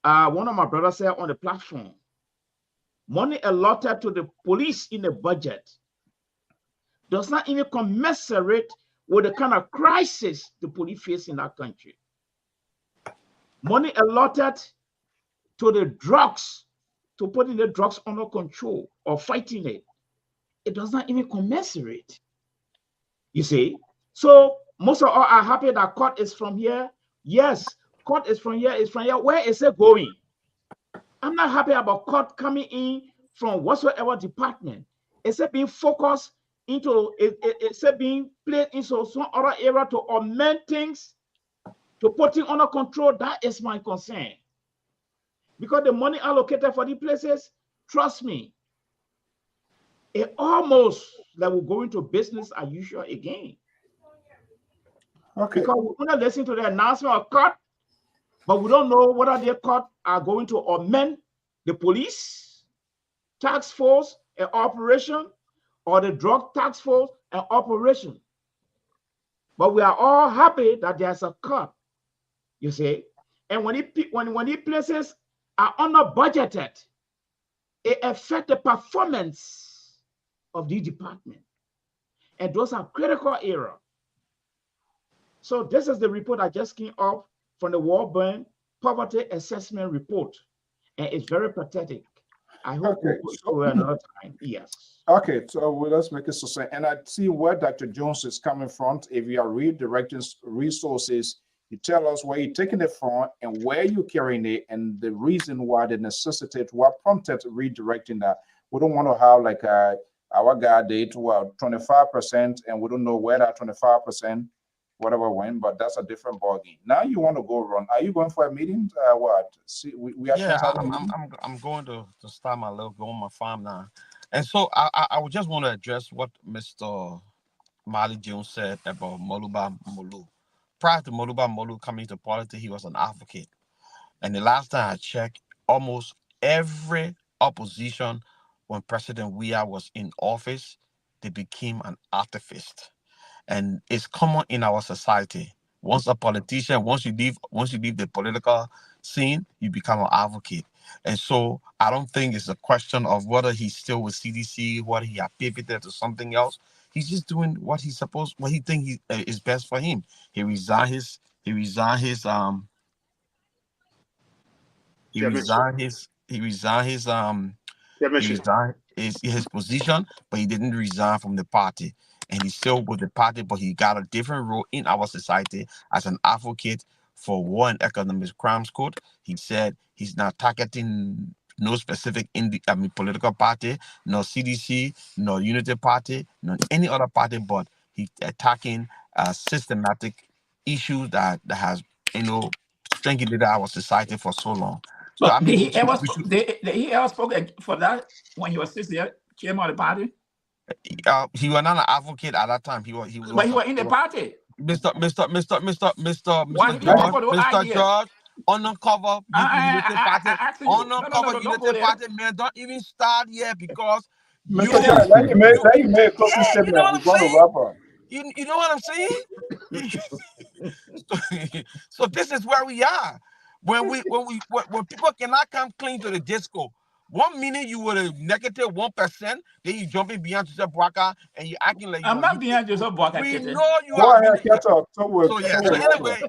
one of my brothers said on the platform, money allotted to the police in the budget does not even commensurate with the kind of crisis the police face in that country. Money allotted to the drugs, to putting the drugs under control or fighting it, it does not even commensurate. You see? So most of all are happy that court is from here. Yes, court is from here, Where is it going? I'm not happy about court coming in from whatsoever department. Is it being focused into, is it being placed into some other area to amend things, to put it under control? That is my concern. Because the money allocated for these places, trust me, it almost like we're going to business as usual again. Okay. Because we're going to listen to the announcement of court, but we don't know whether the court are going to amend the police task force and operation or the drug task force and operation. But we are all happy that there's a court, you see. And when the places are under budgeted, it affects the performance of the department. And those are critical areas. So this is the report I just came up from the World Bank Poverty Assessment Report. And it's very pathetic. I hope we'll go another time. Yes. Okay, so let's make it succinct. And I see where Dr. Jones is coming from. If you are redirecting resources, You tell us where you're taking it from and where you're carrying it and the reason why, the necessity, what prompted redirecting that. We don't want to have like our guy did 25% and we don't know where that 25% whatever went, but that's a different ballgame. Now you want to go run. Are you going for a meeting? What? See, we are Yeah, having a meeting? I'm going to start my little go on my farm now, and so I would just want to address what Mr. Mali Jones said about Moluba Molu. Prior to Moluba Molu coming to politics, he was an advocate, and the last time I checked, almost every opposition when President Weah was in office, they became an activist, and it's common in our society. Once a politician, once you leave the political scene, you become an advocate. And so I don't think it's a question of whether he's still with CDC, whether he has pivoted to something else. He's just doing what he think is best for him. He resigned his he resigned his he chairmanship. resigned his he resigned his he Chairmanship. resigned his position, but he didn't resign from the party. And he's still with the party, but he got a different role in our society as an advocate for war and economic crimes code. He said he's not targeting no specific political party, no CDC, no Unity Party, no any other party, but he's attacking systematic issues that has strangulated our society for so long. So I But mean, did he ever spoke for that when he was still chairman of the party? he was not an advocate at that time. He was But he was in the party. Why Mr. did he come up George, with those Mr. ideas? George, undercover Unity Party, I asked you. undercover No, don't go Unity there. Party, man. Don't even start here because you Mr. Chair, let him make a closing yeah, you know statement. what We're I'm going to saying? wrap up. You know what I'm saying? So this is where we are. When people cannot come clean to the disco. 1 minute you were a negative 1%, then you jumping beyond Joseph Boaka and you acting like I'm you're not being Joseph Boaka. we Kete. know you Go have ahead, been. Keto. So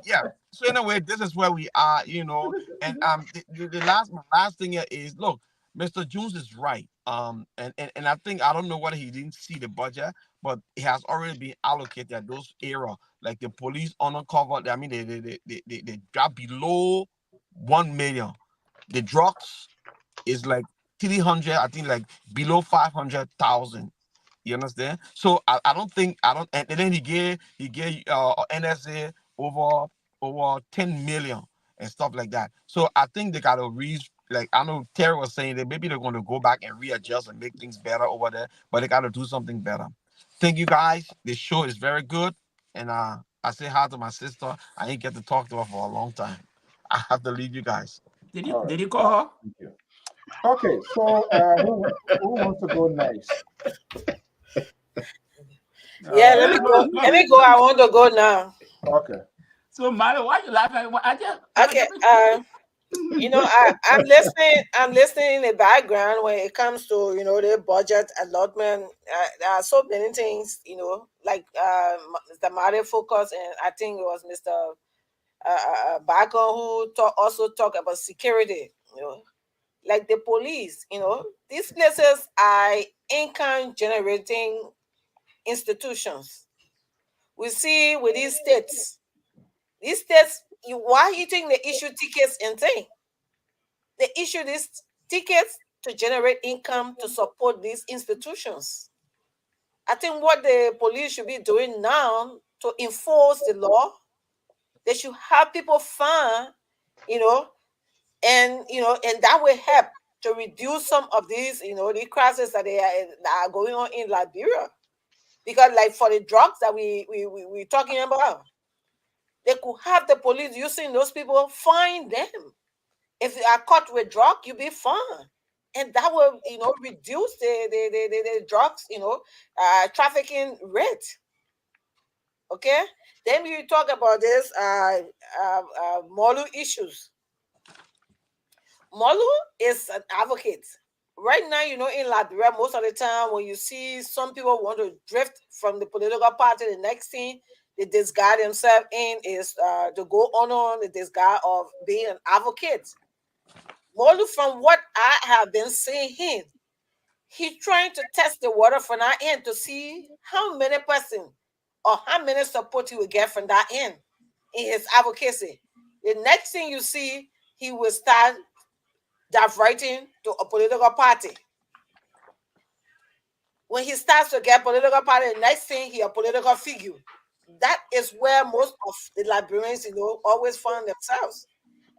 yeah. So anyway, this is where we are, And my last thing here is look, Mr. Jones is right. And I think I don't know whether he didn't see the budget, but it has already been allocated at those area, like the police undercover. I mean, they drop below 1 million. The drugs is like 300. I think like below 500,000. You understand? So I don't think I don't and then he gave NSA over 10 million and stuff like that. So I think they gotta reach like I know Terry was saying that maybe they're gonna go back and readjust and make things better over there, but they gotta do something better. Thank you guys. This show is very good. And I say hi to my sister. I ain't get to talk to her for a long time. I have to leave you guys. Did he call her? Thank you. Okay, so who wants to go next? Yeah, let me go. Let me go. I want to go now. Okay. So, Mary, why you laughing? Okay. I'm listening. I'm listening in the background when it comes to the budget allotment. There are so many things, like Mr. Mari focus, and I think it was Mr. Bacon who also talk about security. Like the police. These places are income generating institutions. We see with these states. These states, why you think they issue tickets and thing? They issue these tickets to generate income to support these institutions. I think what the police should be doing now to enforce the law, they should have people fined, and that will help to reduce some of these, the crises that are going on in Liberia. Because, like for the drugs that we're talking about, they could have the police using those people, find them. If you are caught with drug, you be fined. And that will, reduce the drugs, trafficking rate. Okay. Then we talk about this Molu issues. Molu is an advocate. Right now, in Liberia, most of the time, when you see some people want to drift from the political party, the next thing they disguise themselves in is to go on the disguise of being an advocate. Molu, from what I have been seeing, he's trying to test the water from that end to see how many person or how many support he will get from that end. in his advocacy. The next thing you see, he will start diverting to a political party. When he starts to get political party, the next thing he a political figure. That is where most of the Liberians, always find themselves.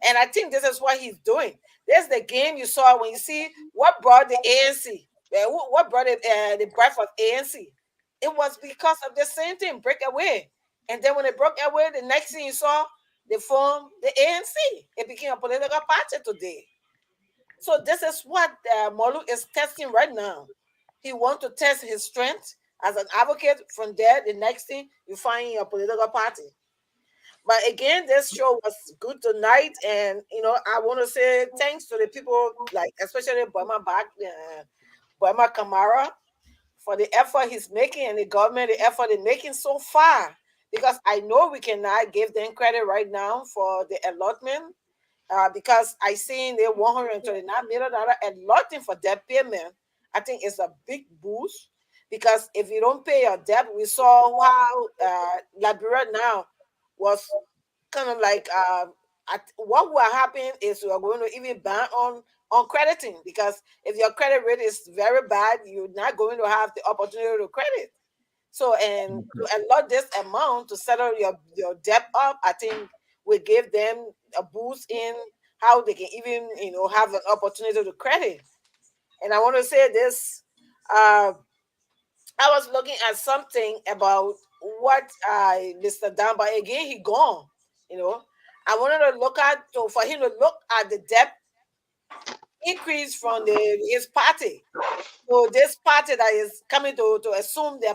And I think this is what he's doing. There's the game you saw when you see what brought the ANC, what brought the birth of ANC. It was because of the same thing, break away. And then when they broke away, the next thing you saw, they formed the ANC. It became a political party today. So this is what Molu is testing right now. He wants to test his strength as an advocate. From there, the next thing you find in your political party. But again, this show was good tonight, and I want to say thanks to the people, like especially Burma Kamara, for the effort he's making, and the government, the effort they're making so far. Because I know we cannot give them credit right now for the allotment, because I seen the $129 million allotment for debt payment. I think it's a big boost, because if you don't pay your debt, we saw how Liberia now was kind of like what will happen is we are going to even ban on crediting, because if your credit rate is very bad, you're not going to have the opportunity to credit. So, and to allot this amount to settle your debt up, I think we give them a boost in how they can even have an opportunity to credit. And I want to say this. I was looking at something about what Mr. Dan, but again he gone. I wanted to look at for him to look at the debt increase from his party. So this party that is coming to assume their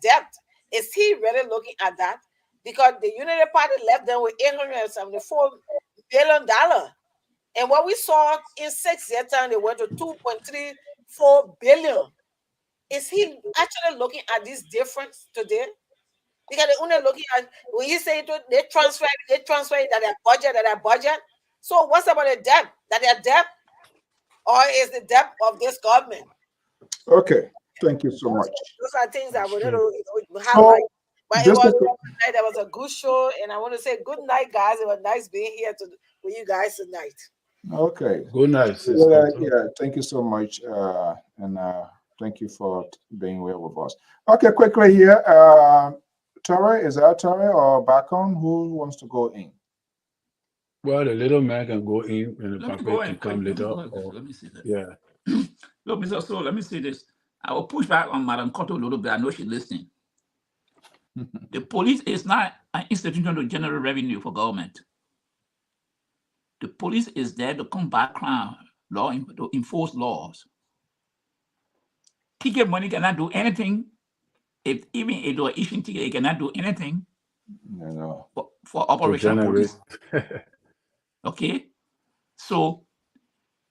debt, is he really looking at that? Because the Unity Party left them with $874 billion. And what we saw in 6 years time, they went to $2.34 billion. Is he actually looking at this difference today? Because they're only looking at, when you say they transfer that their budget. So what's about the debt? That their debt, or is the debt of this government? Okay, thank you so much. Those are things that we don't have. So, but it was a good show, and I want to say good night, guys. It was nice being here with you guys tonight. Okay. Good night, sister. Well, yeah, thank you so much, and thank you for being here with us. Okay, quickly here, Tara, is that Tara or Bacon? Who wants to go in? Well, the little man can go in, and the Let me papa go can in. come later. Let me see that. Yeah. Look, Mr. So let me say this. I will push back on Madam Cotto a little bit. I know she's listening. The police is not an institution to generate revenue for government. The police is there to combat crime, to enforce laws. Ticket money cannot do anything. Even if you're issuing ticket, it cannot do anything for Operation Police. Okay? So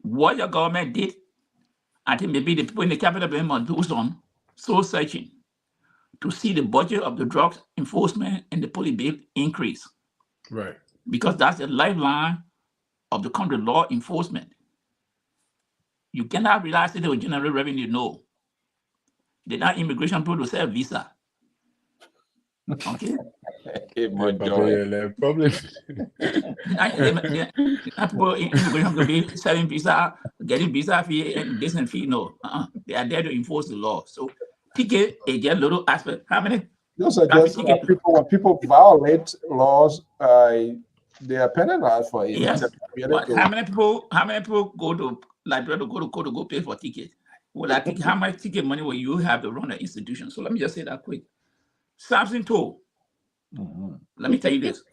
what your government did, I think maybe the people in the capital must do some soul searching to see the budget of the drugs enforcement and the police bill increase. Right. Because that's the lifeline of the country law enforcement. You cannot rely on the general revenue, no. They're not immigration people to sell visa. Okay? Problem. People immigration to be selling visa, getting visa fee and decent fee, no. They are there to enforce the law. So ticket, they get little aspect. How many? Those are just people, when people violate laws, they are penalized for it. Yes. But how many people go to library to go pay for ticket? Well, I think how much ticket money will you have to run the institution? So let me just say that quick. Samson told. Let me tell you this.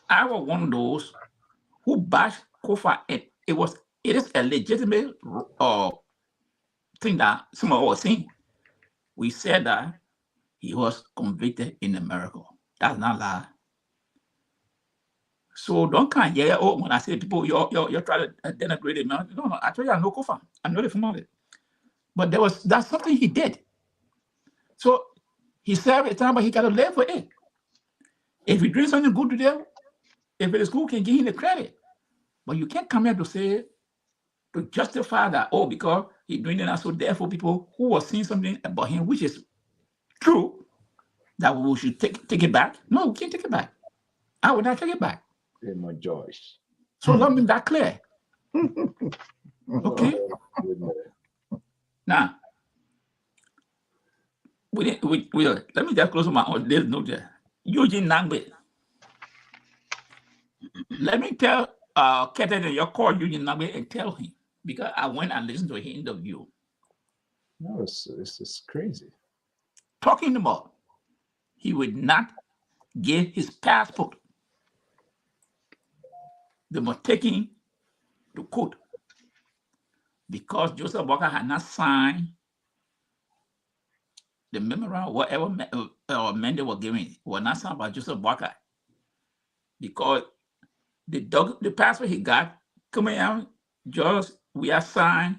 I was one of those who bashed Kofa. It is a legitimate thing that some of us saying. We said that he was convicted in America. That's not lie. So don't come here. Oh, when I say people, you're trying to denigrate him. No. I told you I know Kofa. I know the family. But that's something he did. So he served a time, but he got to live for it. If he doing something good to them, if it is good, can give him the credit. But you can't come here to say, to justify that, because he's doing it, so therefore people who are seeing something about him, which is true, that we should take it back? No, we can't take it back. I would not take it back. My Joyce. So let me make that clear. Okay. Now, let me just close my own little note there. Eugene Nangbe. Let me tell Keten that you call Eugene Nangbe and tell him, because I went and listened to his interview. No, it's crazy. Talking about he would not give his passport. They were taking the court because Joseph Walker had not signed the memorandum, whatever mandate were given, were not signed by Joseph Walker, because the passport he got coming out, just we are signed,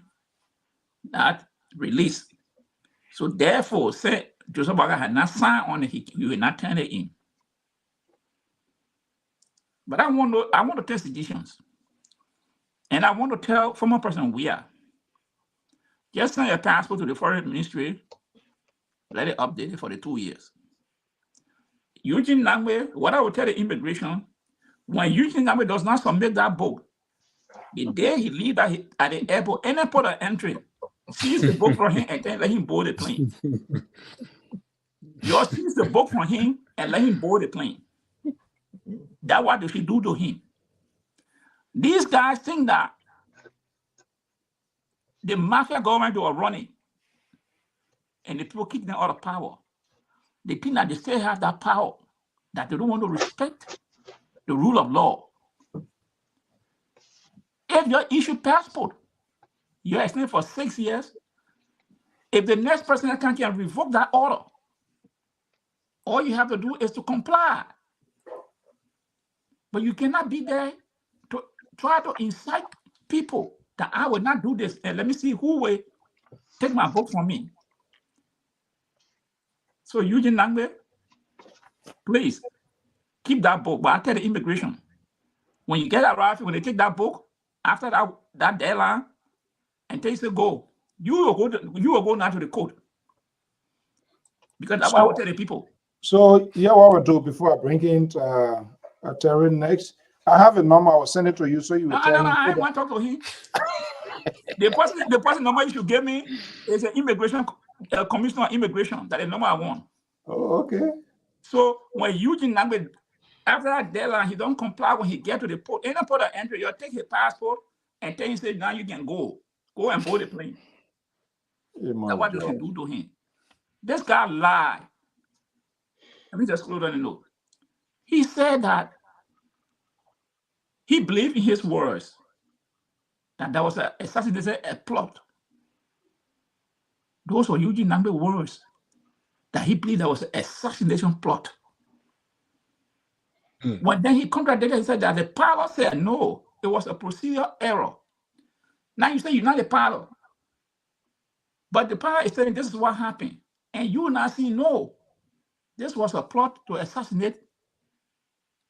not released. So therefore, said Joseph Walker had not signed on it, he will not turn it in. But I want to test the decisions. And I want to tell former President Weah, just send your passport to the foreign ministry, let it update it for the 2 years. Eugene Nangbe, what I will tell the immigration, when Eugene Nangbe does not submit that book, the day he leaves at the airport, any port of entry, seize the book from him and then let him board the plane. You seize the book from him and let him board the plane. That's what they should do to him. These guys think that the mafia government they were running and the people keep them out of power. They think that they still have that power, that they don't want to respect the rule of law. If you issue passport, you're extended for 6 years. If the next president can revoke that order, all you have to do is to comply. But you cannot be there to try to incite people that I will not do this, and let me see who will take my book from me. So Eugene Nangbe, please keep that book. But I tell the immigration, when you get arrived, when they take that book, after that deadline, and they say go, you will go now to the court. Because that's what I will tell the people. So yeah, what we'll do before I bring in Terry next, I have a number. I will send it to you so you will tell him. I want to talk to him. the person number you should give me is an immigration commissioner of immigration. That is the number I want. Oh, okay. So when Eugene Nangbe, after that deadline, he don't comply when he get to the port. Any port of entry, you take his passport and then he say, now you can go and board the plane. That's what you should do to him. This guy lied. Let me just close on the note. He said that he believed in his words that there was an assassination, a plot. Those were Eugene Nangbe's words, that he believed there was an assassination plot. When then he contradicted, he said that the pilot said no, it was a procedural error. Now you say you're not the pilot, but the pilot is saying this is what happened, and you now see no, this was a plot to assassinate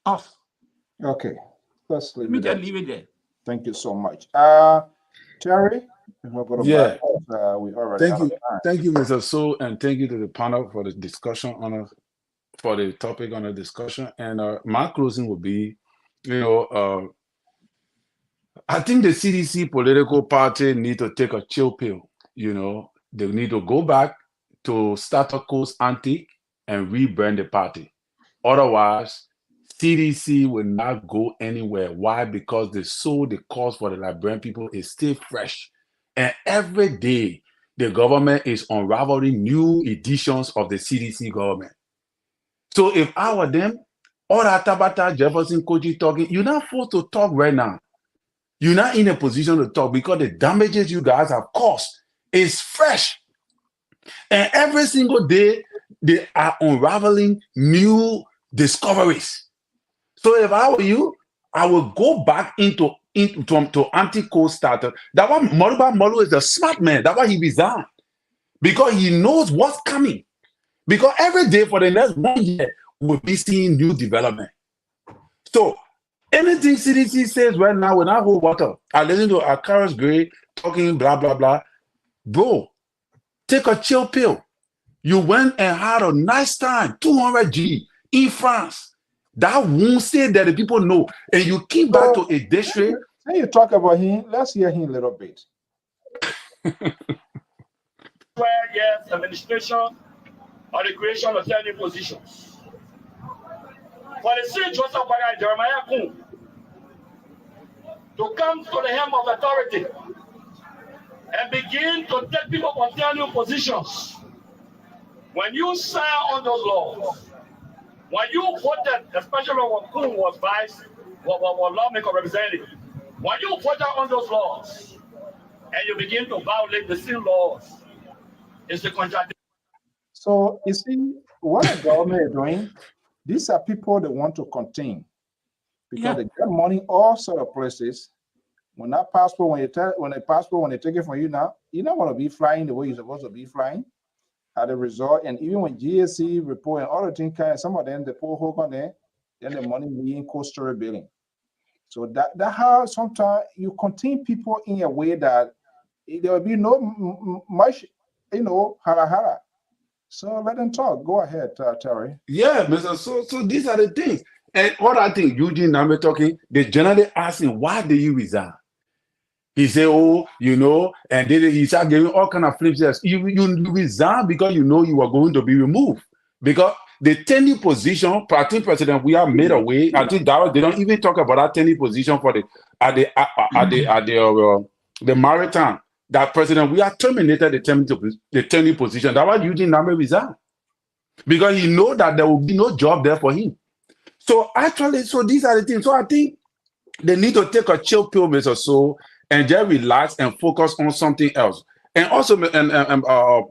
us. Okay, let's leave Let me just leave it there. Thank you so much. Terry, yeah. We already thank you, Mr. So, and thank you to the panel for the discussion for the topic on the discussion. And my closing would be, I think the CDC political party need to take a chill pill. They need to go back to status quo ante and rebrand the party. Otherwise, CDC will not go anywhere. Why? Because the cause for the Liberian people is still fresh. And every day, the government is unraveling new editions of the CDC government. So if I were them, all that Tabata, Jefferson, Koji talking, you're not forced to talk right now. You're not in a position to talk because the damages you guys have caused is fresh. And every single day, they are unraveling new discoveries. So if I were you, I would go back to anti-co-starter. That one, Moluba Molu is a smart man. That's why he resigned. Because he knows what's coming. Because every day for the next 1 year, we'll be seeing new development. So anything CDC says right now, when I hold water, I listen to Akaris Gray talking blah, blah, blah. Bro, take a chill pill. You went and had a nice time, 200 G in France. That won't say that the people know. And you came back to a district. When you talk about him, let's hear him a little bit. 12 years administration or the creation of 10 new positions. For the siege Joseph Bagai Jeremiah Kun to come to the helm of authority and begin to take people from 10 new positions. When you sign on those laws, when you voted, especially when Kun was vice, was lawmaker representative, when you voted on those laws and you begin to violate the same laws, it's a contradiction. So you see, what the government is doing, these are people that want to contain because they get money all sort of places. When that passport, when they take it from you now, you don't want to be flying the way you're supposed to be flying. At the result, and even when GSC report and other things, some of them they put hook on there, then the money being cost-story billing. So that how sometimes you contain people in a way that there will be no much, hara. So let them talk. Go ahead, Terry. Yeah, Mr. So these are the things. And what I think Eugene and I'm talking, they generally ask him, why did you resign? He said, oh, and then he started giving all kind of flips. You resign because you know you are going to be removed. Because the tenure position, party president, we are made away. I think that they don't even talk about that tenure position for the maritime. That president, we are terminated the tenure position. That was Eugene Name resign. Because he know that there will be no job there for him. So actually, these are the things. So I think they need to take a chill pill, Mr. So, and just relax and focus on something else. And also,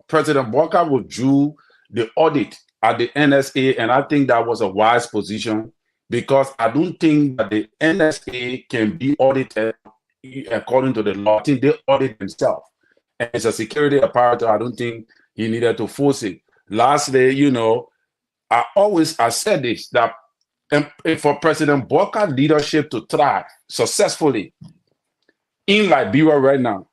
President Walker withdrew the audit at the NSA, and I think that was a wise position because I don't think that the NSA can be audited according to the law. I think they audit themselves. And it's a security apparatus. I don't think he needed to force it. Lastly, I said this, that for President Walker's leadership to thrive successfully in Liberia right now,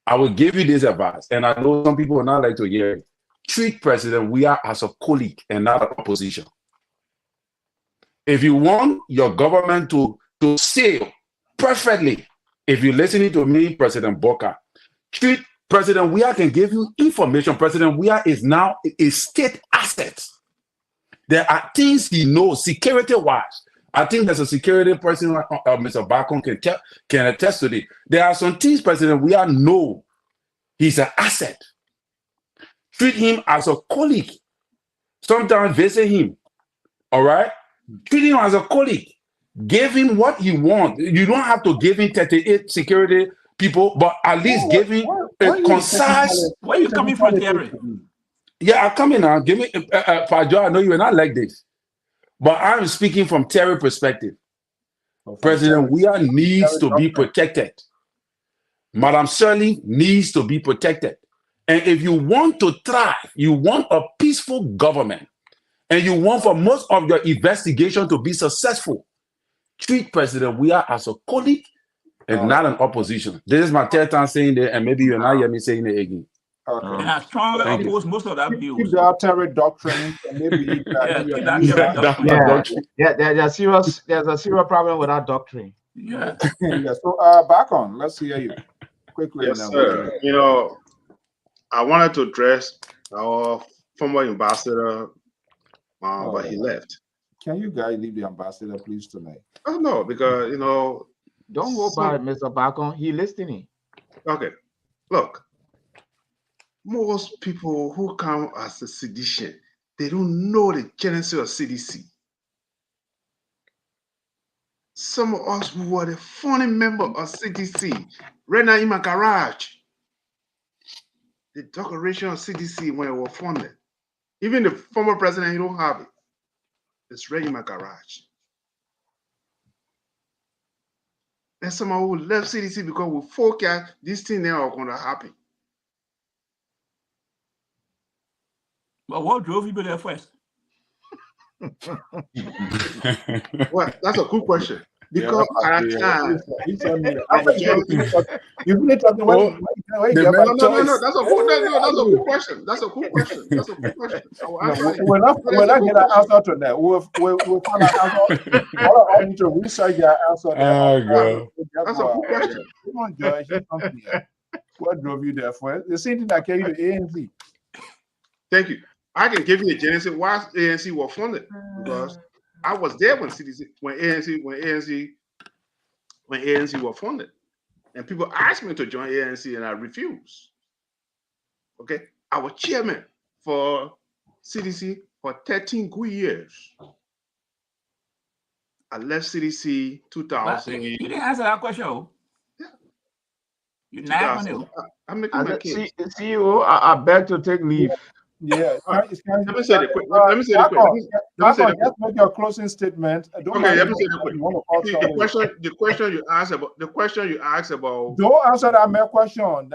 I will give you this advice, and I know some people will not like to hear it. Treat President Weah as a colleague and not an opposition. If you want your government to sail perfectly, if you're listening to me, President Walker, treat President Weah can give you information. President Weah is now a state asset. There are things he knows security-wise. I think there's a security person, Mr. Bacon, can attest to it. There are some things President Weah know he's an asset. Treat him as a colleague. Sometimes visit him. All right? Treat him as a colleague. Give him what he wants. You don't have to give him 38 security people, but at least give him a concise. Where are you coming from, Terry? Yeah, I'm coming now. Give me, Fajo, I know you are not like this. But I'm speaking from Terry perspective. President Weah needs to be protected. Madam Shirley needs to be protected. And if you want to thrive, you want a peaceful government, and you want for most of your investigation to be successful, treat President Weah as a colleague and not an opposition. This is my third time saying that, and maybe you're not hear me saying it again. Okay. And I strongly oppose most of that view. Keep the Terry doctrine. Maybe there's a serious problem with that doctrine. Yeah. So back on. Let's hear you quickly. Yes, sir. I wanted to address our former ambassador, but he left. Can you guys leave the ambassador, please, tonight? Oh no, because don't go by Mr. Bacon. He listening. Okay, look. Most people who come as a sedition, they don't know the genesis of CDC. Some of us who were the founding member of CDC, right now in my garage. The declaration of CDC when it was funded. Even the former president, he don't have it. It's right in my garage. And someone who left CDC because we forecast this thing now are going to happen. But what drove you there first? Well, that's a good question. Because at a time, He told me, I was just you really talking Oh, the no, man no, no, no. choice. That's a cool. That's a cool question. That's a cool question. That's a cool question. I will answer it. We're not But it's a get cool an question. answer to that. We'll find an answer. All I need to research your answer. Oh, God. That's a cool question. Come on, Joyce, you come here. What drove you there for? The same thing that carried you to ANC. Thank you. I can give you a genesis why ANC was funded because I was there when ANC was funded, and people asked me to join ANC, and I refused. Okay, I was chairman for CDC for 13 good years. I left CDC But 2000. you didn't answer that question. Oh. Yeah. You not on 2000. it. I'm making As my a case. CEO, I beg to take leave. Yeah. Let me say the quick. Let me say the quick. Let me say the quick. Just make your closing statement. Don't Okay, mind let me say the quick. you want to call The question you asked about. Don't answer that my question. No. I'm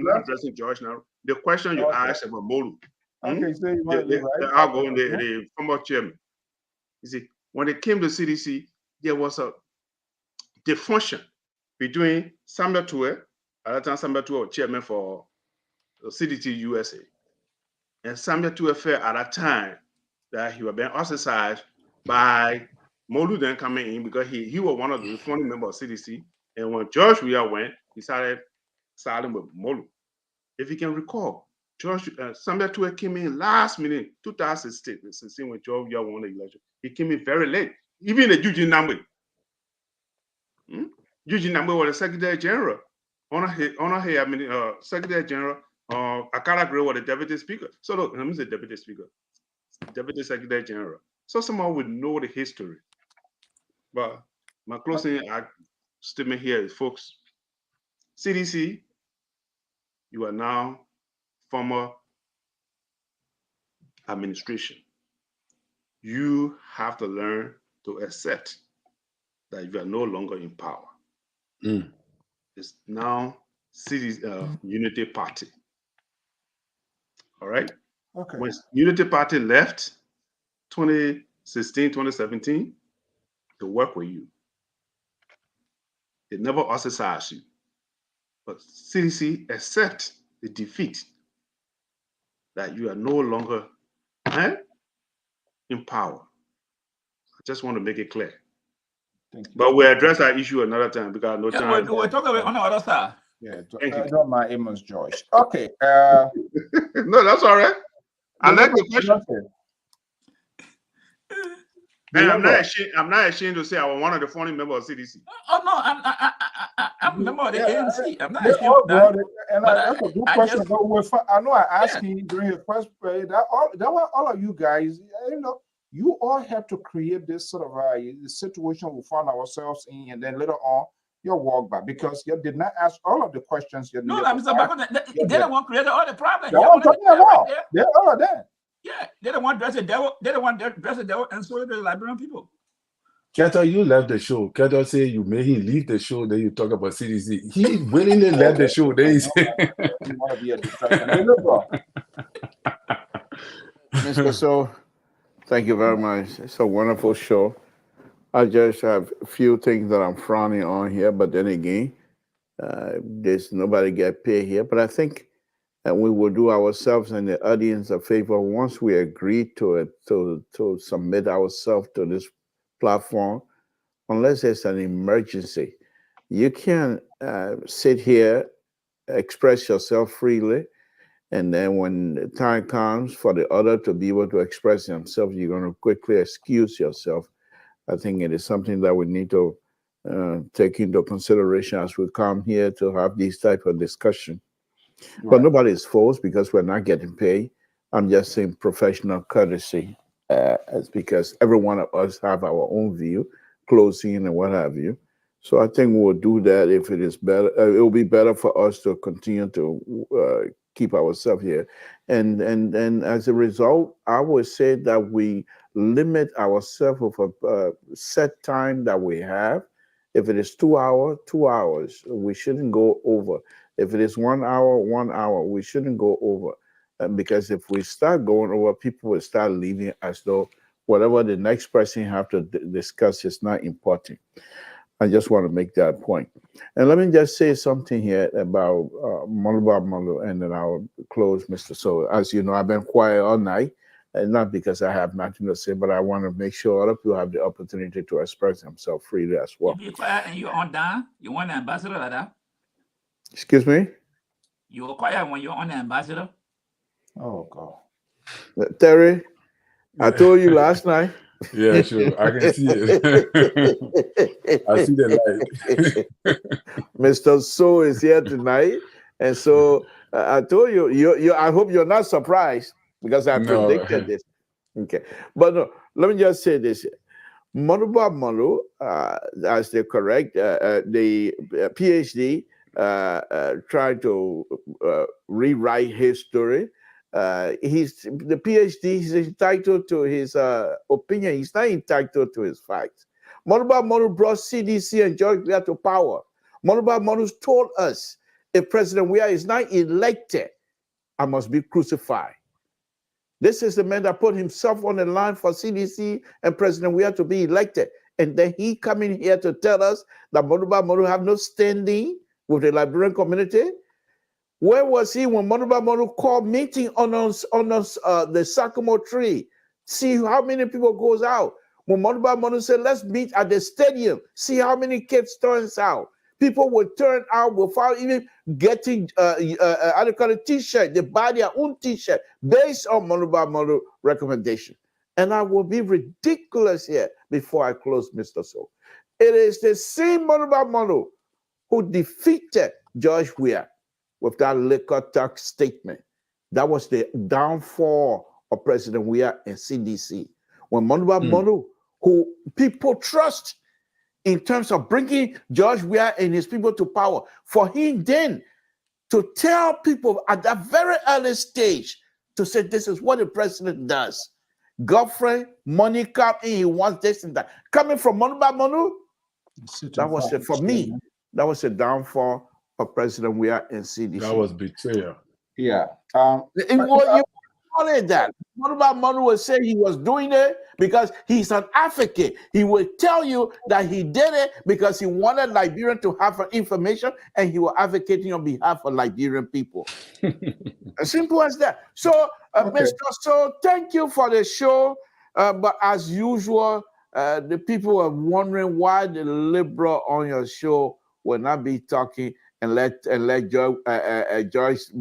not addressing George now. The question you asked about Molu. Okay, so you want to leave, right? I'll go on the former chairman. You see, when it came to CDC, there was a dysfunction between Samuel Tue, at that time Samuel Tue was chairman for CDC USA, and Samuel Tue felt at that time that he was being ostracized by Molu then coming in because he was one of the founding members of CDC. And when George Weah went, he started siding with Molu. If you can recall, Samuel Tue came in last minute, 2016, when George Weah won the election. He came in very late. Even the Eugene Nambe. Eugene Nambe was the Secretary General. Secretary General. Akara Gray was the Deputy Speaker. So look, let me say Deputy Speaker. Deputy Secretary General. So someone would know the history. But my closing statement here is, folks, CDC, you are now former administration. You have to learn to accept that you are no longer in power. It's now Unity Party. All right? Okay. When Unity Party left 2016, 2017 to work with you, they never ostracized you. But CDC accept the defeat that you are no longer in power. I just want to make it clear. But we'll address that issue another time because no time. We're talking about on the other side. Yeah, don't mind Amos Joyce. Okay. No, that's all right. I like the question. And I'm not ashamed to say I was one of the founding members of CDC. Oh no, I'm a member of the ANC. I'm not ashamed of that. And that's a good question. I know I asked him during his first play that all of you guys, you all have to create this sort of situation we found ourselves in, and then later on you walk back because you did not ask all of the questions you No, needed. they don't want to create all the problems. That's what I'm talking about. They're all of that. Yeah, they don't want to dress the devil. They don't want to dress the devil, and so do the Liberian people. Keto, you left the show. Keto say you made him leave the show, then you talk about CDC. He willingly left the show. Then he said, "You want to be a distraction." Mr. So, thank you very much. It's a wonderful show. I just have a few things that I'm frowning on here, but then again, there's nobody get paid here. But I think that we will do ourselves and the audience a favor once we agree to it, to submit ourselves to this platform, unless there's an emergency. You can sit here, express yourself freely, and then when the time comes for the other to be able to express themselves, you're going to quickly excuse yourself. I think it is something that we need to take into consideration as we come here to have these type of discussion. Right. But nobody is forced because we're not getting paid. I'm just saying professional courtesy, because every one of us have our own view, closing and what have you. So I think we'll do that if it is better. It will be better for us to continue to keep ourselves here. And as a result, I would say that we limit ourselves with a set time that we have. If it is 2 hours, 2 hours, we shouldn't go over. If it is 1 hour, 1 hour, we shouldn't go over. Because if we start going over, people will start leaving as though whatever the next person have to discuss is not important. I just want to make that point. And let me just say something here about Molu, and then I'll close, Mr. So. As you know, I've been quiet all night, and not because I have nothing to say, but I want to make sure other people have the opportunity to express themselves freely as well. You be quiet and you're on down. You want an ambassador like that? Excuse me? You were quiet when you're on the ambassador? Oh, God. Terry, I told you last night. Yeah, sure. I can see it. I see the light. Mr. So is here tonight. And so I told you, I hope you're not surprised because I predicted this. Okay. But no, let me just say this. Monuba Molu, as they correct, the PhD trying to rewrite his story. He's the PhD. He's entitled to his opinion. He's not entitled to his facts. Monuba Molu brought CDC and George Weah to power. Monuba Molu told us if President Weah is not elected, I must be crucified. This is the man that put himself on the line for CDC and President Weah to be elected. And then he coming here to tell us that Monuba Molu have no standing with the Liberian community. Where was he when Monuba Molu called meeting on the sycamore tree? See how many people goes out. When Monuba Molu said, let's meet at the stadium, see how many kids turns out. People would turn out without even getting a t-shirt. They buy their own t-shirt based on Monuba Molu recommendation. And I will be ridiculous here before I close, Mr. So. It is the same Monuba Molu who defeated George Weah with that liquor tax statement. That was the downfall of President Weah and CDC. When Monuba Molu, who people trust in terms of bringing George Weah and his people to power, for him then to tell people at that very early stage to say this is what the president does. Godfrey, money come in, he wants this and that. Coming from Monuba Molu, that was it for me. That was the downfall of President Weah and CDC. That was betrayal. Yeah. You wanted that. Monuba Molu would say he was doing it because he's an advocate. He would tell you that he did it because he wanted Liberian to have information and he was advocating on behalf of Liberian people. As simple as that. So, Mr. So, thank you for the show. But as usual, the people are wondering why the liberal on your show will not be talking and let Joyce,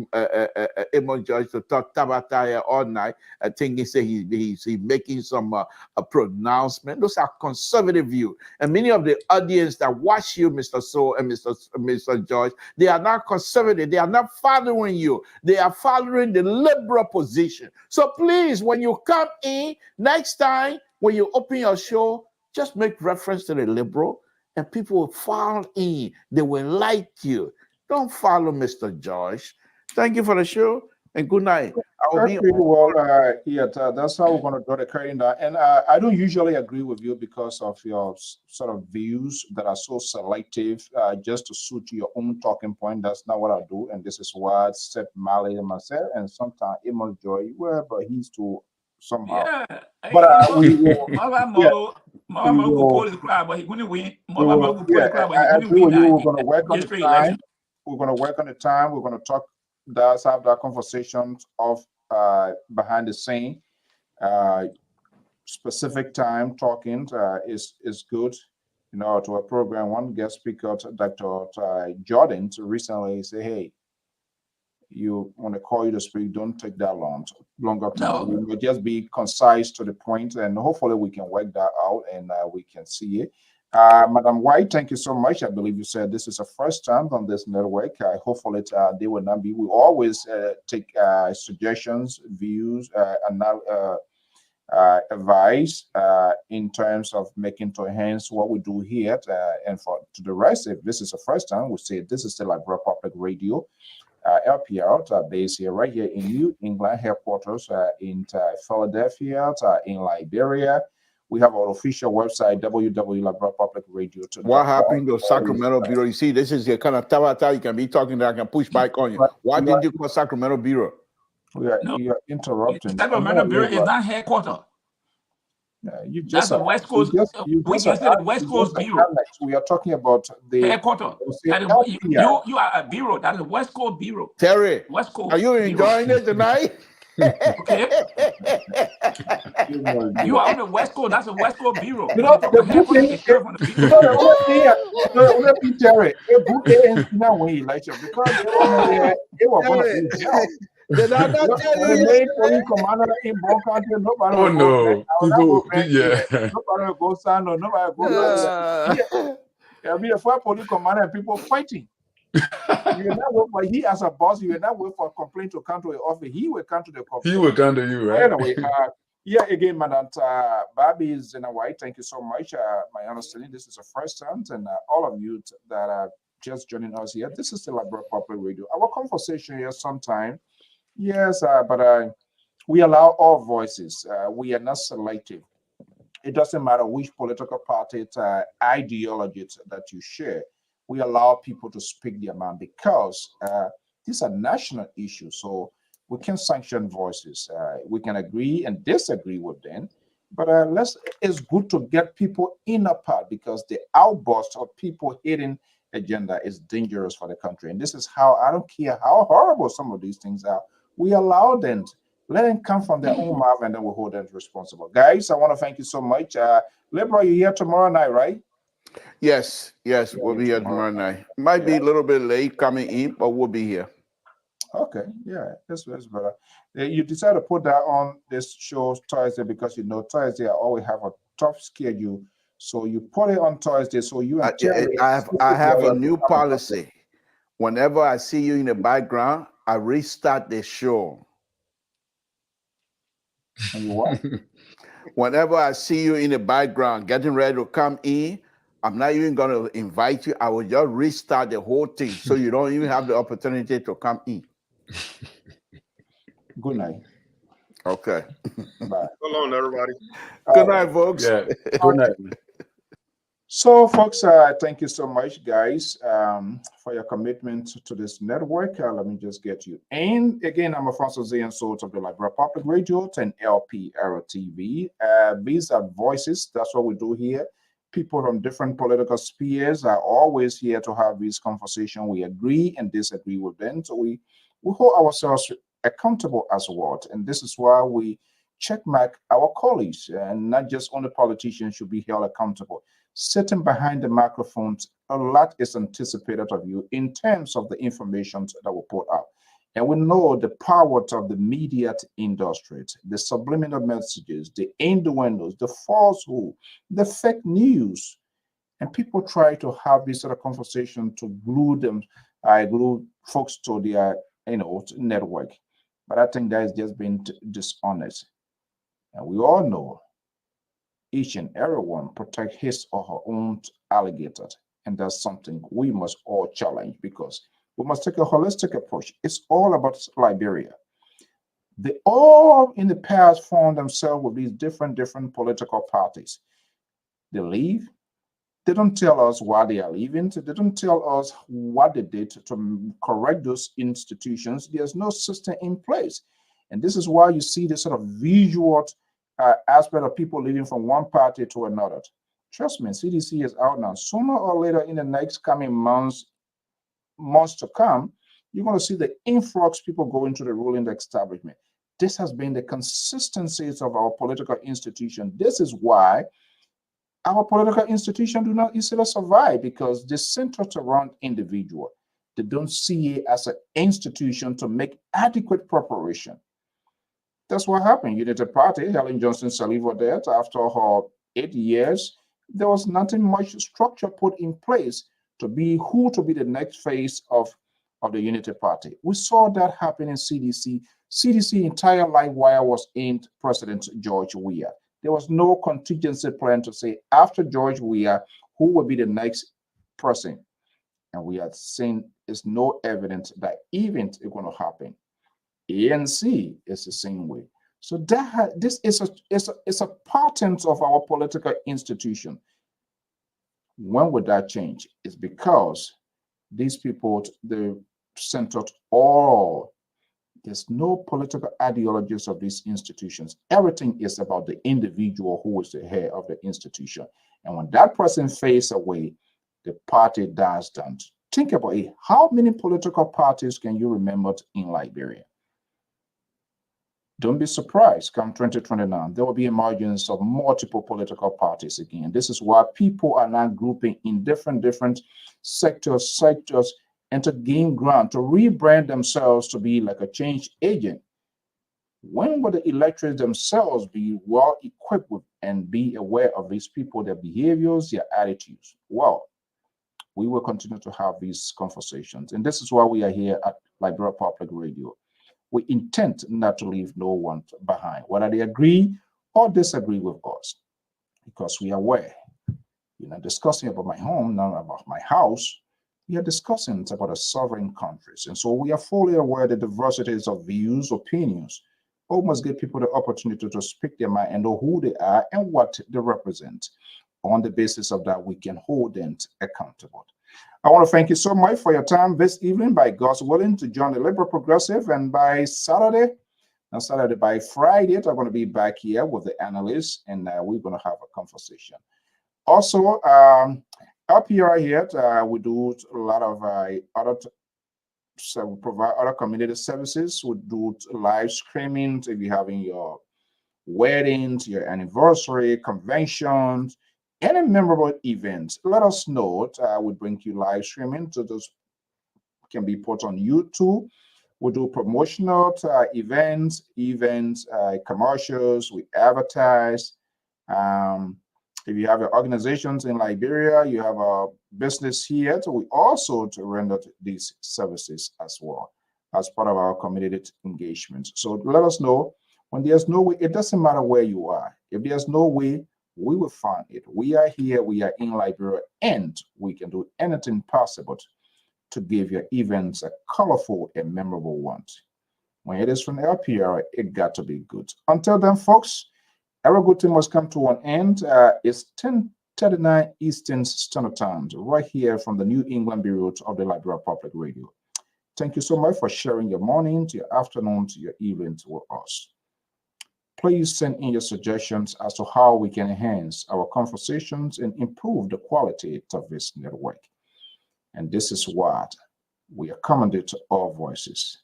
Amos Joyce to talk Tabata here all night. I think he said he's making some a pronouncement. Those are conservative views. And many of the audience that watch you, Mr. So and Mr. Joyce, they are not conservative. They are not following you. They are following the liberal position. So please, when you come in, next time, when you open your show, just make reference to the liberal. And people will follow in. They will like you. Don't follow Mr. Josh. Thank you for the show and good night. That's how we're going to draw the curtain down. And I don't usually agree with you because of your sort of views that are so selective just to suit your own talking point. That's not what I do. And this is why I said Mali and myself, and sometimes Amos Joy, but he's too somehow. Yeah. But we will. Mama could pull his crowd, but he couldn't win. Mama could pull his crowd, but he I couldn't agree win. with you. We're going to work on the time. We're going to work on the time. We're going to talk. Let's have that conversation of behind the scene. Specific time talking is good. You know, to a program. One guest speaker, Dr. Jordan, recently say, "Hey, you want to call you to speak, don't take that longer time. No. We'll just be concise to the point, and hopefully we can work that out and we can see it. Madam White, thank you so much. I believe you said this is the first time on this network. Hopefully they will not be. We always take suggestions, views, advice in terms of making to enhance what we do here. And for to the rest, if this is the first time, we say this is still Liberal Public Radio. LPR based here, right here in New England headquarters in Philadelphia, in Liberia. We have our official website, www.liberalpublicradio.com. What happened to Sacramento Bureau? You see, this is the kind of tabata you can be talking that I can push back on you. Why did you call Sacramento Bureau? You are interrupting. Sacramento Bureau is not headquarters. You That's just the are, West Coast. We can say the West Coast Bureau Alex. We are talking about the headquarters. say You are a bureau. That's the West Coast Bureau. Terry, West Coast are you Bureau. enjoying it tonight? Okay. You are on the West Coast. That's the West Coast Bureau. You If know, you talk the about good headquarters, thing, it came from the you bureau. know, the thing, Terry, a good ANC now when election because they were going to be jail. Did I not tell The you main yesterday? police commander in Bon County, nobody Oh will go back. no, people, yeah. Nobody will go stand or nobody will go back. There'll be a four police commander and people fighting. You will not wait for he as a boss. You will not wait for a complaint to come to the office. He will come to the complaint. He will come to you, right? Anyway, yeah, again, Madam Bobby is in Hawaii. Thank you so much. My understanding, this is the first time, and all of you that are just joining us here. This is the Liberal Public Radio. Our conversation here sometime, yes, but we allow all voices. We are not selective. It doesn't matter which political party ideology that you share. We allow people to speak their mind because these are national issues. So we can sanction voices. We can agree and disagree with them, but it's good to get people in a part because the outburst of people hating agenda is dangerous for the country. And this is how I don't care how horrible some of these things are. We allow them. Let them come from their own mouth and then we'll hold them responsible. Guys, I want to thank you so much. Liberal, you're here tomorrow night, right? Yes, we'll be here tomorrow night. Might be a little bit late coming in, but we'll be here. Okay, yeah, that's better. You decided to put that on this show Thursday because you know Thursday I always have a tough schedule. So you put it on Thursday so you and Terry. I have a new policy. Whenever I see you in the background, I restart the show. And you what? Whenever I see you in the background getting ready to come in, I'm not even going to invite you. I will just restart the whole thing so you don't even have the opportunity to come in. Good night. Okay. Bye. So long, everybody. Good night, folks. Yeah. Good night. So, folks, thank you so much, guys, for your commitment to this network. Let me just get you. And again, I'm Alfonso Zayan Salt of the Liberal Public Radio, 10LP Arrow TV. These are voices. That's what we do here. People from different political spheres are always here to have this conversation. We agree and disagree with them. So we hold ourselves accountable as well. And this is why we checkmark our colleagues, and not just only politicians should be held accountable. Sitting behind the microphones, a lot is anticipated of you in terms of the information that we put out. And we know the power of the media industry, the subliminal messages, the innuendos, the falsehood, the fake news. And people try to have this sort of conversation to glue folks to their network. But I think that is just being dishonest. And we all know each and everyone protect his or her own alligator. And that's something we must all challenge because we must take a holistic approach. It's all about Liberia. They all in the past formed themselves with these different political parties. They leave. They don't tell us why they are leaving. They don't tell us what they did to correct those institutions. There's no system in place. And this is why you see this sort of visual aspect of people leaving from one party to another. Trust me, CDC is out now. Sooner or later in the next coming months to come, you're going to see the influx people go into the ruling establishment. This has been the consistencies of our political institution. This is why our political institution do not easily survive because they center around individual. They don't see it as an institution to make adequate preparation. That's what happened. Unity Party, Helen Johnson Saliva there, after her 8 years, there was nothing much structure put in place to be the next phase of the Unity Party. We saw that happen in CDC. CDC entire life wire was in President George Weah. There was no contingency plan to say after George Weah, who will be the next person. And we have seen there's no evidence that event is going to happen. ANC is the same way. So this is a pattern of our political institution. When would that change? It's because these people, they centered all There's no political ideologies of these institutions. Everything is about the individual who is the head of the institution. And when that person fades away, the party dies down. Think about it. How many political parties can you remember in Liberia? Don't be surprised, come 2029, there will be emergence of multiple political parties again. This is why people are now grouping in different sectors, and to gain ground, to rebrand themselves to be like a change agent. When will the electors themselves be well equipped with and be aware of these people, their behaviors, their attitudes? Well, we will continue to have these conversations. And this is why we are here at Liberia Public Radio. We intend not to leave no one behind, whether they agree or disagree with us, because we are aware. You're not discussing about my home, not about my house. We are discussing about the sovereign countries. And so we are fully aware the diversities of views, opinions. We must give people the opportunity to speak their mind and know who they are and what they represent. On the basis of that, we can hold them accountable. I want to thank you so much for your time this evening, by God's willing, to join the Liberal Progressive. And by by Friday, I'm going to be back here with the analysts, and we're going to have a conversation. Also, LPR here, we do a lot of we provide other community services. We do live streaming if you're having your weddings, your anniversary, conventions, any memorable events. Let us know. We bring you live streaming, so those can be put on YouTube. We do promotional events, commercials. We advertise. If you have your organizations in Liberia, you have a business here, so we also render these services as well as part of our community engagement. So let us know. When there's no way, it doesn't matter where you are. If there's no way, we will find it. We are here, we are in Liberia, and we can do anything possible to give your events a colorful and memorable one. When it is from LPR, it got to be good. Until then, folks, our good thing must come to an end. It's 10:39 Eastern Standard Time, right here from the New England Bureau of the Liberia Public Radio. Thank you so much for sharing your morning, to your afternoon, to your evening with us. Please send in your suggestions as to how we can enhance our conversations and improve the quality of this network. And this is what we accommodate all voices.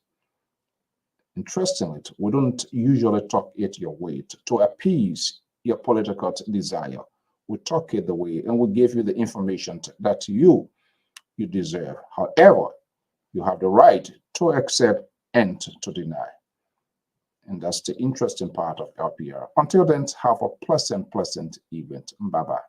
Interestingly, we don't usually talk it your way to appease your political desire. We talk it the way, and we give you the information that you deserve. However, you have the right to accept and to deny. And that's the interesting part of LPR. Until then, have a pleasant evening. Bye-bye.